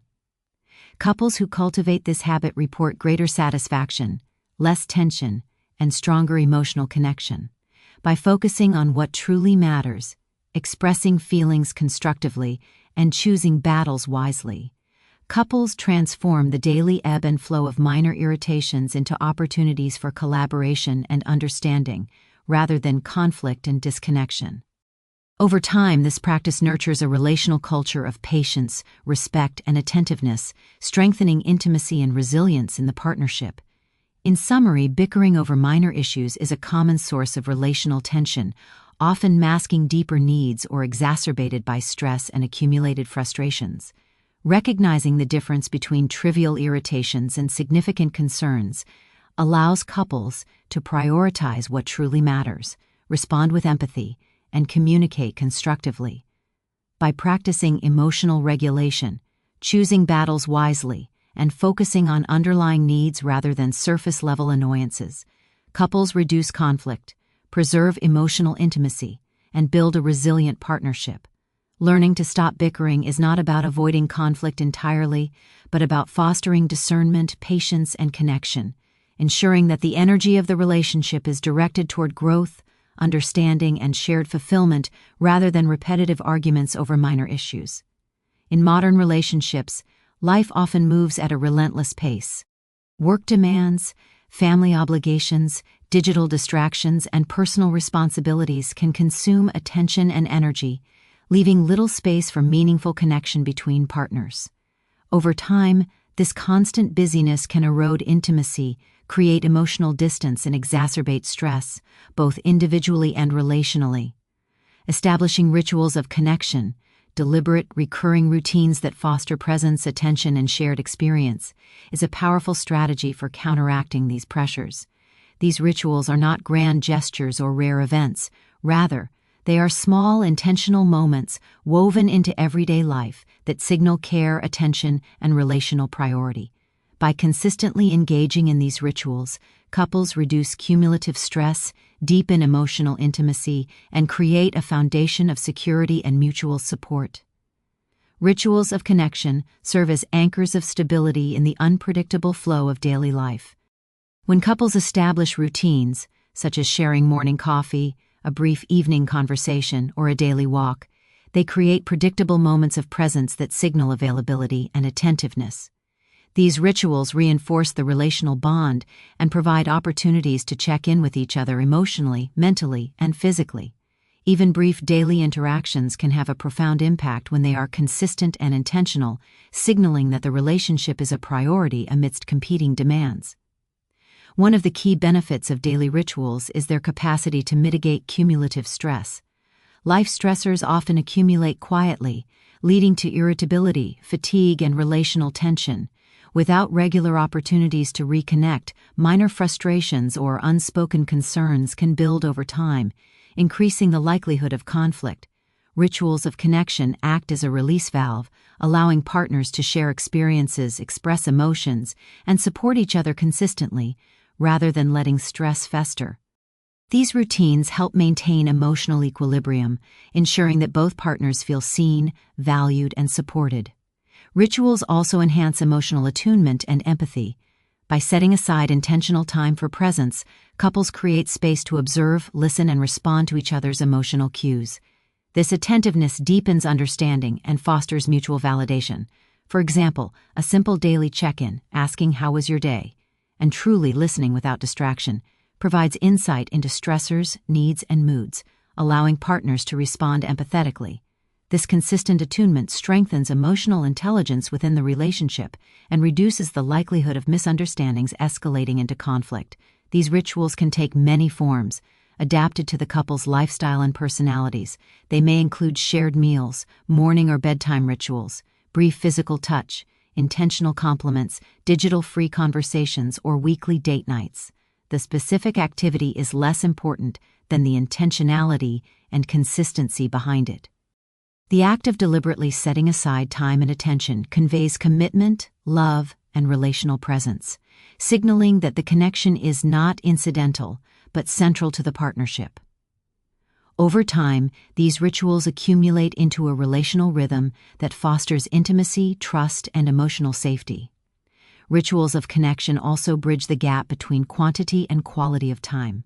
Couples who cultivate this habit report greater satisfaction, less tension, and stronger emotional connection. By focusing on what truly matters, expressing feelings constructively, and choosing battles wisely, couples transform the daily ebb and flow of minor irritations into opportunities for collaboration and understanding, rather than conflict and disconnection. Over time, this practice nurtures a relational culture of patience, respect, and attentiveness, strengthening intimacy and resilience in the partnership. In summary, bickering over minor issues is a common source of relational tension, often masking deeper needs or exacerbated by stress and accumulated frustrations. Recognizing the difference between trivial irritations and significant concerns allows couples to prioritize what truly matters, respond with empathy, and communicate constructively. by practicing emotional regulation, choosing battles wisely, and focusing on underlying needs rather than surface-level annoyances. Couples reduce conflict, preserve emotional intimacy, and build a resilient partnership. Learning to stop bickering is not about avoiding conflict entirely, but about fostering discernment, patience, and connection, ensuring that the energy of the relationship is directed toward growth, understanding, and shared fulfillment rather than repetitive arguments over minor issues. In modern relationships, life often moves at a relentless pace. Work demands, family obligations, digital distractions, and personal responsibilities can consume attention and energy, leaving little space for meaningful connection between partners. Over time, this constant busyness can erode intimacy, create emotional distance, and exacerbate stress, both individually and relationally. Establishing rituals of connection, deliberate, recurring routines that foster presence, attention, and shared experience, is a powerful strategy for counteracting these pressures. These rituals are not grand gestures or rare events. Rather, they are small, intentional moments woven into everyday life that signal care, attention, and relational priority. By consistently engaging in these rituals, couples reduce cumulative stress, deepen emotional intimacy, and create a foundation of security and mutual support. Rituals of connection serve as anchors of stability in the unpredictable flow of daily life. When couples establish routines, such as sharing morning coffee, a brief evening conversation, or a daily walk, they create predictable moments of presence that signal availability and attentiveness. These rituals reinforce the relational bond and provide opportunities to check in with each other emotionally, mentally, and physically. Even brief daily interactions can have a profound impact when they are consistent and intentional, signaling that the relationship is a priority amidst competing demands. One of the key benefits of daily rituals is their capacity to mitigate cumulative stress. Life stressors often accumulate quietly, leading to irritability, fatigue, and relational tension. Without regular opportunities to reconnect, minor frustrations or unspoken concerns can build over time, increasing the likelihood of conflict. Rituals of connection act as a release valve, allowing partners to share experiences, express emotions, and support each other consistently, rather than letting stress fester. These routines help maintain emotional equilibrium, ensuring that both partners feel seen, valued, and supported. Rituals also enhance emotional attunement and empathy. By setting aside intentional time for presence, couples create space to observe, listen, and respond to each other's emotional cues. This attentiveness deepens understanding and fosters mutual validation. For example, a simple daily check-in, asking "How was your day?" and truly listening without distraction, provides insight into stressors, needs, and moods, allowing partners to respond empathetically. This consistent attunement strengthens emotional intelligence within the relationship and reduces the likelihood of misunderstandings escalating into conflict. These rituals can take many forms, adapted to the couple's lifestyle and personalities. They may include shared meals, morning or bedtime rituals, brief physical touch, intentional compliments, digital-free conversations, or weekly date nights. The specific activity is less important than the intentionality and consistency behind it. The act of deliberately setting aside time and attention conveys commitment, love, and relational presence, signaling that the connection is not incidental, but central to the partnership. Over time, these rituals accumulate into a relational rhythm that fosters intimacy, trust, and emotional safety. Rituals of connection also bridge the gap between quantity and quality of time.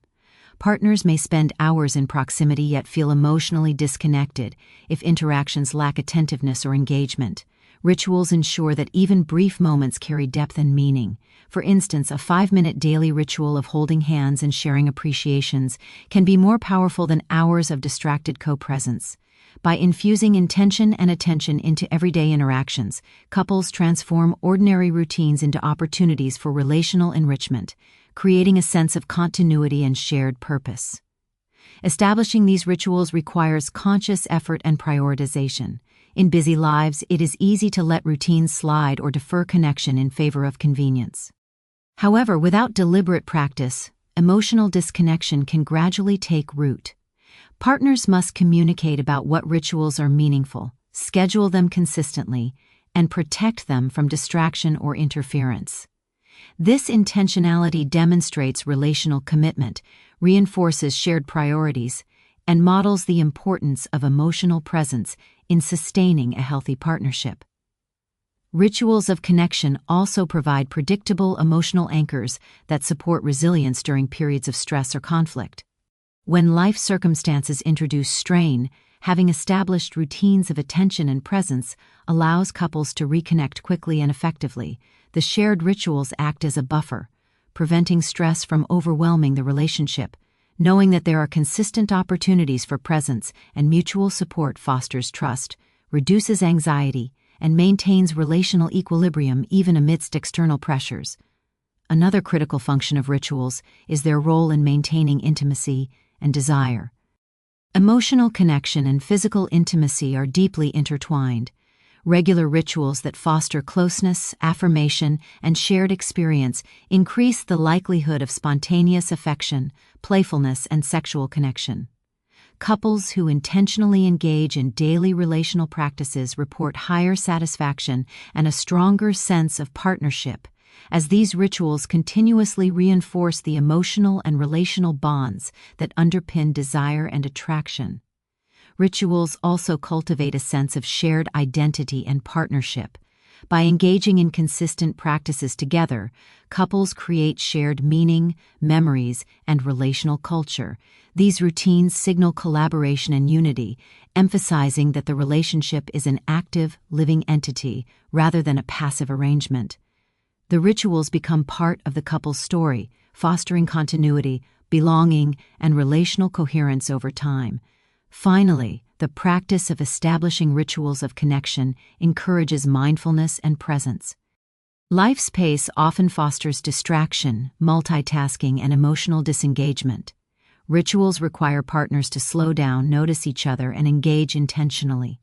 Partners may spend hours in proximity yet feel emotionally disconnected if interactions lack attentiveness or engagement. Rituals ensure that even brief moments carry depth and meaning. For instance, a 5-minute daily ritual of holding hands and sharing appreciations can be more powerful than hours of distracted co-presence. By infusing intention and attention into everyday interactions, couples transform ordinary routines into opportunities for relational enrichment, creating a sense of continuity and shared purpose. Establishing these rituals requires conscious effort and prioritization. In busy lives, it is easy to let routines slide or defer connection in favor of convenience. However, without deliberate practice, emotional disconnection can gradually take root. Partners must communicate about what rituals are meaningful, schedule them consistently, and protect them from distraction or interference. This intentionality demonstrates relational commitment, reinforces shared priorities, and models the importance of emotional presence in sustaining a healthy partnership. Rituals of connection also provide predictable emotional anchors that support resilience during periods of stress or conflict. When life circumstances introduce strain, having established routines of attention and presence allows couples to reconnect quickly and effectively. The shared rituals act as a buffer, preventing stress from overwhelming the relationship. Knowing that there are consistent opportunities for presence and mutual support fosters trust, reduces anxiety, and maintains relational equilibrium even amidst external pressures. Another critical function of rituals is their role in maintaining intimacy and desire. Emotional connection and physical intimacy are deeply intertwined. Regular rituals that foster closeness, affirmation, and shared experience increase the likelihood of spontaneous affection, playfulness, and sexual connection. Couples who intentionally engage in daily relational practices report higher satisfaction and a stronger sense of partnership, as these rituals continuously reinforce the emotional and relational bonds that underpin desire and attraction. Rituals also cultivate a sense of shared identity and partnership. By engaging in consistent practices together, couples create shared meaning, memories, and relational culture. These routines signal collaboration and unity, emphasizing that the relationship is an active, living entity rather than a passive arrangement. The rituals become part of the couple's story, fostering continuity, belonging, and relational coherence over time. Finally, the practice of establishing rituals of connection encourages mindfulness and presence. Life's pace often fosters distraction, multitasking, and emotional disengagement. Rituals require partners to slow down, notice each other, and engage intentionally.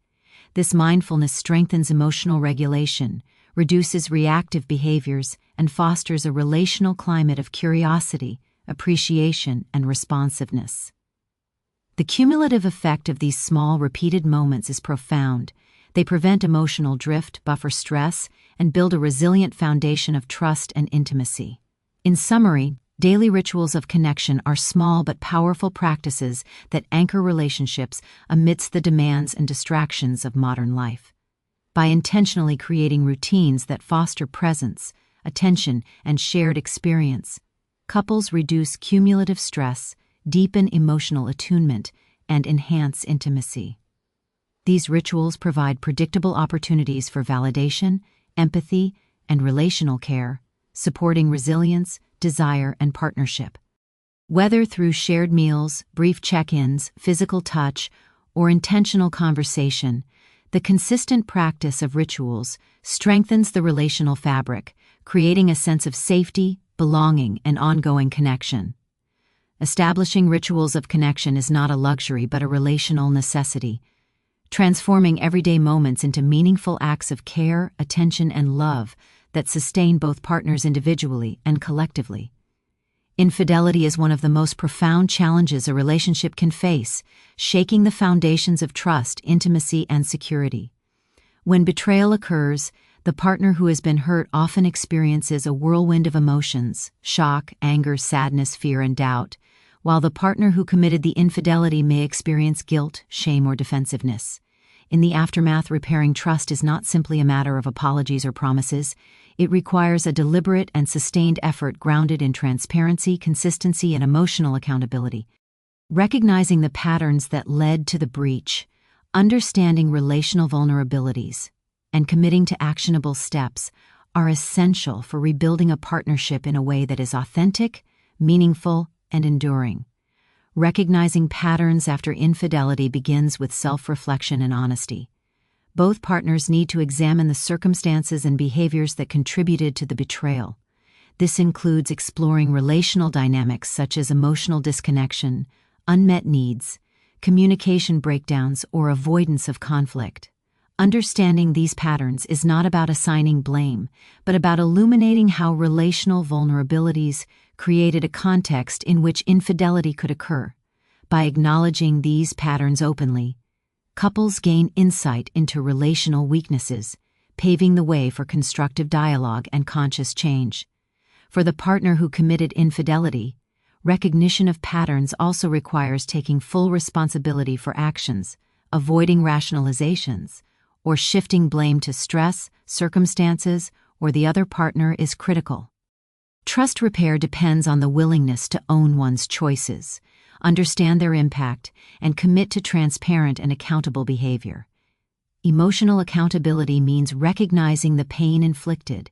This mindfulness strengthens emotional regulation, reduces reactive behaviors, and fosters a relational climate of curiosity, appreciation, and responsiveness. The cumulative effect of these small, repeated moments is profound. They prevent emotional drift, buffer stress, and build a resilient foundation of trust and intimacy. In summary, daily rituals of connection are small but powerful practices that anchor relationships amidst the demands and distractions of modern life. By intentionally creating routines that foster presence, attention, and shared experience, couples reduce cumulative stress, deepen emotional attunement, and enhance intimacy. These rituals provide predictable opportunities for validation, empathy, and relational care, supporting resilience, desire, and partnership. Whether through shared meals, brief check-ins, physical touch, or intentional conversation, the consistent practice of rituals strengthens the relational fabric, creating a sense of safety, belonging, and ongoing connection. Establishing rituals of connection is not a luxury but a relational necessity, transforming everyday moments into meaningful acts of care, attention, and love that sustain both partners individually and collectively. Infidelity is one of the most profound challenges a relationship can face, shaking the foundations of trust, intimacy, and security. When betrayal occurs, the partner who has been hurt often experiences a whirlwind of emotions: shock, anger, sadness, fear, and doubt, while the partner who committed the infidelity may experience guilt, shame, or defensiveness. In the aftermath, repairing trust is not simply a matter of apologies or promises. It requires a deliberate and sustained effort grounded in transparency, consistency, and emotional accountability. Recognizing the patterns that led to the breach, understanding relational vulnerabilities, and committing to actionable steps are essential for rebuilding a partnership in a way that is authentic, meaningful, and enduring. Recognizing patterns after infidelity begins with self-reflection and honesty. Both partners need to examine the circumstances and behaviors that contributed to the betrayal. This includes exploring relational dynamics such as emotional disconnection, unmet needs, communication breakdowns, or avoidance of conflict. Understanding these patterns is not about assigning blame, but about illuminating how relational vulnerabilities created a context in which infidelity could occur. By acknowledging these patterns openly, couples gain insight into relational weaknesses, paving the way for constructive dialogue and conscious change. For the partner who committed infidelity, recognition of patterns also requires taking full responsibility for actions, avoiding rationalizations, or shifting blame to stress, circumstances, or the other partner is critical. Trust repair depends on the willingness to own one's choices, understand their impact, and commit to transparent and accountable behavior. Emotional accountability means recognizing the pain inflicted,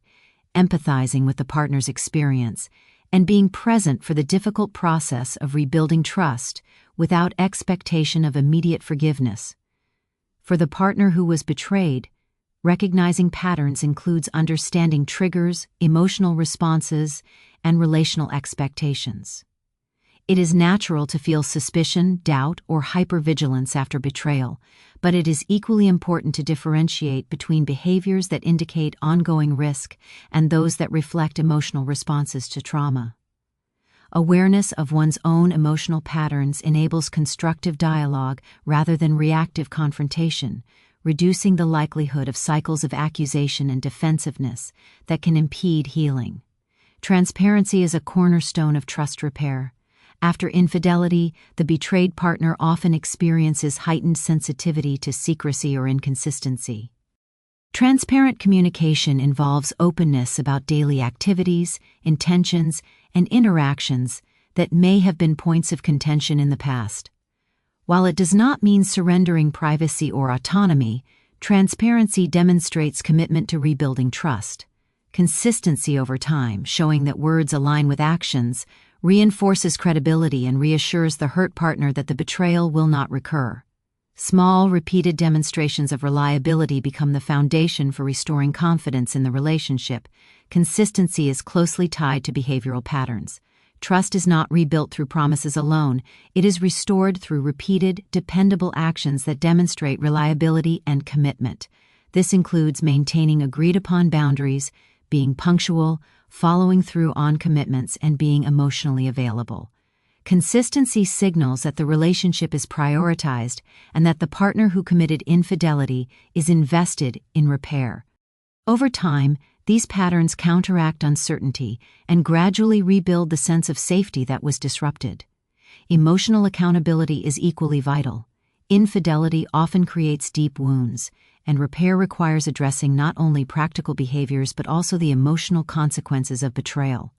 empathizing with the partner's experience, and being present for the difficult process of rebuilding trust without expectation of immediate forgiveness. For the partner who was betrayed, recognizing patterns includes understanding triggers, emotional responses, and relational expectations. It is natural to feel suspicion, doubt, or hypervigilance after betrayal, but it is equally important to differentiate between behaviors that indicate ongoing risk and those that reflect emotional responses to trauma. Awareness of one's own emotional patterns enables constructive dialogue rather than reactive confrontation, reducing the likelihood of cycles of accusation and defensiveness that can impede healing. Transparency is a cornerstone of trust repair. After infidelity, the betrayed partner often experiences heightened sensitivity to secrecy or inconsistency. Transparent communication involves openness about daily activities, intentions, and interactions that may have been points of contention in the past. While it does not mean surrendering privacy or autonomy, transparency demonstrates commitment to rebuilding trust. Consistency over time, showing that words align with actions, reinforces credibility and reassures the hurt partner that the betrayal will not recur. Small, repeated demonstrations of reliability become the foundation for restoring confidence in the relationship. Consistency is closely tied to behavioral patterns. Trust is not rebuilt through promises alone. It is restored through repeated, dependable actions that demonstrate reliability and commitment. This includes maintaining agreed-upon boundaries, being punctual, following through on commitments, and being emotionally available. Consistency signals that the relationship is prioritized and that the partner who committed infidelity is invested in repair. Over time, these patterns counteract uncertainty and gradually rebuild the sense of safety that was disrupted. Emotional accountability is equally vital. Infidelity often creates deep wounds, and repair requires addressing not only practical behaviors but also the emotional consequences of betrayal.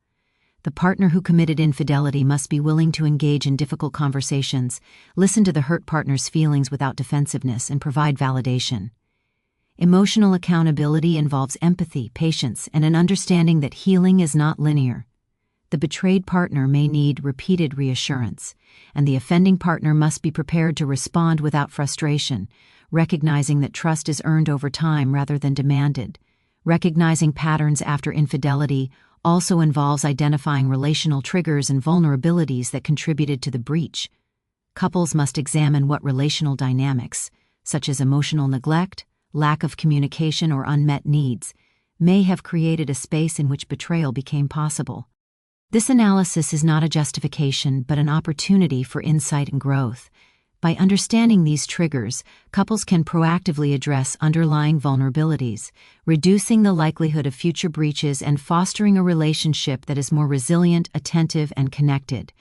The partner who committed infidelity must be willing to engage in difficult conversations, listen to the hurt partner's feelings without defensiveness, and provide validation. Emotional accountability involves empathy, patience, and an understanding that healing is not linear. The betrayed partner may need repeated reassurance, and the offending partner must be prepared to respond without frustration, recognizing that trust is earned over time rather than demanded. Recognizing patterns after infidelity also involves identifying relational triggers and vulnerabilities that contributed to the breach. Couples must examine what relational dynamics, such as emotional neglect, lack of communication, or unmet needs, may have created a space in which betrayal became possible. This analysis is not a justification but an opportunity for insight and growth. By understanding these triggers, couples can proactively address underlying vulnerabilities, reducing the likelihood of future breaches and fostering a relationship that is more resilient, attentive, and connected.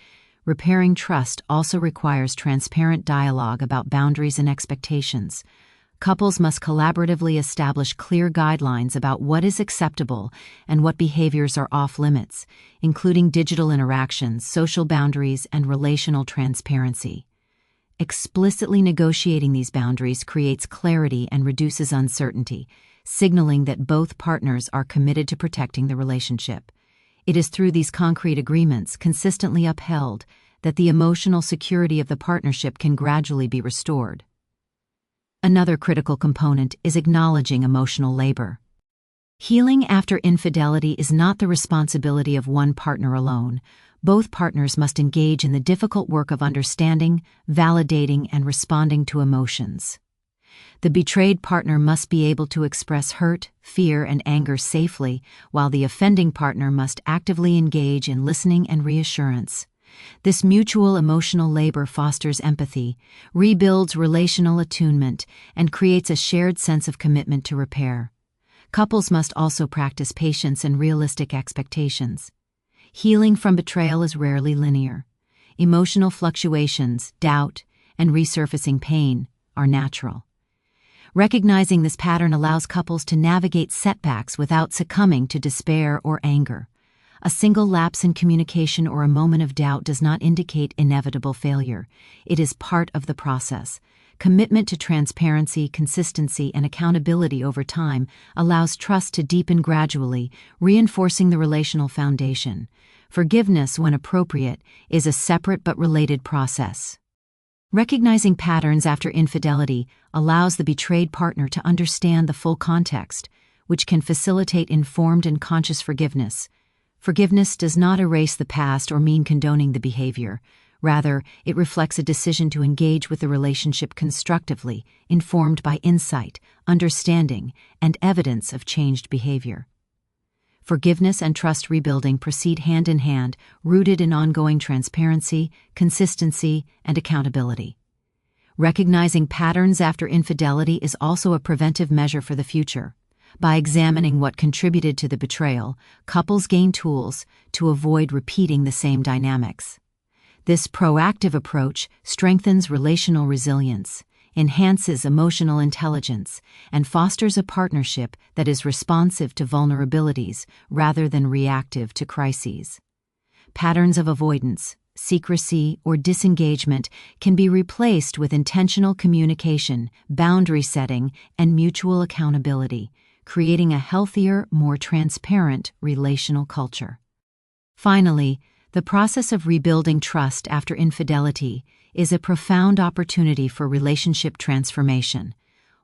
Repairing trust also requires transparent dialogue about boundaries and expectations. Couples must collaboratively establish clear guidelines about what is acceptable and what behaviors are off-limits, including digital interactions, social boundaries, and relational transparency. Explicitly negotiating these boundaries creates clarity and reduces uncertainty, signaling that both partners are committed to protecting the relationship. It is through these concrete agreements, consistently upheld, that the emotional security of the partnership can gradually be restored. Another critical component is acknowledging emotional labor. Healing after infidelity is not the responsibility of one partner alone. Both partners must engage in the difficult work of understanding, validating, and responding to emotions. The betrayed partner must be able to express hurt, fear, and anger safely, while the offending partner must actively engage in listening and reassurance. This mutual emotional labor fosters empathy, rebuilds relational attunement, and creates a shared sense of commitment to repair. Couples must also practice patience and realistic expectations. Healing from betrayal is rarely linear. Emotional fluctuations, doubt, and resurfacing pain are natural. Recognizing this pattern allows couples to navigate setbacks without succumbing to despair or anger. A single lapse in communication or a moment of doubt does not indicate inevitable failure. It is part of the process. Commitment to transparency, consistency, and accountability over time allows trust to deepen gradually, reinforcing the relational foundation. Forgiveness, when appropriate, is a separate but related process. Recognizing patterns after infidelity allows the betrayed partner to understand the full context, which can facilitate informed and conscious forgiveness. Forgiveness does not erase the past or mean condoning the behavior. Rather, it reflects a decision to engage with the relationship constructively, informed by insight, understanding, and evidence of changed behavior. Forgiveness and trust rebuilding proceed hand in hand, rooted in ongoing transparency, consistency, and accountability. Recognizing patterns after infidelity is also a preventive measure for the future. By examining what contributed to the betrayal, couples gain tools to avoid repeating the same dynamics. This proactive approach strengthens relational resilience, enhances emotional intelligence, and fosters a partnership that is responsive to vulnerabilities rather than reactive to crises. Patterns of avoidance, secrecy, or disengagement can be replaced with intentional communication, boundary setting, and mutual accountability, creating a healthier, more transparent relational culture. Finally, the process of rebuilding trust after infidelity is a profound opportunity for relationship transformation.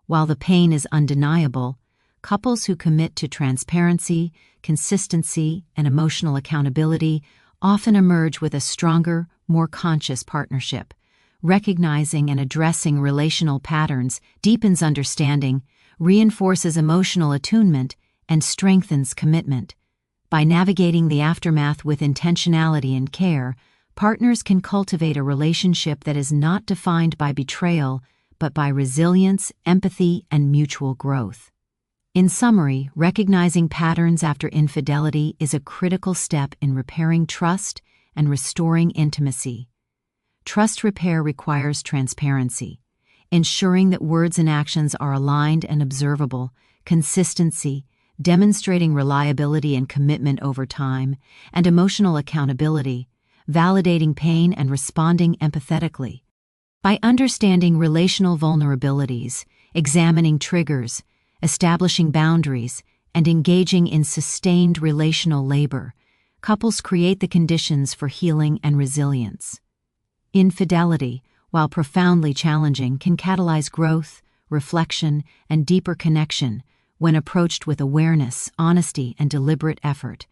While the pain is undeniable, couples who commit to transparency, consistency, and emotional accountability often emerge with a stronger, more conscious partnership. Recognizing and addressing relational patterns deepens understanding, reinforces emotional attunement, and strengthens commitment. By navigating the aftermath with intentionality and care, partners can cultivate a relationship that is not defined by betrayal, but by resilience, empathy, and mutual growth. In summary, recognizing patterns after infidelity is a critical step in repairing trust and restoring intimacy. Trust repair requires transparency, ensuring that words and actions are aligned and observable, consistency, demonstrating reliability and commitment over time, and emotional accountability, validating pain and responding empathetically. By understanding relational vulnerabilities, examining triggers, establishing boundaries, and engaging in sustained relational labor, couples create the conditions for healing and resilience. Infidelity, while profoundly challenging, can catalyze growth, reflection, and deeper connection when approached with awareness, honesty, and deliberate effort.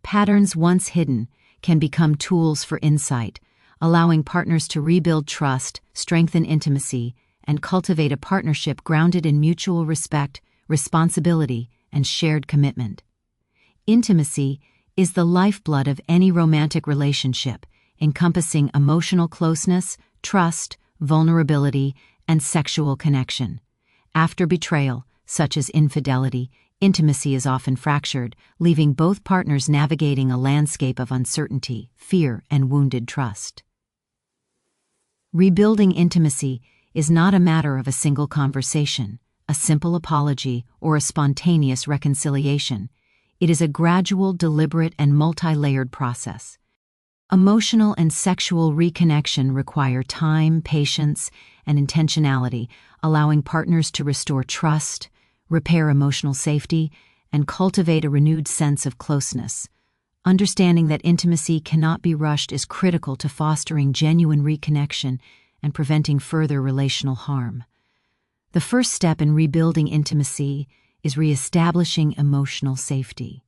Patterns once hidden can become tools for insight, allowing partners to rebuild trust, strengthen intimacy, and cultivate a partnership grounded in mutual respect, responsibility, and shared commitment. Intimacy is the lifeblood of any romantic relationship, encompassing emotional closeness, trust, vulnerability, and sexual connection. After betrayal, such as infidelity, intimacy is often fractured, leaving both partners navigating a landscape of uncertainty, fear, and wounded trust. Rebuilding intimacy is not a matter of a single conversation, a simple apology, or a spontaneous reconciliation. It is a gradual, deliberate, and multi-layered process. Emotional and sexual reconnection require time, patience, and intentionality, allowing partners to restore trust, repair emotional safety, and cultivate a renewed sense of closeness. Understanding that intimacy cannot be rushed is critical to fostering genuine reconnection and preventing further relational harm. The first step in rebuilding intimacy is reestablishing emotional safety.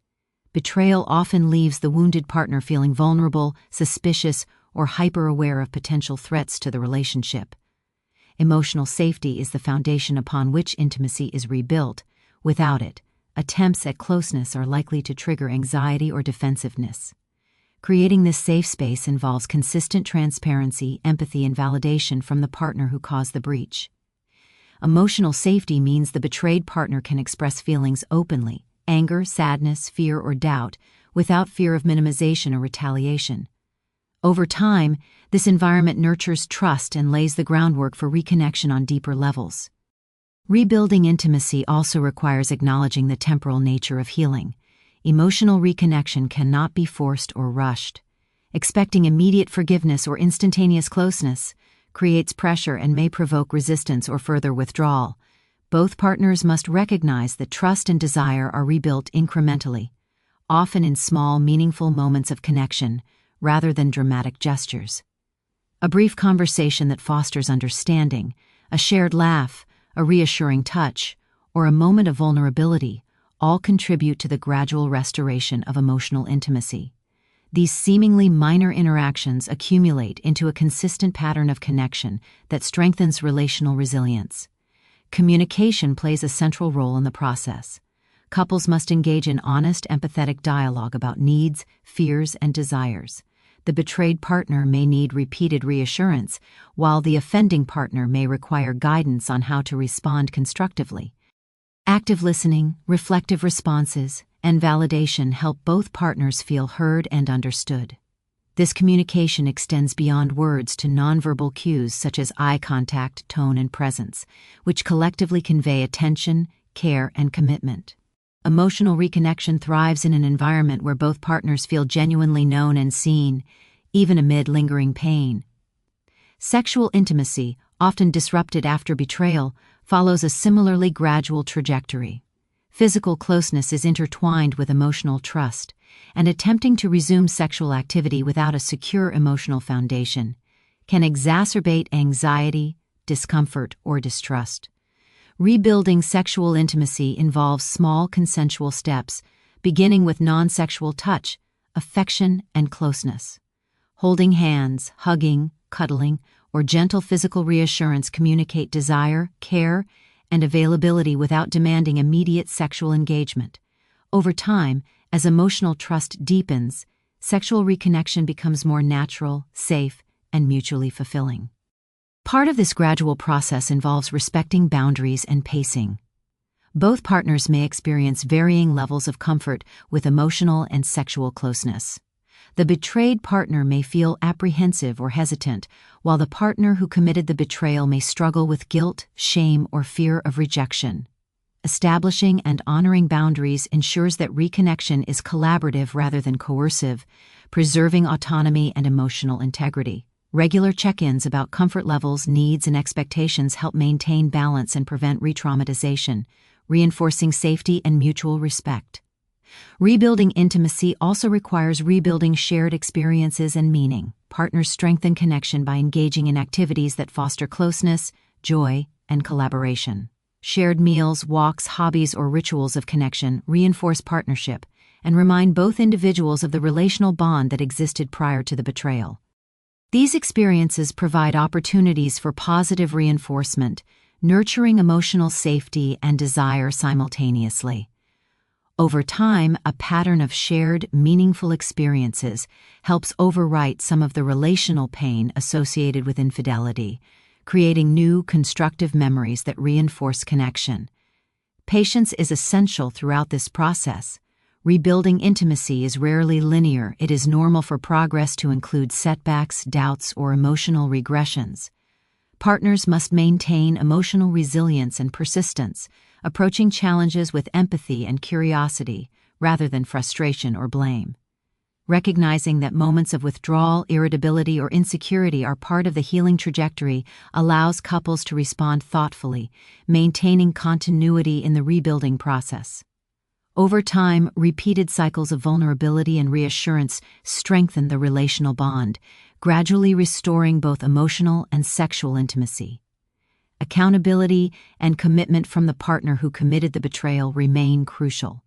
Betrayal often leaves the wounded partner feeling vulnerable, suspicious, or hyper-aware of potential threats to the relationship. Emotional safety is the foundation upon which intimacy is rebuilt. Without it, attempts at closeness are likely to trigger anxiety or defensiveness. Creating this safe space involves consistent transparency, empathy, and validation from the partner who caused the breach. Emotional safety means the betrayed partner can express feelings openly, anger, sadness, fear, or doubt, without fear of minimization or retaliation. Over time, this environment nurtures trust and lays the groundwork for reconnection on deeper levels. Rebuilding intimacy also requires acknowledging the temporal nature of healing. Emotional reconnection cannot be forced or rushed. Expecting immediate forgiveness or instantaneous closeness creates pressure and may provoke resistance or further withdrawal. Both partners must recognize that trust and desire are rebuilt incrementally, often in small, meaningful moments of connection, rather than dramatic gestures. A brief conversation that fosters understanding, a shared laugh, a reassuring touch, or a moment of vulnerability all contribute to the gradual restoration of emotional intimacy. These seemingly minor interactions accumulate into a consistent pattern of connection that strengthens relational resilience. Communication plays a central role in the process. Couples must engage in honest, empathetic dialogue about needs, fears, and desires. The betrayed partner may need repeated reassurance, while the offending partner may require guidance on how to respond constructively. Active listening, reflective responses, and validation help both partners feel heard and understood. This communication extends beyond words to nonverbal cues such as eye contact, tone, and presence, which collectively convey attention, care, and commitment. Emotional reconnection thrives in an environment where both partners feel genuinely known and seen, even amid lingering pain. Sexual intimacy, often disrupted after betrayal, follows a similarly gradual trajectory. Physical closeness is intertwined with emotional trust, and attempting to resume sexual activity without a secure emotional foundation can exacerbate anxiety, discomfort, or distrust. Rebuilding sexual intimacy involves small consensual steps, beginning with non-sexual touch, affection, and closeness. Holding hands, hugging, cuddling, or gentle physical reassurance communicate desire, care, and availability without demanding immediate sexual engagement. Over time, as emotional trust deepens, sexual reconnection becomes more natural, safe, and mutually fulfilling. Part of this gradual process involves respecting boundaries and pacing. Both partners may experience varying levels of comfort with emotional and sexual closeness. The betrayed partner may feel apprehensive or hesitant, while the partner who committed the betrayal may struggle with guilt, shame, or fear of rejection. Establishing and honoring boundaries ensures that reconnection is collaborative rather than coercive, preserving autonomy and emotional integrity. Regular check-ins about comfort levels, needs, and expectations help maintain balance and prevent re-traumatization, reinforcing safety and mutual respect. Rebuilding intimacy also requires rebuilding shared experiences and meaning. Partners strengthen connection by engaging in activities that foster closeness, joy, and collaboration. Shared meals, walks, hobbies, or rituals of connection reinforce partnership and remind both individuals of the relational bond that existed prior to the betrayal. These experiences provide opportunities for positive reinforcement, nurturing emotional safety and desire simultaneously. Over time, a pattern of shared, meaningful experiences helps overwrite some of the relational pain associated with infidelity, creating new, constructive memories that reinforce connection. Patience is essential throughout this process. Rebuilding intimacy is rarely linear. It is normal for progress to include setbacks, doubts, or emotional regressions. Partners must maintain emotional resilience and persistence, approaching challenges with empathy and curiosity rather than frustration or blame. Recognizing that moments of withdrawal, irritability, or insecurity are part of the healing trajectory allows couples to respond thoughtfully, maintaining continuity in the rebuilding process. Over time, repeated cycles of vulnerability and reassurance strengthen the relational bond, gradually restoring both emotional and sexual intimacy. Accountability and commitment from the partner who committed the betrayal remain crucial.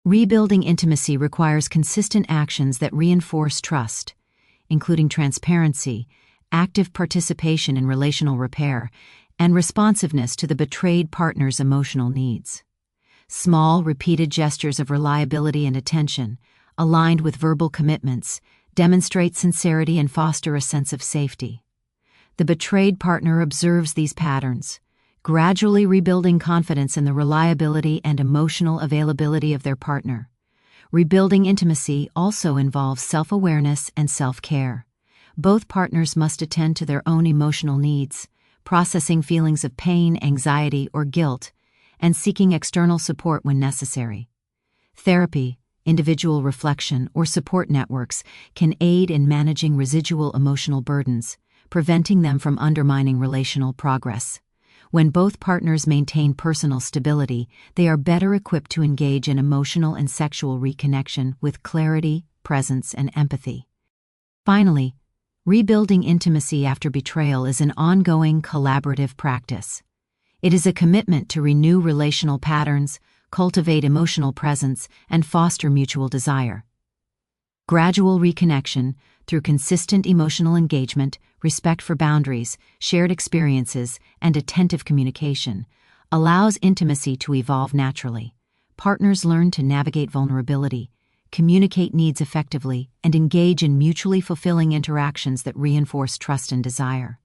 Rebuilding intimacy requires consistent actions that reinforce trust, including transparency, active participation in relational repair, and responsiveness to the betrayed partner's emotional needs. Small, repeated gestures of reliability and attention, aligned with verbal commitments, demonstrate sincerity, and foster a sense of safety. The betrayed partner observes these patterns, gradually rebuilding confidence in the reliability and emotional availability of their partner. Rebuilding intimacy also involves self-awareness and self-care. Both partners must attend to their own emotional needs, processing feelings of pain, anxiety, or guilt, and seeking external support when necessary. Therapy, individual reflection, or support networks can aid in managing residual emotional burdens, preventing them from undermining relational progress. When both partners maintain personal stability, they are better equipped to engage in emotional and sexual reconnection with clarity, presence, and empathy. Finally, rebuilding intimacy after betrayal is an ongoing collaborative practice. It is a commitment to renew relational patterns, cultivate emotional presence, and foster mutual desire. Gradual reconnection, through consistent emotional engagement, respect for boundaries, shared experiences, and attentive communication, allows intimacy to evolve naturally. Partners learn to navigate vulnerability, communicate needs effectively, and engage in mutually fulfilling interactions that reinforce trust and desire.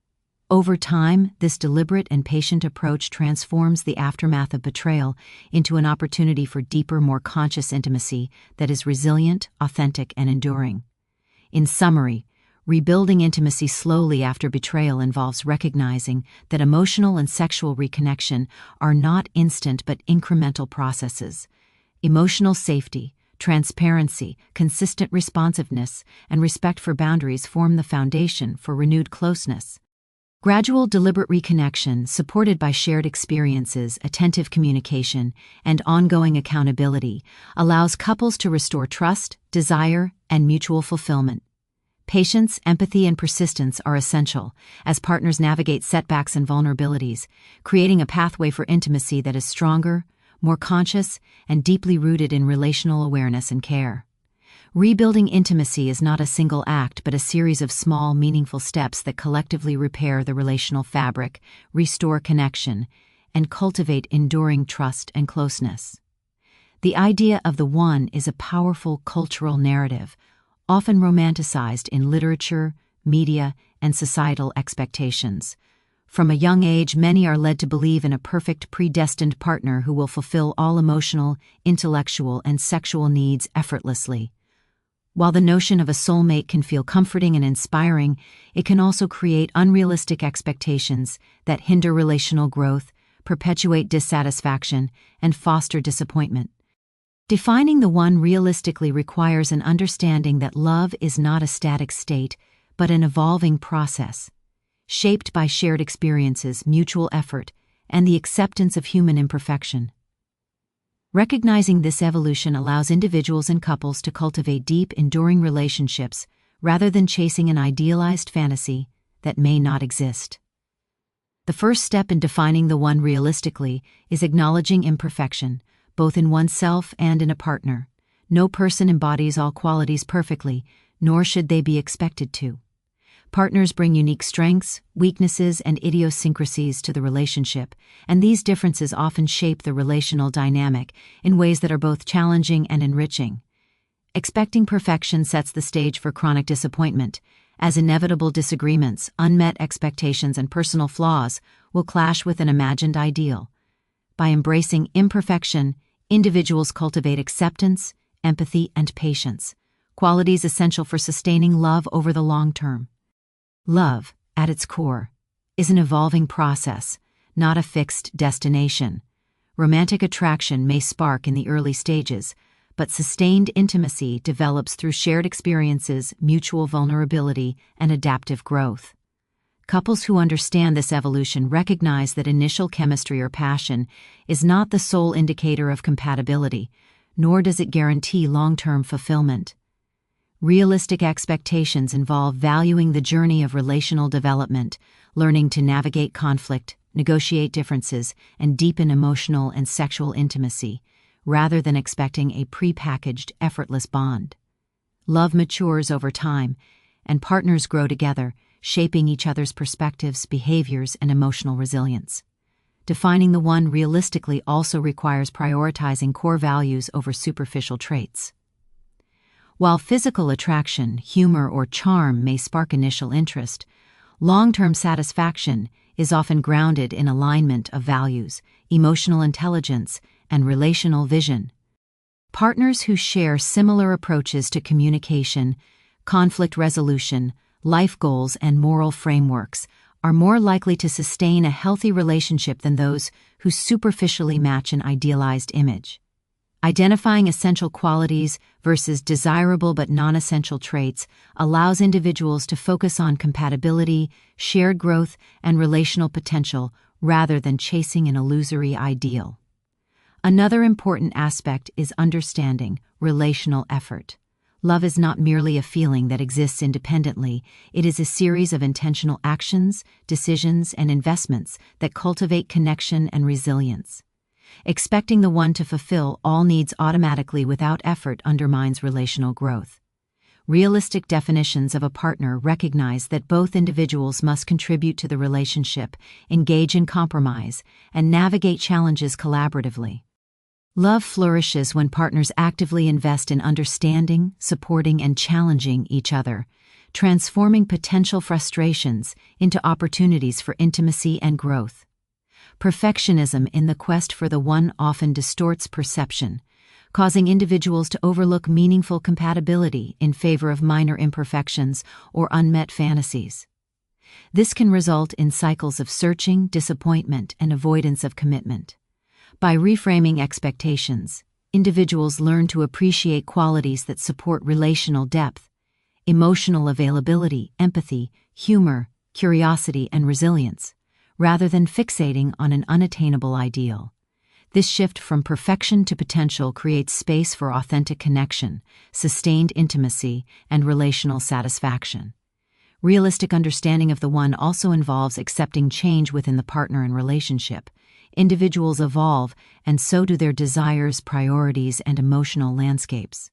Over time, this deliberate and patient approach transforms the aftermath of betrayal into an opportunity for deeper, more conscious intimacy that is resilient, authentic, and enduring. In summary, rebuilding intimacy slowly after betrayal involves recognizing that emotional and sexual reconnection are not instant but incremental processes. Emotional safety, transparency, consistent responsiveness, and respect for boundaries form the foundation for renewed closeness. Gradual, deliberate reconnection, supported by shared experiences, attentive communication, and ongoing accountability, allows couples to restore trust, desire, and mutual fulfillment. Patience, empathy, and persistence are essential as partners navigate setbacks and vulnerabilities, creating a pathway for intimacy that is stronger, more conscious, and deeply rooted in relational awareness and care. Rebuilding intimacy is not a single act but a series of small, meaningful steps that collectively repair the relational fabric, restore connection, and cultivate enduring trust and closeness. The idea of the one is a powerful cultural narrative, often romanticized in literature, media, and societal expectations. From a young age, many are led to believe in a perfect, predestined partner who will fulfill all emotional, intellectual, and sexual needs effortlessly. While the notion of a soulmate can feel comforting and inspiring, it can also create unrealistic expectations that hinder relational growth, perpetuate dissatisfaction, and foster disappointment. Defining the one realistically requires an understanding that love is not a static state, but an evolving process, shaped by shared experiences, mutual effort, and the acceptance of human imperfection. Recognizing this evolution allows individuals and couples to cultivate deep, enduring relationships rather than chasing an idealized fantasy that may not exist. The first step in defining the one realistically is acknowledging imperfection, both in oneself and in a partner. No person embodies all qualities perfectly, nor should they be expected to. Partners bring unique strengths, weaknesses, and idiosyncrasies to the relationship, and these differences often shape the relational dynamic in ways that are both challenging and enriching. Expecting perfection sets the stage for chronic disappointment, as inevitable disagreements, unmet expectations, and personal flaws will clash with an imagined ideal. By embracing imperfection, individuals cultivate acceptance, empathy, and patience, qualities essential for sustaining love over the long term. Love, at its core, is an evolving process, not a fixed destination. Romantic attraction may spark in the early stages, but sustained intimacy develops through shared experiences, mutual vulnerability, and adaptive growth. Couples who understand this evolution recognize that initial chemistry or passion is not the sole indicator of compatibility, nor does it guarantee long-term fulfillment. Realistic expectations involve valuing the journey of relational development, learning to navigate conflict, negotiate differences, and deepen emotional and sexual intimacy, rather than expecting a prepackaged, effortless bond. Love matures over time, and partners grow together, shaping each other's perspectives, behaviors, and emotional resilience. Defining the one realistically also requires prioritizing core values over superficial traits. While physical attraction, humor, or charm may spark initial interest, long-term satisfaction is often grounded in alignment of values, emotional intelligence, and relational vision. Partners who share similar approaches to communication, conflict resolution, life goals, and moral frameworks are more likely to sustain a healthy relationship than those who superficially match an idealized image. Identifying essential qualities versus desirable but non-essential traits allows individuals to focus on compatibility, shared growth, and relational potential rather than chasing an illusory ideal. Another important aspect is understanding relational effort. Love is not merely a feeling that exists independently, it is a series of intentional actions, decisions, and investments that cultivate connection and resilience. Expecting the one to fulfill all needs automatically without effort undermines relational growth. Realistic definitions of a partner recognize that both individuals must contribute to the relationship, engage in compromise, and navigate challenges collaboratively. Love flourishes when partners actively invest in understanding, supporting, and challenging each other, transforming potential frustrations into opportunities for intimacy and growth. Perfectionism in the quest for the one often distorts perception, causing individuals to overlook meaningful compatibility in favor of minor imperfections or unmet fantasies. This can result in cycles of searching, disappointment, and avoidance of commitment. By reframing expectations, individuals learn to appreciate qualities that support relational depth, emotional availability, empathy, humor, curiosity, and resilience, rather than fixating on an unattainable ideal. This shift from perfection to potential creates space for authentic connection, sustained intimacy, and relational satisfaction. Realistic understanding of the one also involves accepting change within the partner and relationship. Individuals evolve, and so do their desires, priorities, and emotional landscapes.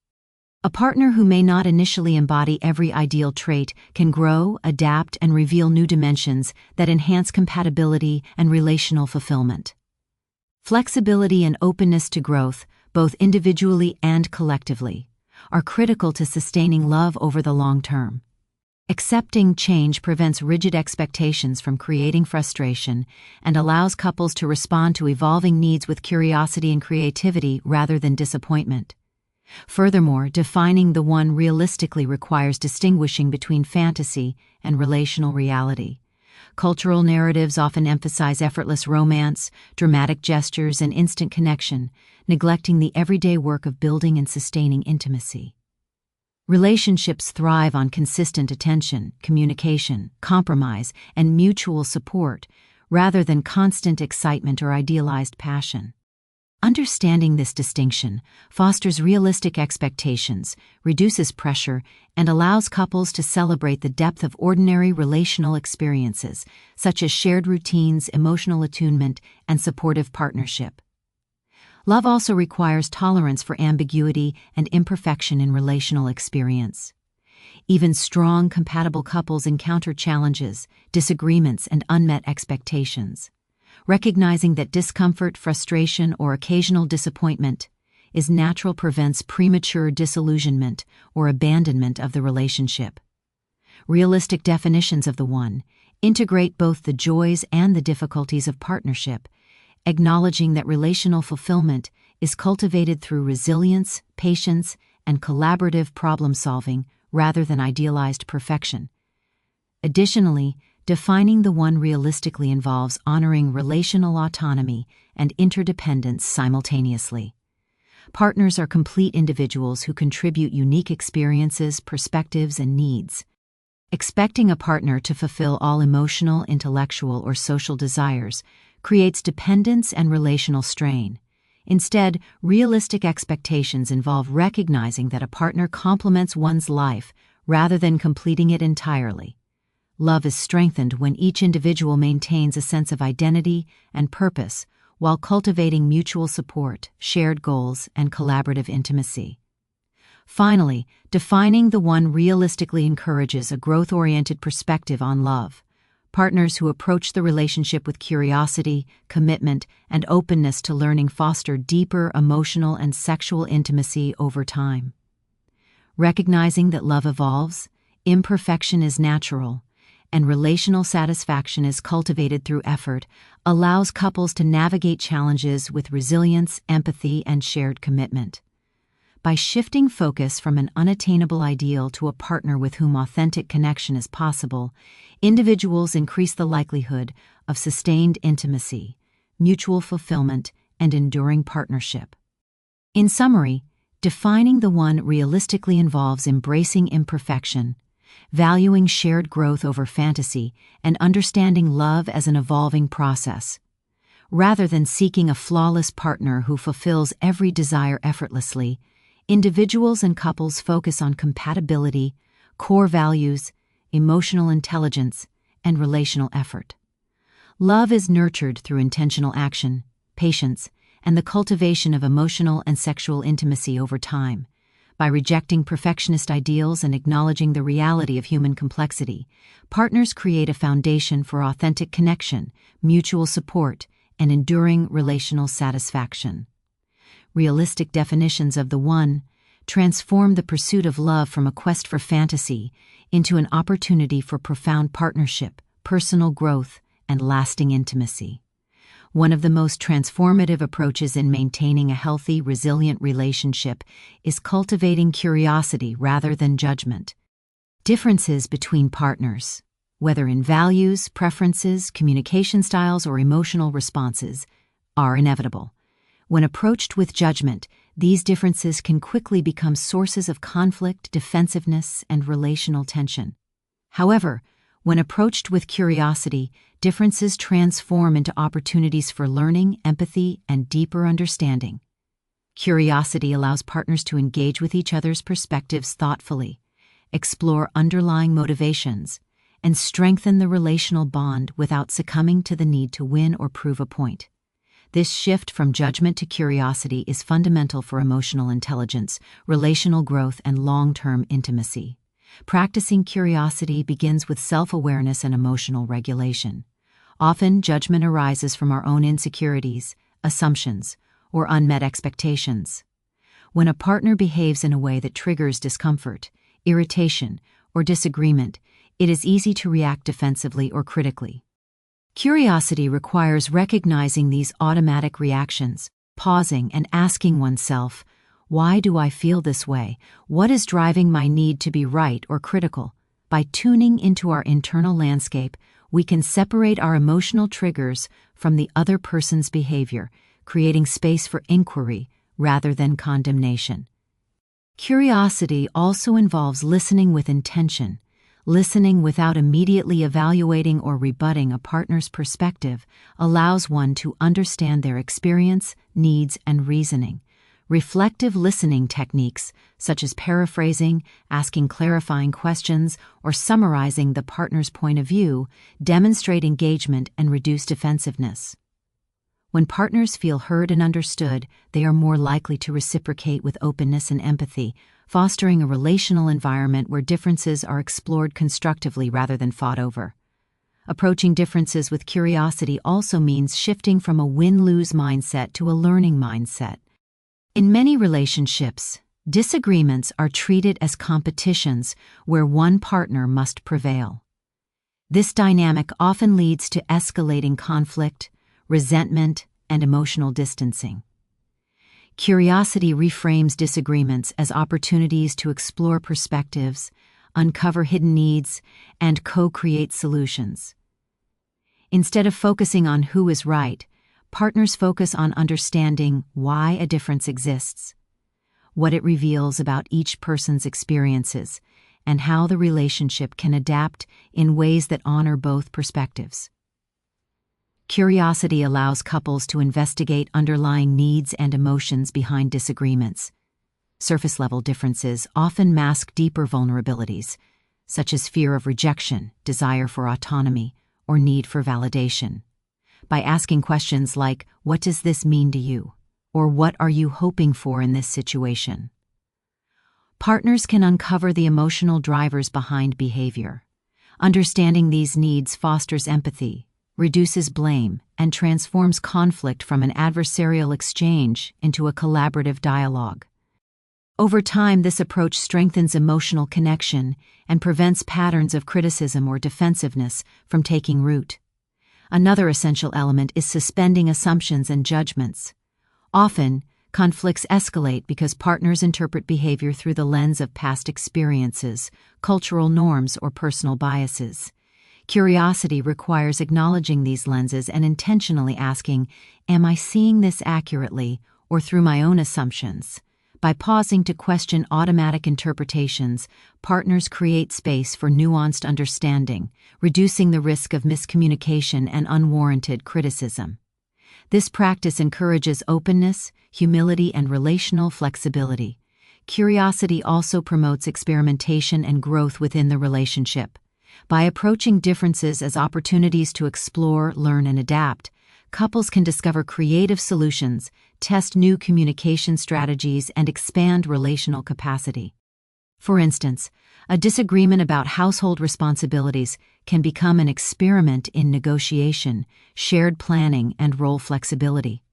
A partner who may not initially embody every ideal trait can grow, adapt, and reveal new dimensions that enhance compatibility and relational fulfillment. Flexibility and openness to growth, both individually and collectively, are critical to sustaining love over the long term. Accepting change prevents rigid expectations from creating frustration and allows couples to respond to evolving needs with curiosity and creativity rather than disappointment. Furthermore, defining the one realistically requires distinguishing between fantasy and relational reality. Cultural narratives often emphasize effortless romance, dramatic gestures, and instant connection, neglecting the everyday work of building and sustaining intimacy. Relationships thrive on consistent attention, communication, compromise, and mutual support, rather than constant excitement or idealized passion. Understanding this distinction fosters realistic expectations, reduces pressure, and allows couples to celebrate the depth of ordinary relational experiences, such as shared routines, emotional attunement, and supportive partnership. Love also requires tolerance for ambiguity and imperfection in relational experience. Even strong, compatible couples encounter challenges, disagreements, and unmet expectations. Recognizing that discomfort, frustration, or occasional disappointment is natural prevents premature disillusionment or abandonment of the relationship. Realistic definitions of the one integrate both the joys and the difficulties of partnership, acknowledging that relational fulfillment is cultivated through resilience, patience, and collaborative problem-solving rather than idealized perfection. Additionally, defining the one realistically involves honoring relational autonomy and interdependence simultaneously. Partners are complete individuals who contribute unique experiences, perspectives, and needs. Expecting a partner to fulfill all emotional, intellectual, or social desires creates dependence and relational strain. Instead, realistic expectations involve recognizing that a partner complements one's life rather than completing it entirely. Love is strengthened when each individual maintains a sense of identity and purpose while cultivating mutual support, shared goals, and collaborative intimacy. Finally, defining the one realistically encourages a growth-oriented perspective on love. Partners who approach the relationship with curiosity, commitment, and openness to learning foster deeper emotional and sexual intimacy over time. Recognizing that love evolves, imperfection is natural, and relational satisfaction is cultivated through effort allows couples to navigate challenges with resilience, empathy, and shared commitment. By shifting focus from an unattainable ideal to a partner with whom authentic connection is possible, individuals increase the likelihood of sustained intimacy, mutual fulfillment, and enduring partnership. In summary, defining the one realistically involves embracing imperfection, valuing shared growth over fantasy, and understanding love as an evolving process. Rather than seeking a flawless partner who fulfills every desire effortlessly, individuals and couples focus on compatibility, core values, emotional intelligence, and relational effort. Love is nurtured through intentional action, patience, and the cultivation of emotional and sexual intimacy over time. By rejecting perfectionist ideals and acknowledging the reality of human complexity, partners create a foundation for authentic connection, mutual support, and enduring relational satisfaction. Realistic definitions of the one transform the pursuit of love from a quest for fantasy into an opportunity for profound partnership, personal growth, and lasting intimacy. One of the most transformative approaches in maintaining a healthy, resilient relationship is cultivating curiosity rather than judgment. Differences between partners, whether in values, preferences, communication styles, or emotional responses, are inevitable. When approached with judgment, these differences can quickly become sources of conflict, defensiveness, and relational tension. However, when approached with curiosity, differences transform into opportunities for learning, empathy, and deeper understanding. Curiosity allows partners to engage with each other's perspectives thoughtfully, explore underlying motivations, and strengthen the relational bond without succumbing to the need to win or prove a point. This shift from judgment to curiosity is fundamental for emotional intelligence, relational growth, and long-term intimacy. Practicing curiosity begins with self-awareness and emotional regulation. Often, judgment arises from our own insecurities, assumptions, or unmet expectations. When a partner behaves in a way that triggers discomfort, irritation, or disagreement, it is easy to react defensively or critically. Curiosity requires recognizing these automatic reactions, pausing and asking oneself, why do I feel this way? What is driving my need to be right or critical? By tuning into our internal landscape, we can separate our emotional triggers from the other person's behavior, creating space for inquiry rather than condemnation. Curiosity also involves listening with intention. Listening without immediately evaluating or rebutting a partner's perspective allows one to understand their experience, needs, and reasoning. Reflective listening techniques, such as paraphrasing, asking clarifying questions, or summarizing the partner's point of view, demonstrate engagement and reduce defensiveness. When partners feel heard and understood, they are more likely to reciprocate with openness and empathy, fostering a relational environment where differences are explored constructively rather than fought over. Approaching differences with curiosity also means shifting from a win-lose mindset to a learning mindset. In many relationships, disagreements are treated as competitions where one partner must prevail. This dynamic often leads to escalating conflict, resentment, and emotional distancing. Curiosity reframes disagreements as opportunities to explore perspectives, uncover hidden needs, and co-create solutions. Instead of focusing on who is right, partners focus on understanding why a difference exists, what it reveals about each person's experiences, and how the relationship can adapt in ways that honor both perspectives. Curiosity allows couples to investigate underlying needs and emotions behind disagreements. Surface-level differences often mask deeper vulnerabilities, such as fear of rejection, desire for autonomy, or need for validation. By asking questions like, "What does this mean to you?" or "What are you hoping for in this situation?" partners can uncover the emotional drivers behind behavior. Understanding these needs fosters empathy, reduces blame, and transforms conflict from an adversarial exchange into a collaborative dialogue. Over time, this approach strengthens emotional connection and prevents patterns of criticism or defensiveness from taking root. Another essential element is suspending assumptions and judgments. Often, conflicts escalate because partners interpret behavior through the lens of past experiences, cultural norms, or personal biases. Curiosity requires acknowledging these lenses and intentionally asking, "Am I seeing this accurately or through my own assumptions?" By pausing to question automatic interpretations, partners create space for nuanced understanding, reducing the risk of miscommunication and unwarranted criticism. This practice encourages openness, humility, and relational flexibility. Curiosity also promotes experimentation and growth within the relationship. By approaching differences as opportunities to explore, learn, and adapt, couples can discover creative solutions, test new communication strategies, and expand relational capacity. For instance, a disagreement about household responsibilities can become an experiment in negotiation, shared planning, and role flexibility.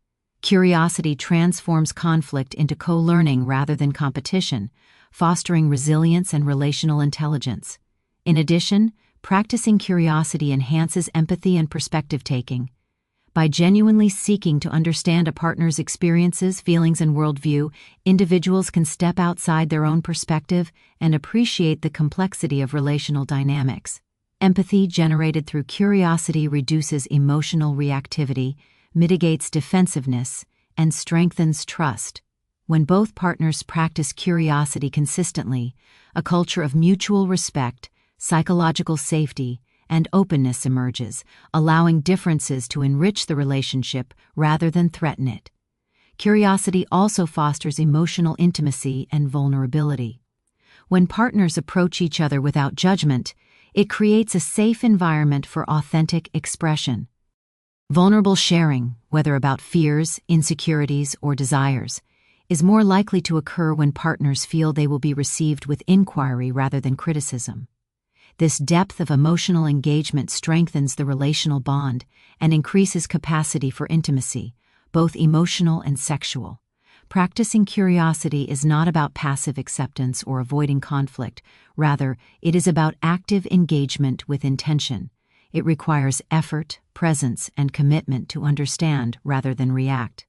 Curiosity transforms conflict into co-learning rather than competition, fostering resilience and relational intelligence. In addition, practicing curiosity enhances empathy and perspective-taking. By genuinely seeking to understand a partner's experiences, feelings, and worldview, individuals can step outside their own perspective and appreciate the complexity of relational dynamics. Empathy generated through curiosity reduces emotional reactivity, mitigates defensiveness, and strengthens trust. When both partners practice curiosity consistently, a culture of mutual respect, psychological safety, and openness emerges, allowing differences to enrich the relationship rather than threaten it. Curiosity also fosters emotional intimacy and vulnerability. When partners approach each other without judgment, it creates a safe environment for authentic expression. Vulnerable sharing, whether about fears, insecurities, or desires, is more likely to occur when partners feel they will be received with inquiry rather than criticism. This depth of emotional engagement strengthens the relational bond and increases capacity for intimacy, both emotional and sexual. Practicing curiosity is not about passive acceptance or avoiding conflict. Rather, it is about active engagement with intention. It requires effort, presence, and commitment to understand rather than react.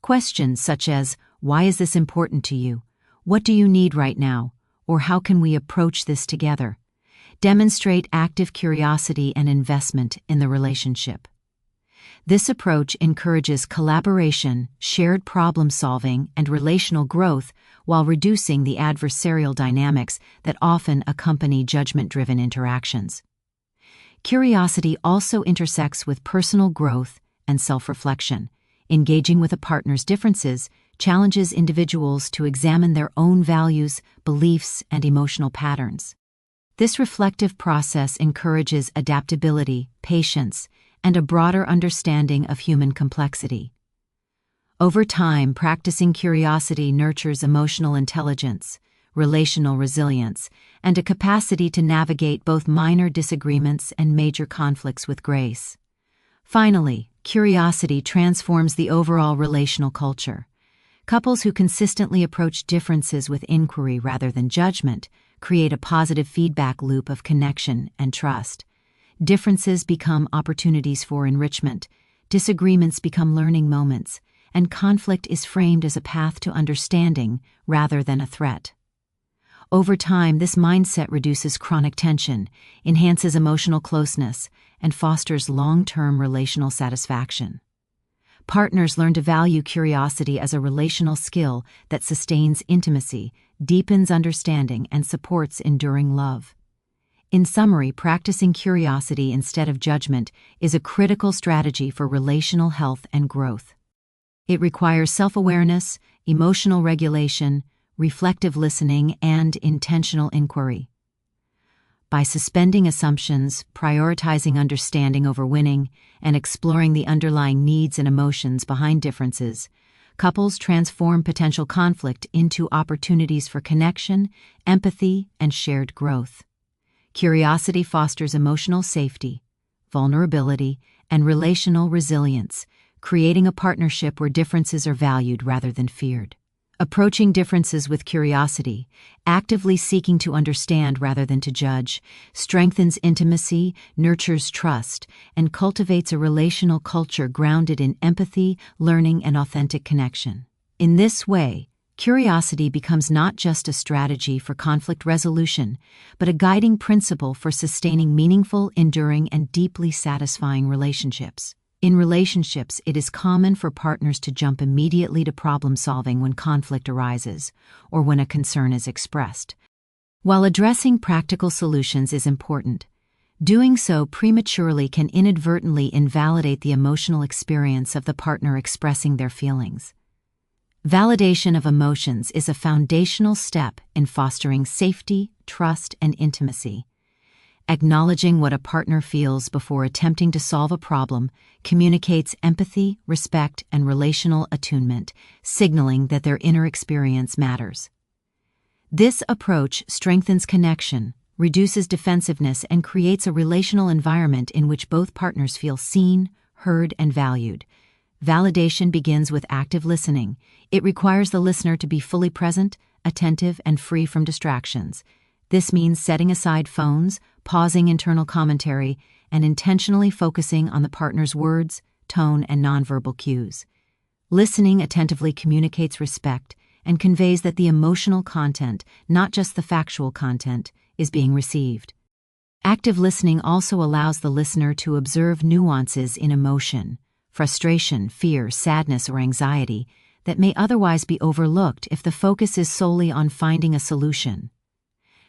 Questions such as, "Why is this important to you? What do you need right now?" or "How can we approach this together?" demonstrate active curiosity and investment in the relationship. This approach encourages collaboration, shared problem-solving, and relational growth while reducing the adversarial dynamics that often accompany judgment-driven interactions. Curiosity also intersects with personal growth and self-reflection. Engaging with a partner's differences challenges individuals to examine their own values, beliefs, and emotional patterns. This reflective process encourages adaptability, patience, and a broader understanding of human complexity. Over time, practicing curiosity nurtures emotional intelligence, relational resilience, and a capacity to navigate both minor disagreements and major conflicts with grace. Finally, curiosity transforms the overall relational culture. Couples who consistently approach differences with inquiry rather than judgment create a positive feedback loop of connection and trust. Differences become opportunities for enrichment, disagreements become learning moments, and conflict is framed as a path to understanding rather than a threat. Over time, this mindset reduces chronic tension, enhances emotional closeness, and fosters long-term relational satisfaction. Partners learn to value curiosity as a relational skill that sustains intimacy, deepens understanding, and supports enduring love. In summary, practicing curiosity instead of judgment is a critical strategy for relational health and growth. It requires self-awareness, emotional regulation, reflective listening, and intentional inquiry. By suspending assumptions, prioritizing understanding over winning, and exploring the underlying needs and emotions behind differences, couples transform potential conflict into opportunities for connection, empathy, and shared growth. Curiosity fosters emotional safety, vulnerability, and relational resilience, creating a partnership where differences are valued rather than feared. Approaching differences with curiosity, actively seeking to understand rather than to judge, strengthens intimacy, nurtures trust, and cultivates a relational culture grounded in empathy, learning, and authentic connection. In this way, curiosity becomes not just a strategy for conflict resolution, but a guiding principle for sustaining meaningful, enduring, and deeply satisfying relationships. In relationships, it is common for partners to jump immediately to problem-solving when conflict arises or when a concern is expressed. While addressing practical solutions is important, doing so prematurely can inadvertently invalidate the emotional experience of the partner expressing their feelings. Validation of emotions is a foundational step in fostering safety, trust, and intimacy. Acknowledging what a partner feels before attempting to solve a problem communicates empathy, respect, and relational attunement, signaling that their inner experience matters. This approach strengthens connection, reduces defensiveness, and creates a relational environment in which both partners feel seen, heard, and valued. Validation begins with active listening. It requires the listener to be fully present, attentive, and free from distractions. This means setting aside phones, pausing internal commentary, and intentionally focusing on the partner's words, tone, and nonverbal cues. Listening attentively communicates respect and conveys that the emotional content, not just the factual content, is being received. Active listening also allows the listener to observe nuances in emotion, frustration, fear, sadness, or anxiety that may otherwise be overlooked if the focus is solely on finding a solution.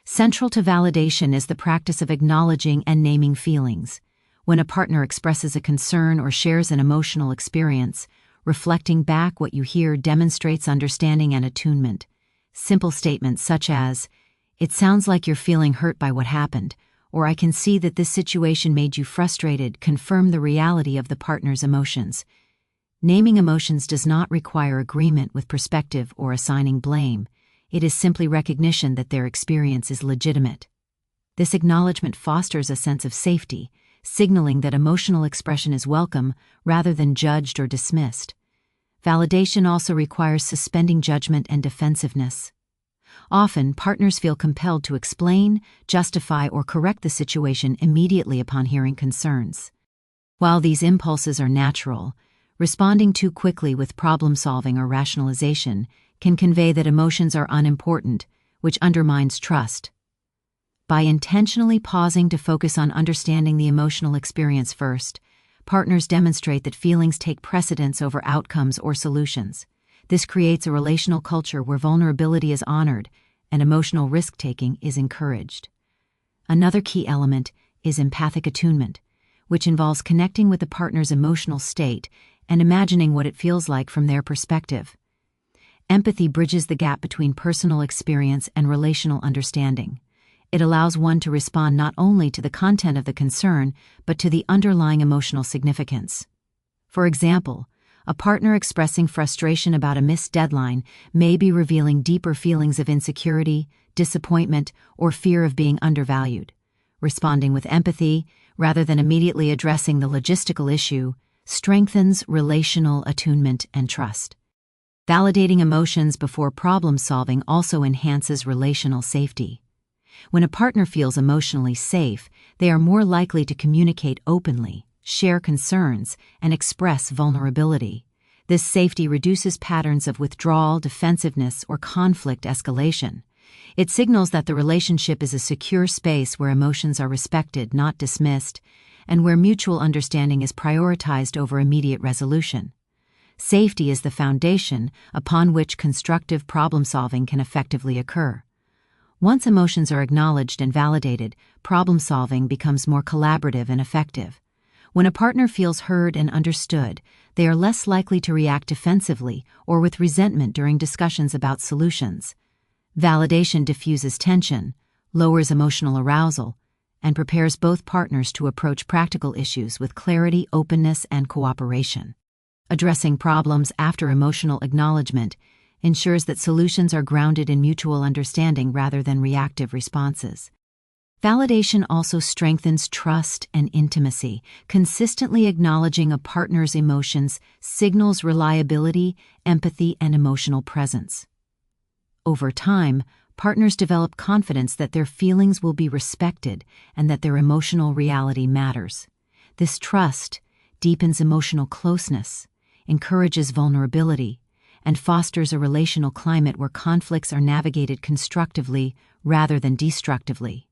Central to validation is the practice of acknowledging and naming feelings. When a partner expresses a concern or shares an emotional experience, reflecting back what you hear demonstrates understanding and attunement. Simple statements such as, "It sounds like you're feeling hurt by what happened," or "I can see that this situation made you frustrated," confirm the reality of the partner's emotions. Naming emotions does not require agreement with perspective or assigning blame. It is simply recognition that their experience is legitimate. This acknowledgement fosters a sense of safety, signaling that emotional expression is welcome rather than judged or dismissed. Validation also requires suspending judgment and defensiveness. Often, partners feel compelled to explain, justify, or correct the situation immediately upon hearing concerns. While these impulses are natural, responding too quickly with problem-solving or rationalization can convey that emotions are unimportant, which undermines trust. By intentionally pausing to focus on understanding the emotional experience first, partners demonstrate that feelings take precedence over outcomes or solutions. This creates a relational culture where vulnerability is honored and emotional risk-taking is encouraged. Another key element is empathic attunement, which involves connecting with the partner's emotional state and imagining what it feels like from their perspective. Empathy bridges the gap between personal experience and relational understanding. It allows one to respond not only to the content of the concern, but to the underlying emotional significance. For example, a partner expressing frustration about a missed deadline may be revealing deeper feelings of insecurity, disappointment, or fear of being undervalued. Responding with empathy, rather than immediately addressing the logistical issue, strengthens relational attunement and trust. Validating emotions before problem-solving also enhances relational safety. When a partner feels emotionally safe, they are more likely to communicate openly, share concerns, and express vulnerability. This safety reduces patterns of withdrawal, defensiveness, or conflict escalation. It signals that the relationship is a secure space where emotions are respected, not dismissed, and where mutual understanding is prioritized over immediate resolution. Safety is the foundation upon which constructive problem-solving can effectively occur. Once emotions are acknowledged and validated, problem-solving becomes more collaborative and effective. When a partner feels heard and understood, they are less likely to react defensively or with resentment during discussions about solutions. Validation diffuses tension, lowers emotional arousal, and prepares both partners to approach practical issues with clarity, openness, and cooperation. Addressing problems after emotional acknowledgement ensures that solutions are grounded in mutual understanding rather than reactive responses. Validation also strengthens trust and intimacy. Consistently acknowledging a partner's emotions signals reliability, empathy, and emotional presence. Over time, partners develop confidence that their feelings will be respected and that their emotional reality matters. This trust deepens emotional closeness, encourages vulnerability, and fosters a relational climate where conflicts are navigated constructively rather than destructively.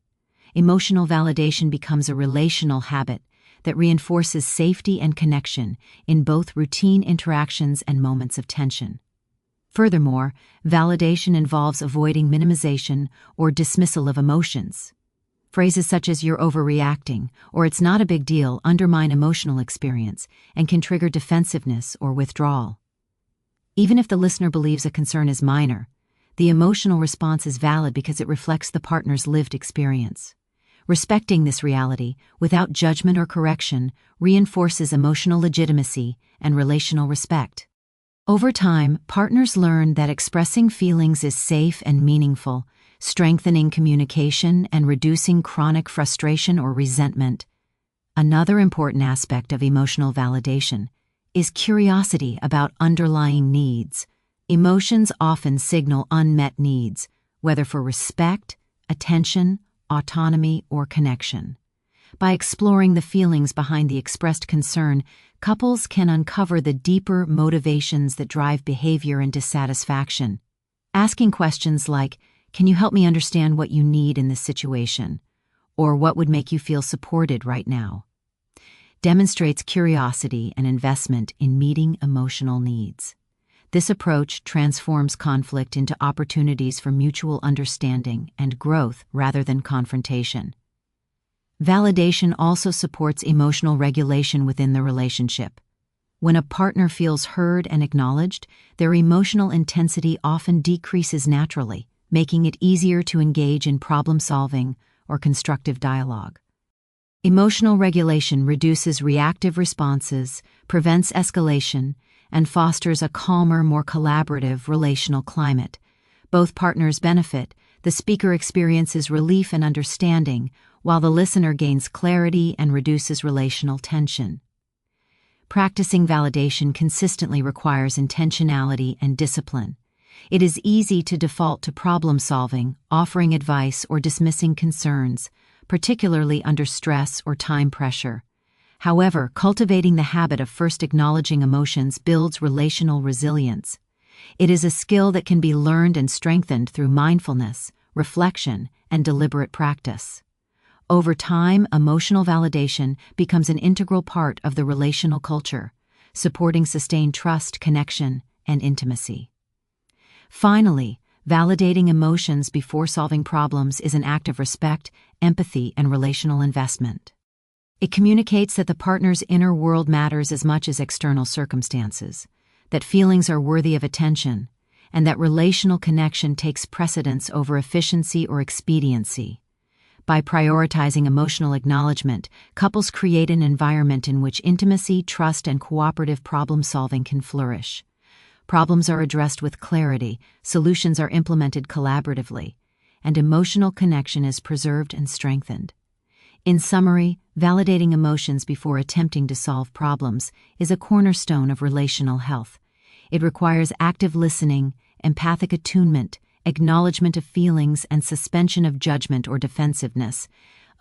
Emotional validation becomes a relational habit that reinforces safety and connection in both routine interactions and moments of tension. Furthermore, validation involves avoiding minimization or dismissal of emotions. Phrases such as "you're overreacting" or "it's not a big deal" undermine emotional experience and can trigger defensiveness or withdrawal. Even if the listener believes a concern is minor, the emotional response is valid because it reflects the partner's lived experience. Respecting this reality, without judgment or correction, reinforces emotional legitimacy and relational respect. Over time, partners learn that expressing feelings is safe and meaningful, strengthening communication and reducing chronic frustration or resentment. Another important aspect of emotional validation is curiosity about underlying needs. Emotions often signal unmet needs, whether for respect, attention, autonomy, or connection. By exploring the feelings behind the expressed concern, couples can uncover the deeper motivations that drive behavior and dissatisfaction. Asking questions like, "Can you help me understand what you need in this situation?" or "What would make you feel supported right now?" demonstrates curiosity and investment in meeting emotional needs. This approach transforms conflict into opportunities for mutual understanding and growth rather than confrontation. Validation also supports emotional regulation within the relationship. When a partner feels heard and acknowledged, their emotional intensity often decreases naturally, making it easier to engage in problem-solving or constructive dialogue. Emotional regulation reduces reactive responses, prevents escalation, and fosters a calmer, more collaborative relational climate. Both partners benefit. The speaker experiences relief and understanding, while the listener gains clarity and reduces relational tension. Practicing validation consistently requires intentionality and discipline. It is easy to default to problem-solving, offering advice, or dismissing concerns, particularly under stress or time pressure. However, cultivating the habit of first acknowledging emotions builds relational resilience. It is a skill that can be learned and strengthened through mindfulness, reflection, and deliberate practice. Over time, emotional validation becomes an integral part of the relational culture, supporting sustained trust, connection, and intimacy. Finally, validating emotions before solving problems is an act of respect, empathy, and relational investment. It communicates that the partner's inner world matters as much as external circumstances, that feelings are worthy of attention, and that relational connection takes precedence over efficiency or expediency. By prioritizing emotional acknowledgement, couples create an environment in which intimacy, trust, and cooperative problem-solving can flourish. Problems are addressed with clarity, solutions are implemented collaboratively, and emotional connection is preserved and strengthened. In summary, validating emotions before attempting to solve problems is a cornerstone of relational health. It requires active listening, empathic attunement, acknowledgement of feelings, and suspension of judgment or defensiveness.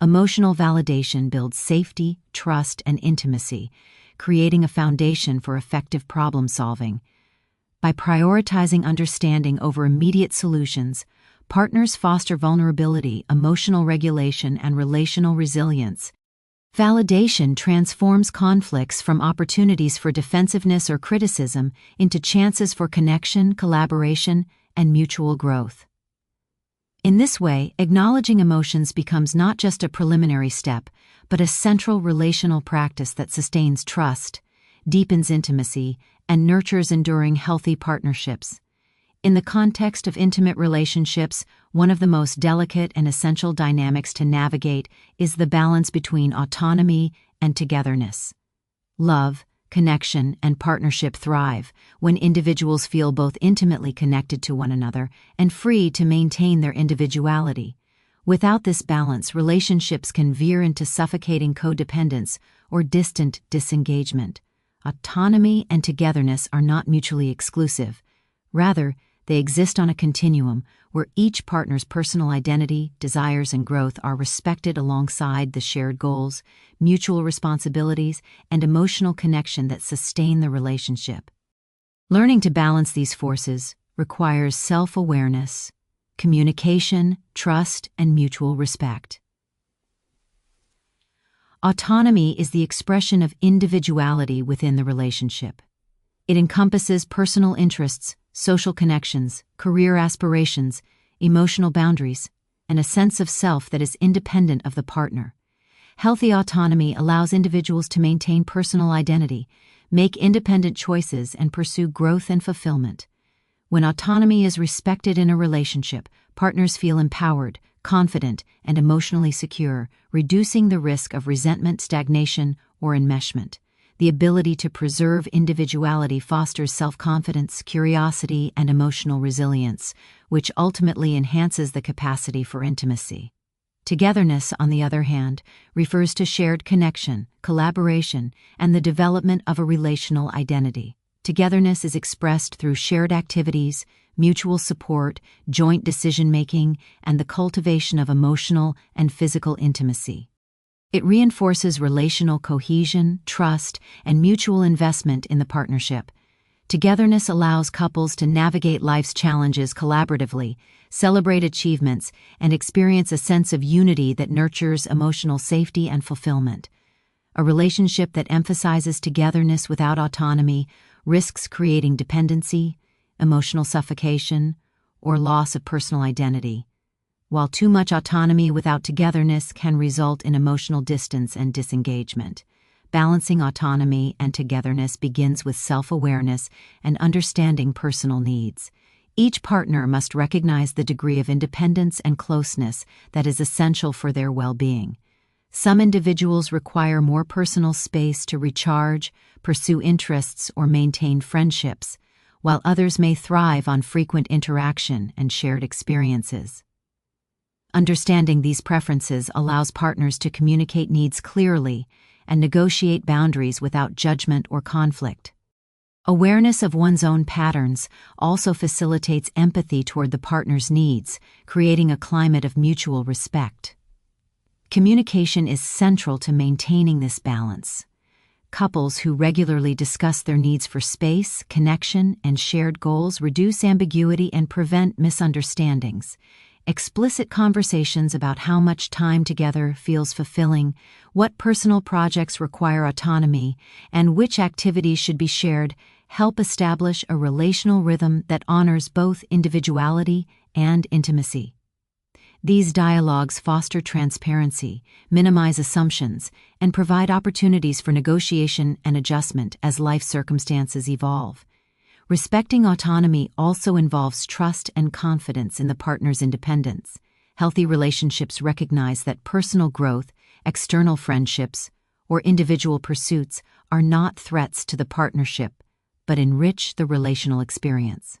Emotional validation builds safety, trust, and intimacy, creating a foundation for effective problem-solving. By prioritizing understanding over immediate solutions, partners foster vulnerability, emotional regulation, and relational resilience. Validation transforms conflicts from opportunities for defensiveness or criticism into chances for connection, collaboration, and mutual growth. In this way, acknowledging emotions becomes not just a preliminary step, but a central relational practice that sustains trust, deepens intimacy, and nurtures enduring healthy partnerships. In the context of intimate relationships, one of the most delicate and essential dynamics to navigate is the balance between autonomy and togetherness. Love, connection, and partnership thrive when individuals feel both intimately connected to one another and free to maintain their individuality. Without this balance, relationships can veer into suffocating codependence or distant disengagement. Autonomy and togetherness are not mutually exclusive. Rather, They exist on a continuum where each partner's personal identity, desires, and growth are respected alongside the shared goals, mutual responsibilities, and emotional connection that sustain the relationship. Learning to balance these forces requires self-awareness, communication, trust, and mutual respect. Autonomy is the expression of individuality within the relationship. It encompasses personal interests, social connections, career aspirations, emotional boundaries, and a sense of self that is independent of the partner. Healthy autonomy allows individuals to maintain personal identity, make independent choices, and pursue growth and fulfillment. When autonomy is respected in a relationship, partners feel empowered, confident, and emotionally secure, reducing the risk of resentment, stagnation, or enmeshment. The ability to preserve individuality fosters self-confidence, curiosity, and emotional resilience, which ultimately enhances the capacity for intimacy. Togetherness, on the other hand, refers to shared connection, collaboration, and the development of a relational identity. Togetherness is expressed through shared activities, mutual support, joint decision-making, and the cultivation of emotional and physical intimacy. It reinforces relational cohesion, trust, and mutual investment in the partnership. Togetherness allows couples to navigate life's challenges collaboratively, celebrate achievements, and experience a sense of unity that nurtures emotional safety and fulfillment. A relationship that emphasizes togetherness without autonomy risks creating dependency, emotional suffocation, or loss of personal identity, while too much autonomy without togetherness can result in emotional distance and disengagement. Balancing autonomy and togetherness begins with self-awareness and understanding personal needs. Each partner must recognize the degree of independence and closeness that is essential for their well-being. Some individuals require more personal space to recharge, pursue interests, or maintain friendships, while others may thrive on frequent interaction and shared experiences. Understanding these preferences allows partners to communicate needs clearly and negotiate boundaries without judgment or conflict. Awareness of one's own patterns also facilitates empathy toward the partner's needs, creating a climate of mutual respect. Communication is central to maintaining this balance. Couples who regularly discuss their needs for space, connection, and shared goals reduce ambiguity and prevent misunderstandings. Explicit conversations about how much time together feels fulfilling, what personal projects require autonomy, and which activities should be shared help establish a relational rhythm that honors both individuality and intimacy. These dialogues foster transparency, minimize assumptions, and provide opportunities for negotiation and adjustment as life circumstances evolve. Respecting autonomy also involves trust and confidence in the partner's independence. Healthy relationships recognize that personal growth, external friendships, or individual pursuits are not threats to the partnership, but enrich the relational experience.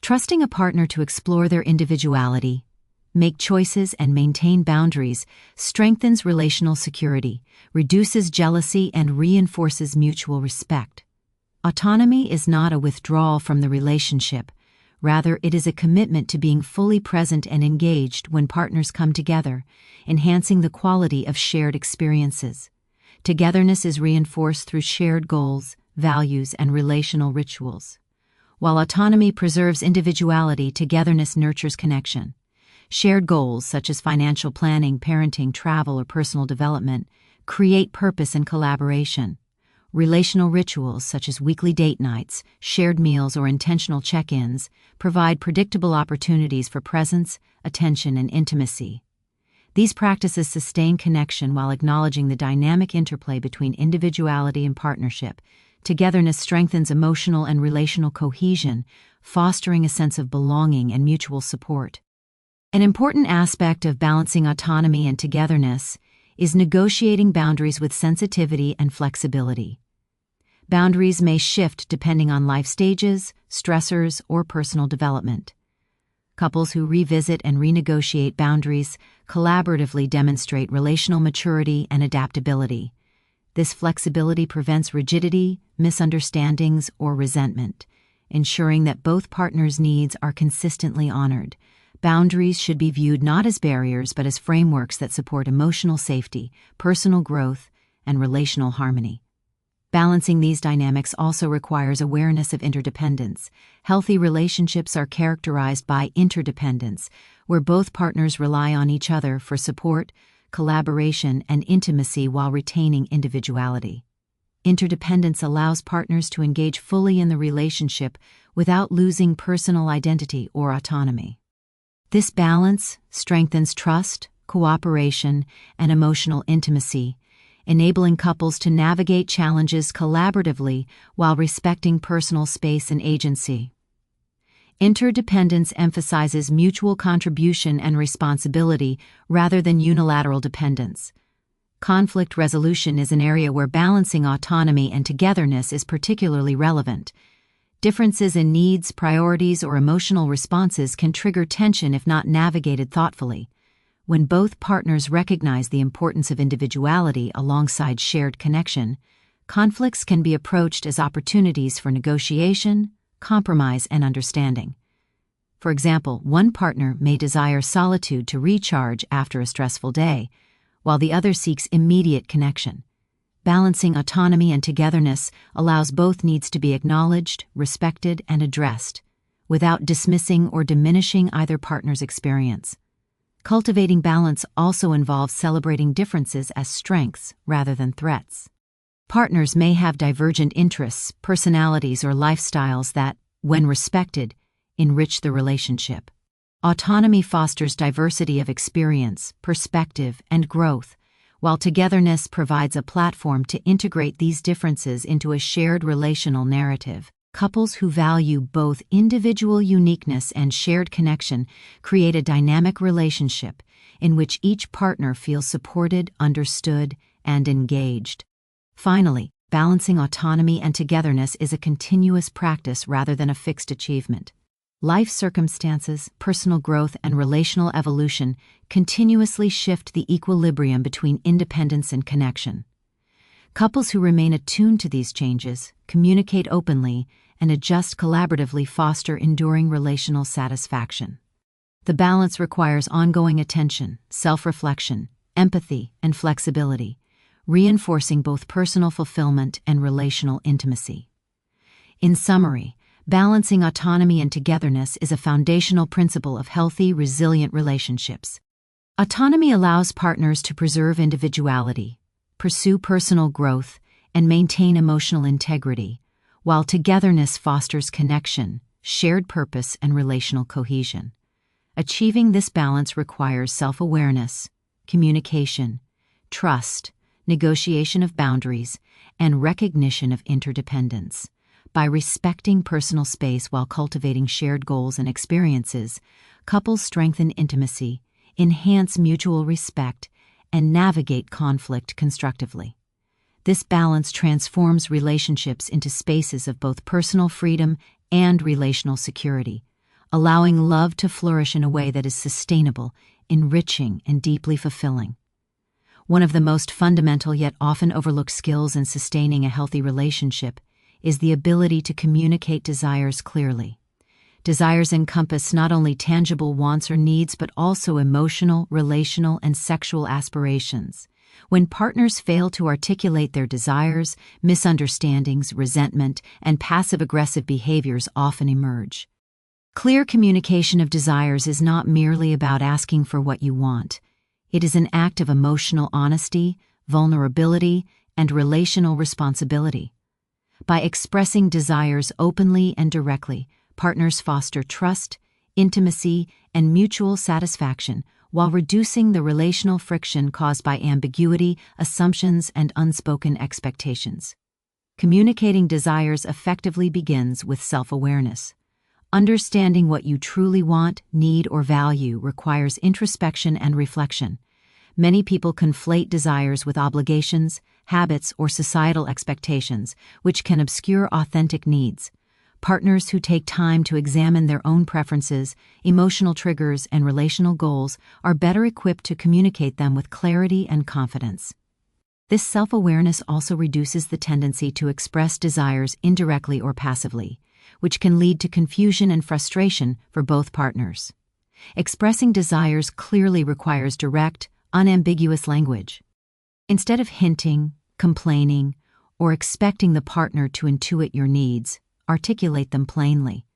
Trusting a partner to explore their individuality, make choices, and maintain boundaries strengthens relational security, reduces jealousy, and reinforces mutual respect. Autonomy is not a withdrawal from the relationship. Rather, it is a commitment to being fully present and engaged when partners come together, enhancing the quality of shared experiences. Togetherness is reinforced through shared goals, values, and relational rituals. While autonomy preserves individuality, togetherness nurtures connection. Shared goals, such as financial planning, parenting, travel, or personal development, create purpose and collaboration. Relational rituals, such as weekly date nights, shared meals, or intentional check-ins, provide predictable opportunities for presence, attention, and intimacy. These practices sustain connection while acknowledging the dynamic interplay between individuality and partnership. Togetherness strengthens emotional and relational cohesion, fostering a sense of belonging and mutual support. An important aspect of balancing autonomy and togetherness is negotiating boundaries with sensitivity and flexibility. Boundaries may shift depending on life stages, stressors, or personal development. Couples who revisit and renegotiate boundaries collaboratively demonstrate relational maturity and adaptability. This flexibility prevents rigidity, misunderstandings, or resentment, ensuring that both partners' needs are consistently honored. Boundaries should be viewed not as barriers but as frameworks that support emotional safety, personal growth, and relational harmony. Balancing these dynamics also requires awareness of interdependence. Healthy relationships are characterized by interdependence, where both partners rely on each other for support, collaboration, and intimacy while retaining individuality. Interdependence allows partners to engage fully in the relationship without losing personal identity or autonomy. This balance strengthens trust, cooperation, and emotional intimacy, enabling couples to navigate challenges collaboratively while respecting personal space and agency. Interdependence emphasizes mutual contribution and responsibility rather than unilateral dependence. Conflict resolution is an area where balancing autonomy and togetherness is particularly relevant. Differences in needs, priorities, or emotional responses can trigger tension if not navigated thoughtfully. When both partners recognize the importance of individuality alongside shared connection, conflicts can be approached as opportunities for negotiation, compromise, and understanding. For example, one partner may desire solitude to recharge after a stressful day, while the other seeks immediate connection. Balancing autonomy and togetherness allows both needs to be acknowledged, respected, and addressed, without dismissing or diminishing either partner's experience. Cultivating balance also involves celebrating differences as strengths rather than threats. Partners may have divergent interests, personalities, or lifestyles that, when respected, enrich the relationship. Autonomy fosters diversity of experience, perspective, and growth, while togetherness provides a platform to integrate these differences into a shared relational narrative. Couples who value both individual uniqueness and shared connection create a dynamic relationship in which each partner feels supported, understood, and engaged. Finally, balancing autonomy and togetherness is a continuous practice rather than a fixed achievement. Life circumstances, personal growth, and relational evolution continuously shift the equilibrium between independence and connection. Couples who remain attuned to these changes, communicate openly, and adjust collaboratively foster enduring relational satisfaction. The balance requires ongoing attention, self-reflection, empathy, and flexibility, reinforcing both personal fulfillment and relational intimacy. In summary, balancing autonomy and togetherness is a foundational principle of healthy, resilient relationships. Autonomy allows partners to preserve individuality, pursue personal growth, and maintain emotional integrity, while togetherness fosters connection, shared purpose, and relational cohesion. Achieving this balance requires self-awareness, communication, trust, negotiation of boundaries, and recognition of interdependence. By respecting personal space while cultivating shared goals and experiences, couples strengthen intimacy, enhance mutual respect, and navigate conflict constructively. This balance transforms relationships into spaces of both personal freedom and relational security, allowing love to flourish in a way that is sustainable, enriching, and deeply fulfilling. One of the most fundamental yet often overlooked skills in sustaining a healthy relationship is the ability to communicate desires clearly. Desires encompass not only tangible wants or needs but also emotional, relational, and sexual aspirations. When partners fail to articulate their desires, misunderstandings, resentment, and passive-aggressive behaviors often emerge. Clear communication of desires is not merely about asking for what you want. It is an act of emotional honesty, vulnerability, and relational responsibility. By expressing desires openly and directly, partners foster trust, intimacy, and mutual satisfaction while reducing the relational friction caused by ambiguity, assumptions, and unspoken expectations. Communicating desires effectively begins with self-awareness. Understanding what you truly want, need, or value requires introspection and reflection. Many people conflate desires with obligations, habits, or societal expectations, which can obscure authentic needs. Partners who take time to examine their own preferences, emotional triggers, and relational goals are better equipped to communicate them with clarity and confidence. This self-awareness also reduces the tendency to express desires indirectly or passively, which can lead to confusion and frustration for both partners. Expressing desires clearly requires direct, unambiguous language. Instead of hinting, complaining, or expecting the partner to intuit your needs, articulate them plainly.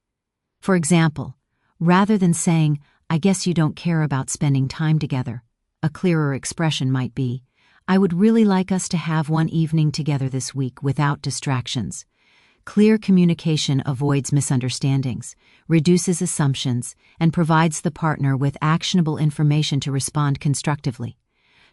For example, rather than saying, "I guess you don't care about spending time together," a clearer expression might be, "I would really like us to have one evening together this week without distractions." Clear communication avoids misunderstandings, reduces assumptions, and provides the partner with actionable information to respond constructively.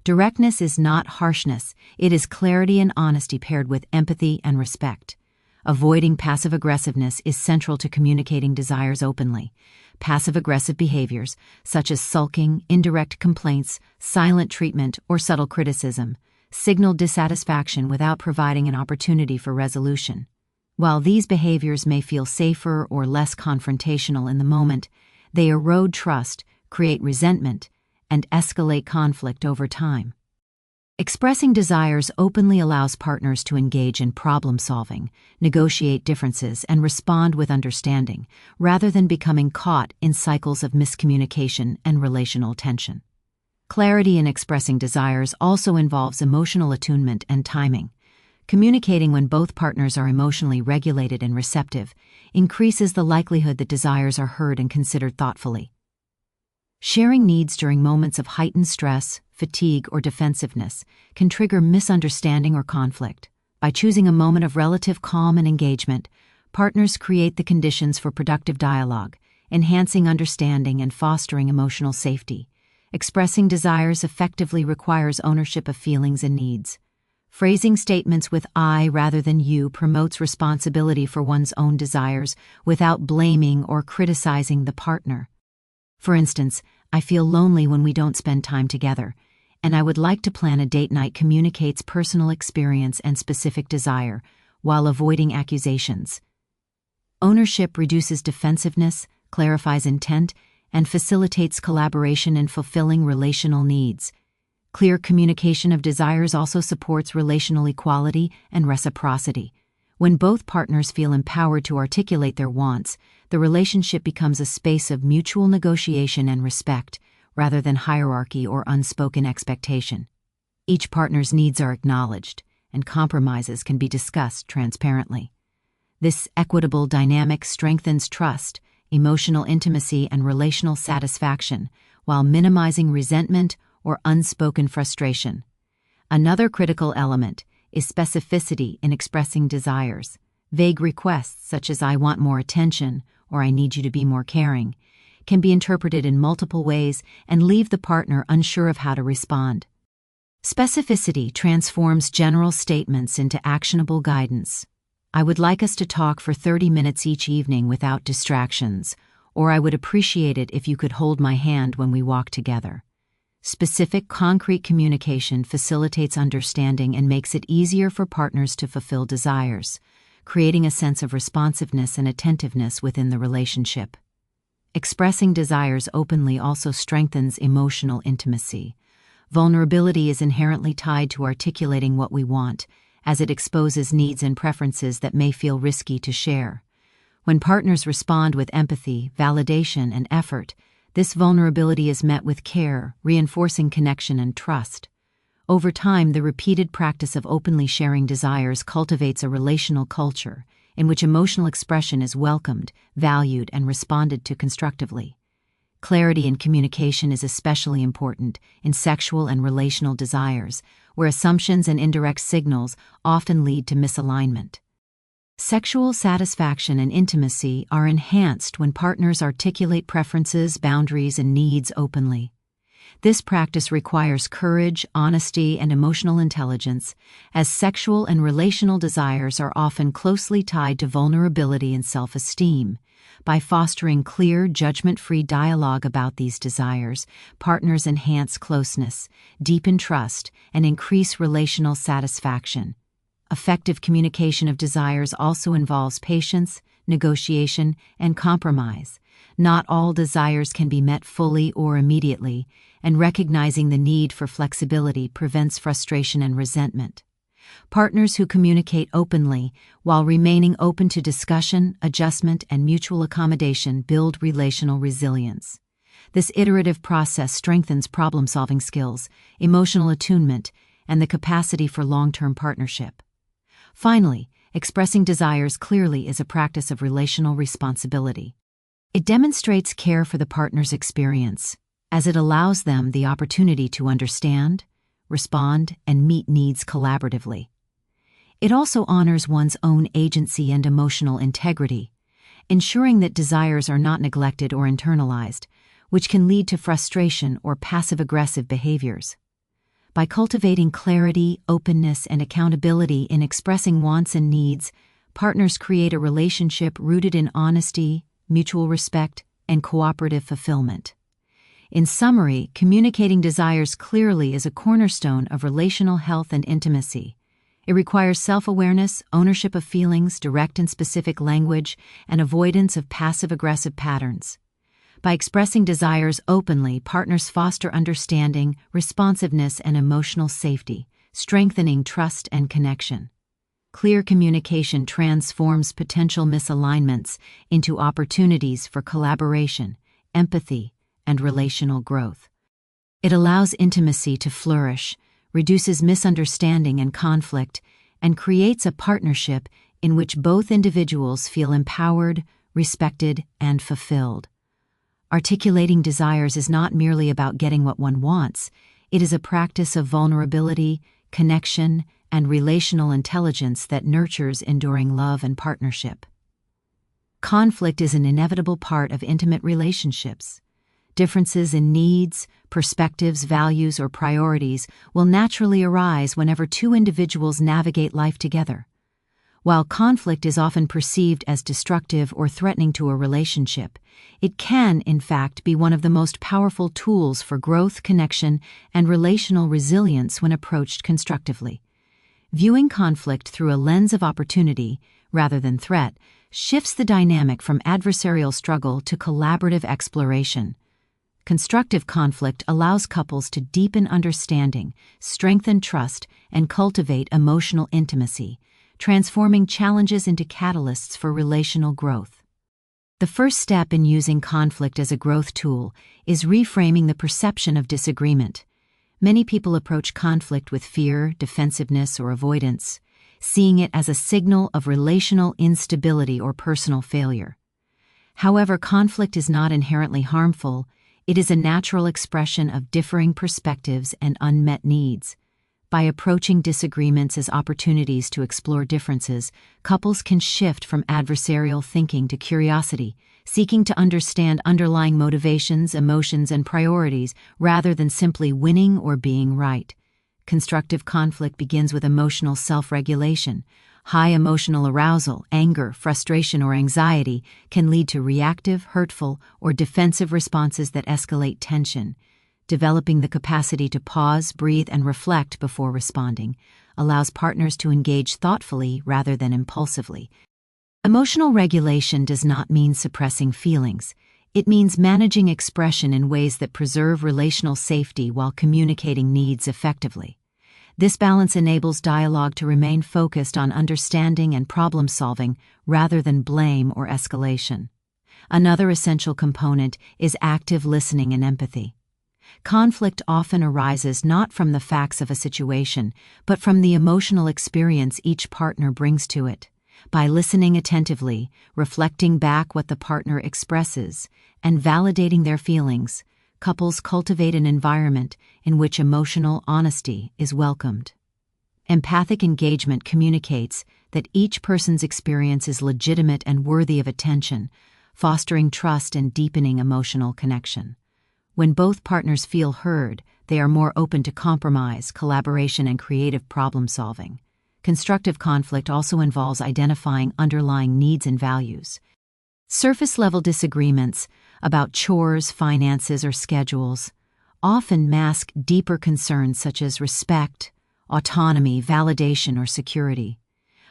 Directness is not harshness, it is clarity and honesty paired with empathy and respect. Avoiding passive-aggressiveness is central to communicating desires openly. Passive-aggressive behaviors, such as sulking, indirect complaints, silent treatment, or subtle criticism, signal dissatisfaction without providing an opportunity for resolution. While these behaviors may feel safer or less confrontational in the moment, they erode trust, create resentment, and escalate conflict over time. Expressing desires openly allows partners to engage in problem-solving, negotiate differences, and respond with understanding, rather than becoming caught in cycles of miscommunication and relational tension. Clarity in expressing desires also involves emotional attunement and timing. Communicating when both partners are emotionally regulated and receptive increases the likelihood that desires are heard and considered thoughtfully. Sharing needs during moments of heightened stress, fatigue, or defensiveness can trigger misunderstanding or conflict. By choosing a moment of relative calm and engagement, partners create the conditions for productive dialogue, enhancing understanding and fostering emotional safety. Expressing desires effectively requires ownership of feelings and needs. Phrasing statements with "I" rather than "you" promotes responsibility for one's own desires without blaming or criticizing the partner. For instance, "I feel lonely when we don't spend time together, and I would like to plan a date night" communicates personal experience and specific desire, while avoiding accusations. Ownership reduces defensiveness, clarifies intent, and facilitates collaboration in fulfilling relational needs. Clear communication of desires also supports relational equality and reciprocity. When both partners feel empowered to articulate their wants, the relationship becomes a space of mutual negotiation and respect, rather than hierarchy or unspoken expectation. Each partner's needs are acknowledged, and compromises can be discussed transparently. This equitable dynamic strengthens trust, emotional intimacy, and relational satisfaction, while minimizing resentment or unspoken frustration. Another critical element is specificity in expressing desires. Vague requests such as "I want more attention" or "I need you to be more caring" can be interpreted in multiple ways and leave the partner unsure of how to respond. Specificity transforms general statements into actionable guidance. "I would like us to talk for 30 minutes each evening without distractions," or "I would appreciate it if you could hold my hand when we walk together." Specific, concrete communication facilitates understanding and makes it easier for partners to fulfill desires, creating a sense of responsiveness and attentiveness within the relationship. Expressing desires openly also strengthens emotional intimacy. Vulnerability is inherently tied to articulating what we want, as it exposes needs and preferences that may feel risky to share. When partners respond with empathy, validation, and effort, this vulnerability is met with care, reinforcing connection and trust. Over time, the repeated practice of openly sharing desires cultivates a relational culture in which emotional expression is welcomed, valued, and responded to constructively. Clarity in communication is especially important in sexual and relational desires, where assumptions and indirect signals often lead to misalignment. Sexual satisfaction and intimacy are enhanced when partners articulate preferences, boundaries, and needs openly. This practice requires courage, honesty, and emotional intelligence, as sexual and relational desires are often closely tied to vulnerability and self-esteem. By fostering clear, judgment-free dialogue about these desires, partners enhance closeness, deepen trust, and increase relational satisfaction. Effective communication of desires also involves patience, negotiation, and compromise. Not all desires can be met fully or immediately, and recognizing the need for flexibility prevents frustration and resentment. Partners who communicate openly while remaining open to discussion, adjustment, and mutual accommodation build relational resilience. This iterative process strengthens problem-solving skills, emotional attunement, and the capacity for long-term partnership. Finally, expressing desires clearly is a practice of relational responsibility. It demonstrates care for the partner's experience, as it allows them the opportunity to understand, respond, and meet needs collaboratively. It also honors one's own agency and emotional integrity, ensuring that desires are not neglected or internalized, which can lead to frustration or passive-aggressive behaviors. By cultivating clarity, openness, and accountability in expressing wants and needs, partners create a relationship rooted in honesty, mutual respect, and cooperative fulfillment. In summary, communicating desires clearly is a cornerstone of relational health and intimacy. It requires self-awareness, ownership of feelings, direct and specific language, and avoidance of passive-aggressive patterns. By expressing desires openly, partners foster understanding, responsiveness, and emotional safety, strengthening trust and connection. Clear communication transforms potential misalignments into opportunities for collaboration, empathy, and relational growth. It allows intimacy to flourish, reduces misunderstanding and conflict, and creates a partnership in which both individuals feel empowered, respected, and fulfilled. Articulating desires is not merely about getting what one wants, it is a practice of vulnerability, connection, and relational intelligence that nurtures enduring love and partnership. Conflict is an inevitable part of intimate relationships. Differences in needs, perspectives, values, or priorities will naturally arise whenever two individuals navigate life together. While conflict is often perceived as destructive or threatening to a relationship, it can, in fact, be one of the most powerful tools for growth, connection, and relational resilience when approached constructively. Viewing conflict through a lens of opportunity, rather than threat, shifts the dynamic from adversarial struggle to collaborative exploration. Constructive conflict allows couples to deepen understanding, strengthen trust, and cultivate emotional intimacy, transforming challenges into catalysts for relational growth. The first step in using conflict as a growth tool is reframing the perception of disagreement. Many people approach conflict with fear, defensiveness, or avoidance, seeing it as a signal of relational instability or personal failure. However, conflict is not inherently harmful. It is a natural expression of differing perspectives and unmet needs. By approaching disagreements as opportunities to explore differences, couples can shift from adversarial thinking to curiosity, seeking to understand underlying motivations, emotions, and priorities rather than simply winning or being right. Constructive conflict begins with emotional self-regulation. High emotional arousal, anger, frustration, or anxiety can lead to reactive, hurtful, or defensive responses that escalate tension. Developing the capacity to pause, breathe, and reflect before responding allows partners to engage thoughtfully rather than impulsively. Emotional regulation does not mean suppressing feelings. It means managing expression in ways that preserve relational safety while communicating needs effectively. This balance enables dialogue to remain focused on understanding and problem-solving rather than blame or escalation. Another essential component is active listening and empathy. Conflict often arises not from the facts of a situation, but from the emotional experience each partner brings to it. By listening attentively, reflecting back what the partner expresses, and validating their feelings, couples cultivate an environment in which emotional honesty is welcomed. Empathic engagement communicates that each person's experience is legitimate and worthy of attention, fostering trust and deepening emotional connection. When both partners feel heard, they are more open to compromise, collaboration, and creative problem-solving. Constructive conflict also involves identifying underlying needs and values. Surface-level disagreements about chores, finances, or schedules often mask deeper concerns such as respect, autonomy, validation, or security.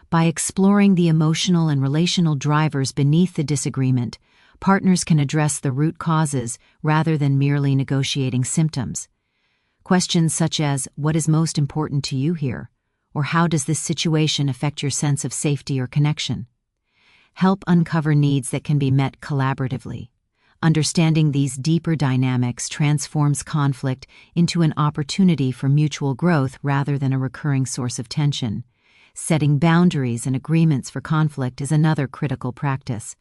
By exploring the emotional and relational drivers beneath the disagreement, partners can address the root causes rather than merely negotiating symptoms. Questions such as, "What is most important to you here?" or how does this situation affect your sense of safety or connection? Help uncover needs that can be met collaboratively. Understanding these deeper dynamics transforms conflict into an opportunity for mutual growth rather than a recurring source of tension. Setting boundaries and agreements for conflict is another critical practice.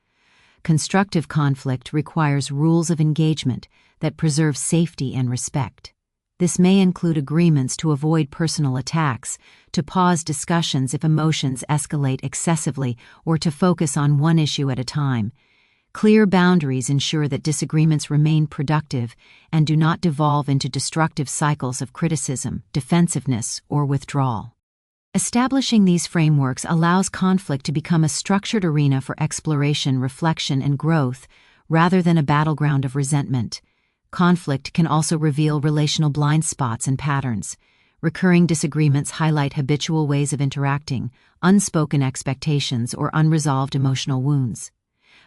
Constructive conflict requires rules of engagement that preserve safety and respect. This may include agreements to avoid personal attacks, to pause discussions if emotions escalate excessively, or to focus on one issue at a time. Clear boundaries ensure that disagreements remain productive and do not devolve into destructive cycles of criticism, defensiveness, or withdrawal. Establishing these frameworks allows conflict to become a structured arena for exploration, reflection, and growth, rather than a battleground of resentment. Conflict can also reveal relational blind spots and patterns. Recurring disagreements highlight habitual ways of interacting, unspoken expectations, or unresolved emotional wounds.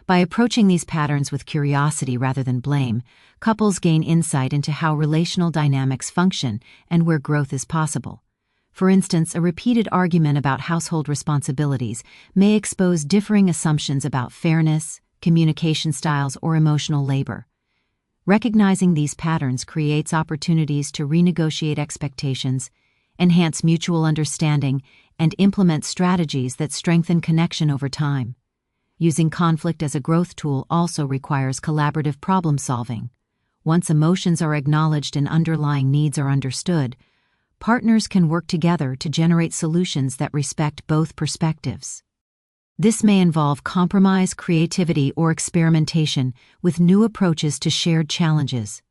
By approaching these patterns with curiosity rather than blame, couples gain insight into how relational dynamics function and where growth is possible. For instance, a repeated argument about household responsibilities may expose differing assumptions about fairness, communication styles, or emotional labor. Recognizing these patterns creates opportunities to renegotiate expectations, enhance mutual understanding, and implement strategies that strengthen connection over time. Using conflict as a growth tool also requires collaborative problem-solving. Once emotions are acknowledged and underlying needs are understood, partners can work together to generate solutions that respect both perspectives. This may involve compromise, creativity, or experimentation with new approaches to shared challenges.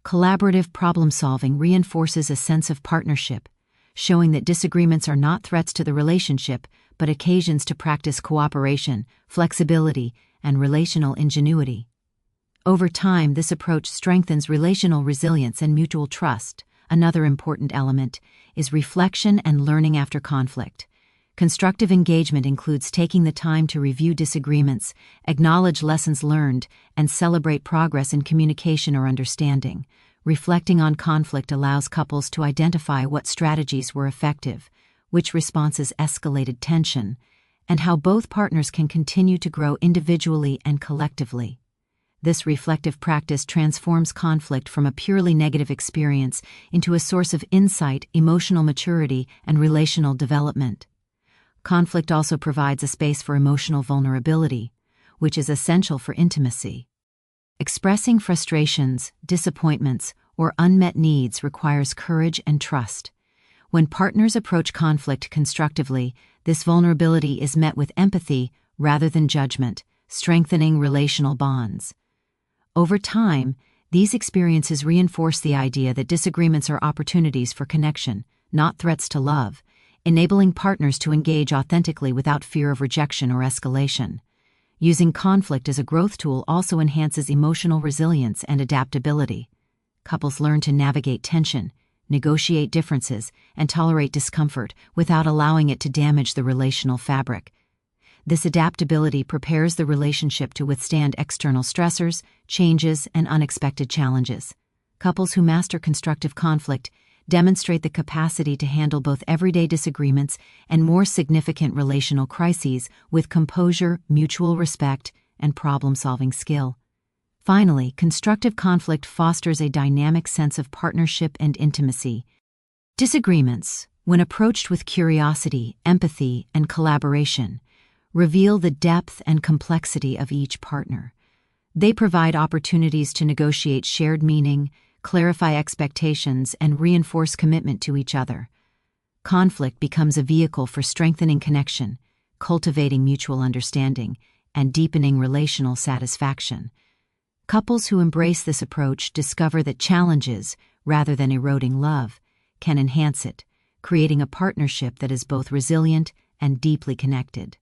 Collaborative problem-solving reinforces a sense of partnership, showing that disagreements are not threats to the relationship, but occasions to practice cooperation, flexibility, and relational ingenuity. Over time, this approach strengthens relational resilience and mutual trust. Another important element is reflection and learning after conflict. Constructive engagement includes taking the time to review disagreements, acknowledge lessons learned, and celebrate progress in communication or understanding. Reflecting on conflict allows couples to identify what strategies were effective, which responses escalated tension, and how both partners can continue to grow individually and collectively. This reflective practice transforms conflict from a purely negative experience into a source of insight, emotional maturity, and relational development. Conflict also provides a space for emotional vulnerability, which is essential for intimacy. Expressing frustrations, disappointments, or unmet needs requires courage and trust. When partners approach conflict constructively, this vulnerability is met with empathy rather than judgment, strengthening relational bonds. Over time, these experiences reinforce the idea that disagreements are opportunities for connection, not threats to love, enabling partners to engage authentically without fear of rejection or escalation. Using conflict as a growth tool also enhances emotional resilience and adaptability. Couples learn to navigate tension, negotiate differences, and tolerate discomfort without allowing it to damage the relational fabric. This adaptability prepares the relationship to withstand external stressors, changes, and unexpected challenges. Couples who master constructive conflict demonstrate the capacity to handle both everyday disagreements and more significant relational crises with composure, mutual respect, and problem-solving skill. Finally, constructive conflict fosters a dynamic sense of partnership and intimacy. Disagreements, when approached with curiosity, empathy, and collaboration, reveal the depth and complexity of each partner. They provide opportunities to negotiate shared meaning, clarify expectations, and reinforce commitment to each other. Conflict becomes a vehicle for strengthening connection, cultivating mutual understanding, and deepening relational satisfaction. Couples who embrace this approach discover that challenges, rather than eroding love, can enhance it, creating a partnership that is both resilient and deeply connected.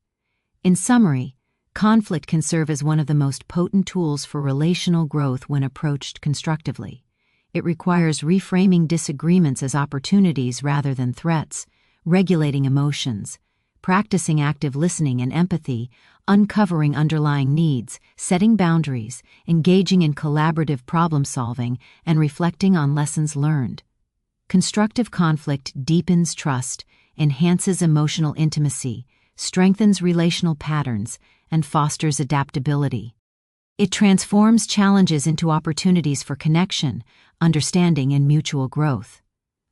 In summary, conflict can serve as one of the most potent tools for relational growth when approached constructively. It requires reframing disagreements as opportunities rather than threats, regulating emotions, practicing active listening and empathy, uncovering underlying needs, setting boundaries, engaging in collaborative problem-solving, and reflecting on lessons learned. Constructive conflict deepens trust, enhances emotional intimacy, strengthens relational patterns, and fosters adaptability. It transforms challenges into opportunities for connection, understanding, and mutual growth.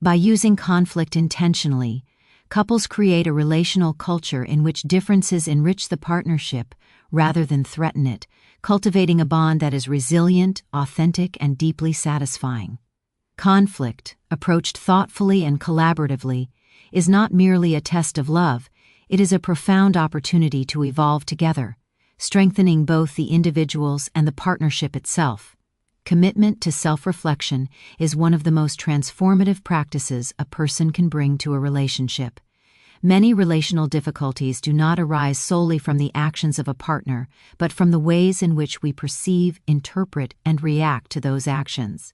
By using conflict intentionally, couples create a relational culture in which differences enrich the partnership rather than threaten it, cultivating a bond that is resilient, authentic, and deeply satisfying. Conflict, approached thoughtfully and collaboratively, is not merely a test of love, it is a profound opportunity to evolve together, strengthening both the individuals and the partnership itself. Commitment to self-reflection is one of the most transformative practices a person can bring to a relationship. Many relational difficulties do not arise solely from the actions of a partner, but from the ways in which we perceive, interpret, and react to those actions.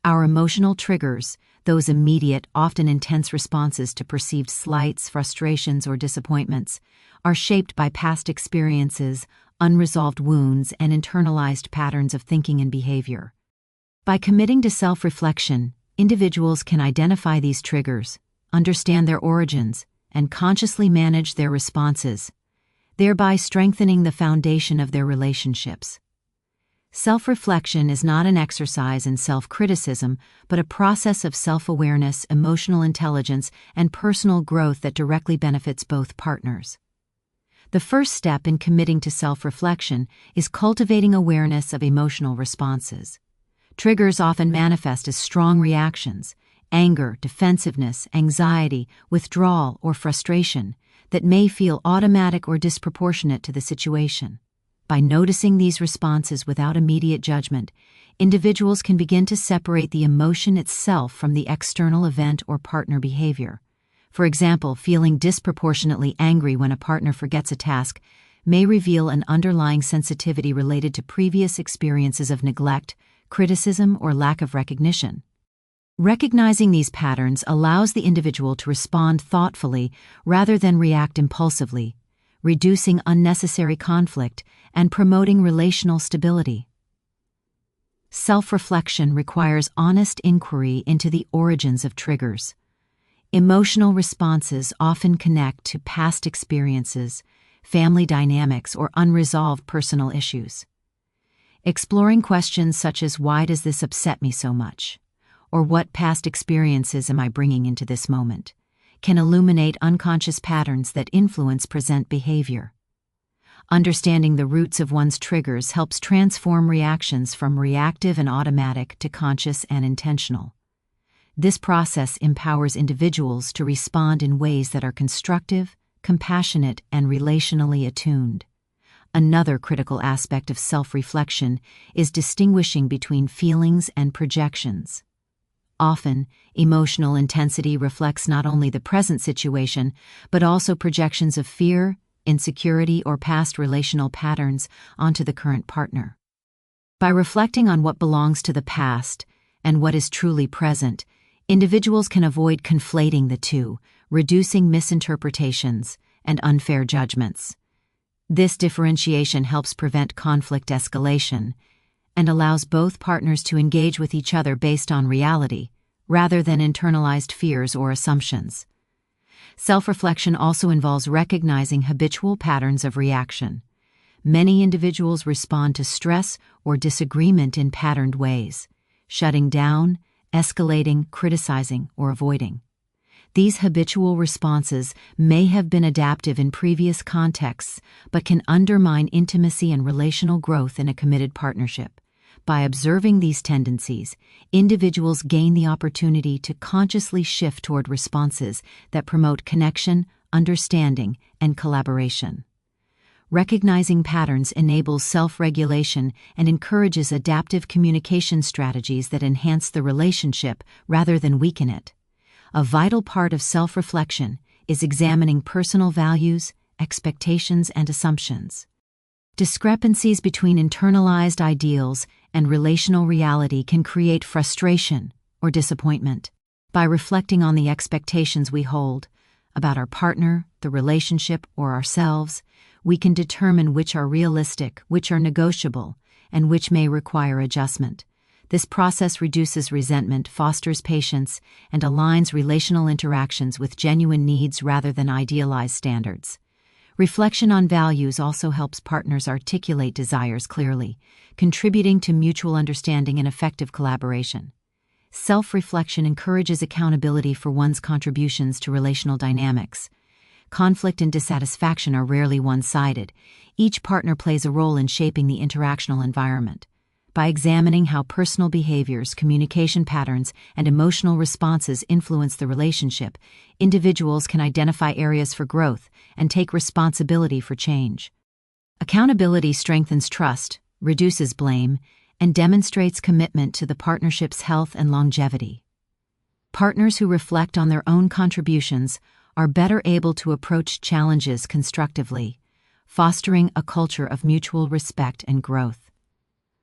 Our emotional triggers, those immediate, often intense responses to perceived slights, frustrations, or disappointments, are shaped by past experiences, unresolved wounds, and internalized patterns of thinking and behavior. By committing to self-reflection, individuals can identify these triggers, understand their origins, and consciously manage their responses, thereby strengthening the foundation of their relationships. Self-reflection is not an exercise in self-criticism, but a process of self-awareness, emotional intelligence, and personal growth that directly benefits both partners. The first step in committing to self-reflection is cultivating awareness of emotional responses. Triggers often manifest as strong reactions, anger, defensiveness, anxiety, withdrawal, or frustration, that may feel automatic or disproportionate to the situation. By noticing these responses without immediate judgment, individuals can begin to separate the emotion itself from the external event or partner behavior. For example, feeling disproportionately angry when a partner forgets a task may reveal an underlying sensitivity related to previous experiences of neglect, criticism, or lack of recognition. Recognizing these patterns allows the individual to respond thoughtfully rather than react impulsively, reducing unnecessary conflict and promoting relational stability. Self-reflection requires honest inquiry into the origins of triggers. Emotional responses often connect to past experiences, family dynamics, or unresolved personal issues. Exploring questions such as "Why does this upset me so much?" or "What past experiences am I bringing into this moment?" can illuminate unconscious patterns that influence present behavior. Understanding the roots of one's triggers helps transform reactions from reactive and automatic to conscious and intentional. This process empowers individuals to respond in ways that are constructive, compassionate, and relationally attuned. Another critical aspect of self-reflection is distinguishing between feelings and projections. Often, emotional intensity reflects not only the present situation, but also projections of fear, insecurity, or past relational patterns onto the current partner. By reflecting on what belongs to the past and what is truly present, individuals can avoid conflating the two, reducing misinterpretations and unfair judgments. This differentiation helps prevent conflict escalation and allows both partners to engage with each other based on reality, rather than internalized fears or assumptions. Self-reflection also involves recognizing habitual patterns of reaction. Many individuals respond to stress or disagreement in patterned ways, shutting down, escalating, criticizing, or avoiding. These habitual responses may have been adaptive in previous contexts, but can undermine intimacy and relational growth in a committed partnership. By observing these tendencies, individuals gain the opportunity to consciously shift toward responses that promote connection, understanding, and collaboration. Recognizing patterns enables self-regulation and encourages adaptive communication strategies that enhance the relationship rather than weaken it. A vital part of self-reflection is examining personal values, expectations, and assumptions. Discrepancies between internalized ideals and relational reality can create frustration or disappointment. By reflecting on the expectations we hold about our partner, the relationship, or ourselves, we can determine which are realistic, which are negotiable, and which may require adjustment. This process reduces resentment, fosters patience, and aligns relational interactions with genuine needs rather than idealized standards. Reflection on values also helps partners articulate desires clearly, contributing to mutual understanding and effective collaboration. Self-reflection encourages accountability for one's contributions to relational dynamics. Conflict and dissatisfaction are rarely one-sided. Each partner plays a role in shaping the interactional environment. By examining how personal behaviors, communication patterns, and emotional responses influence the relationship, individuals can identify areas for growth and take responsibility for change. Accountability strengthens trust, reduces blame, and demonstrates commitment to the partnership's health and longevity. Partners who reflect on their own contributions are better able to approach challenges constructively, fostering a culture of mutual respect and growth.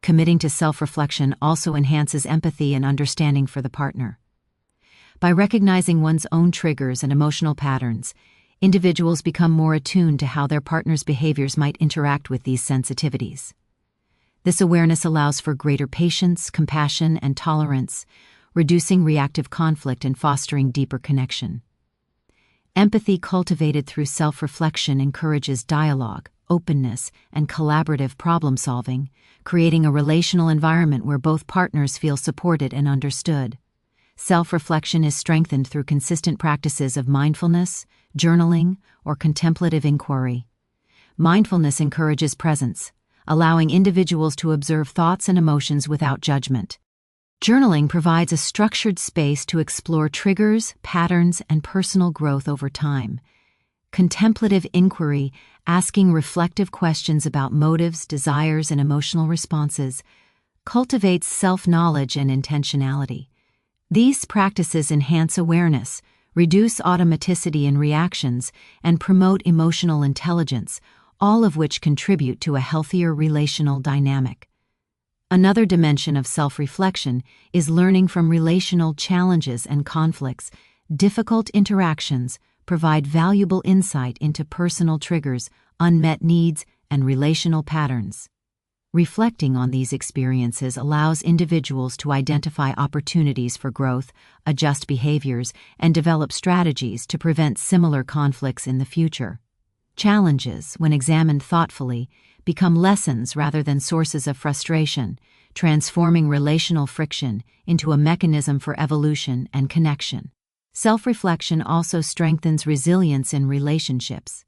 Committing to self-reflection also enhances empathy and understanding for the partner. By recognizing one's own triggers and emotional patterns, individuals become more attuned to how their partner's behaviors might interact with these sensitivities. This awareness allows for greater patience, compassion, and tolerance, reducing reactive conflict and fostering deeper connection. Empathy cultivated through self-reflection encourages dialogue, openness, and collaborative problem-solving, creating a relational environment where both partners feel supported and understood. Self-reflection is strengthened through consistent practices of mindfulness, journaling, or contemplative inquiry. Mindfulness encourages presence, allowing individuals to observe thoughts and emotions without judgment. Journaling provides a structured space to explore triggers, patterns, and personal growth over time. Contemplative inquiry, asking reflective questions about motives, desires, and emotional responses, cultivates self-knowledge and intentionality. These practices enhance awareness, reduce automaticity in reactions, and promote emotional intelligence, all of which contribute to a healthier relational dynamic. Another dimension of self-reflection is learning from relational challenges and conflicts. Difficult interactions provide valuable insight into personal triggers, unmet needs, and relational patterns. Reflecting on these experiences allows individuals to identify opportunities for growth, adjust behaviors, and develop strategies to prevent similar conflicts in the future. Challenges, when examined thoughtfully, become lessons rather than sources of frustration, transforming relational friction into a mechanism for evolution and connection. Self-reflection also strengthens resilience in relationships.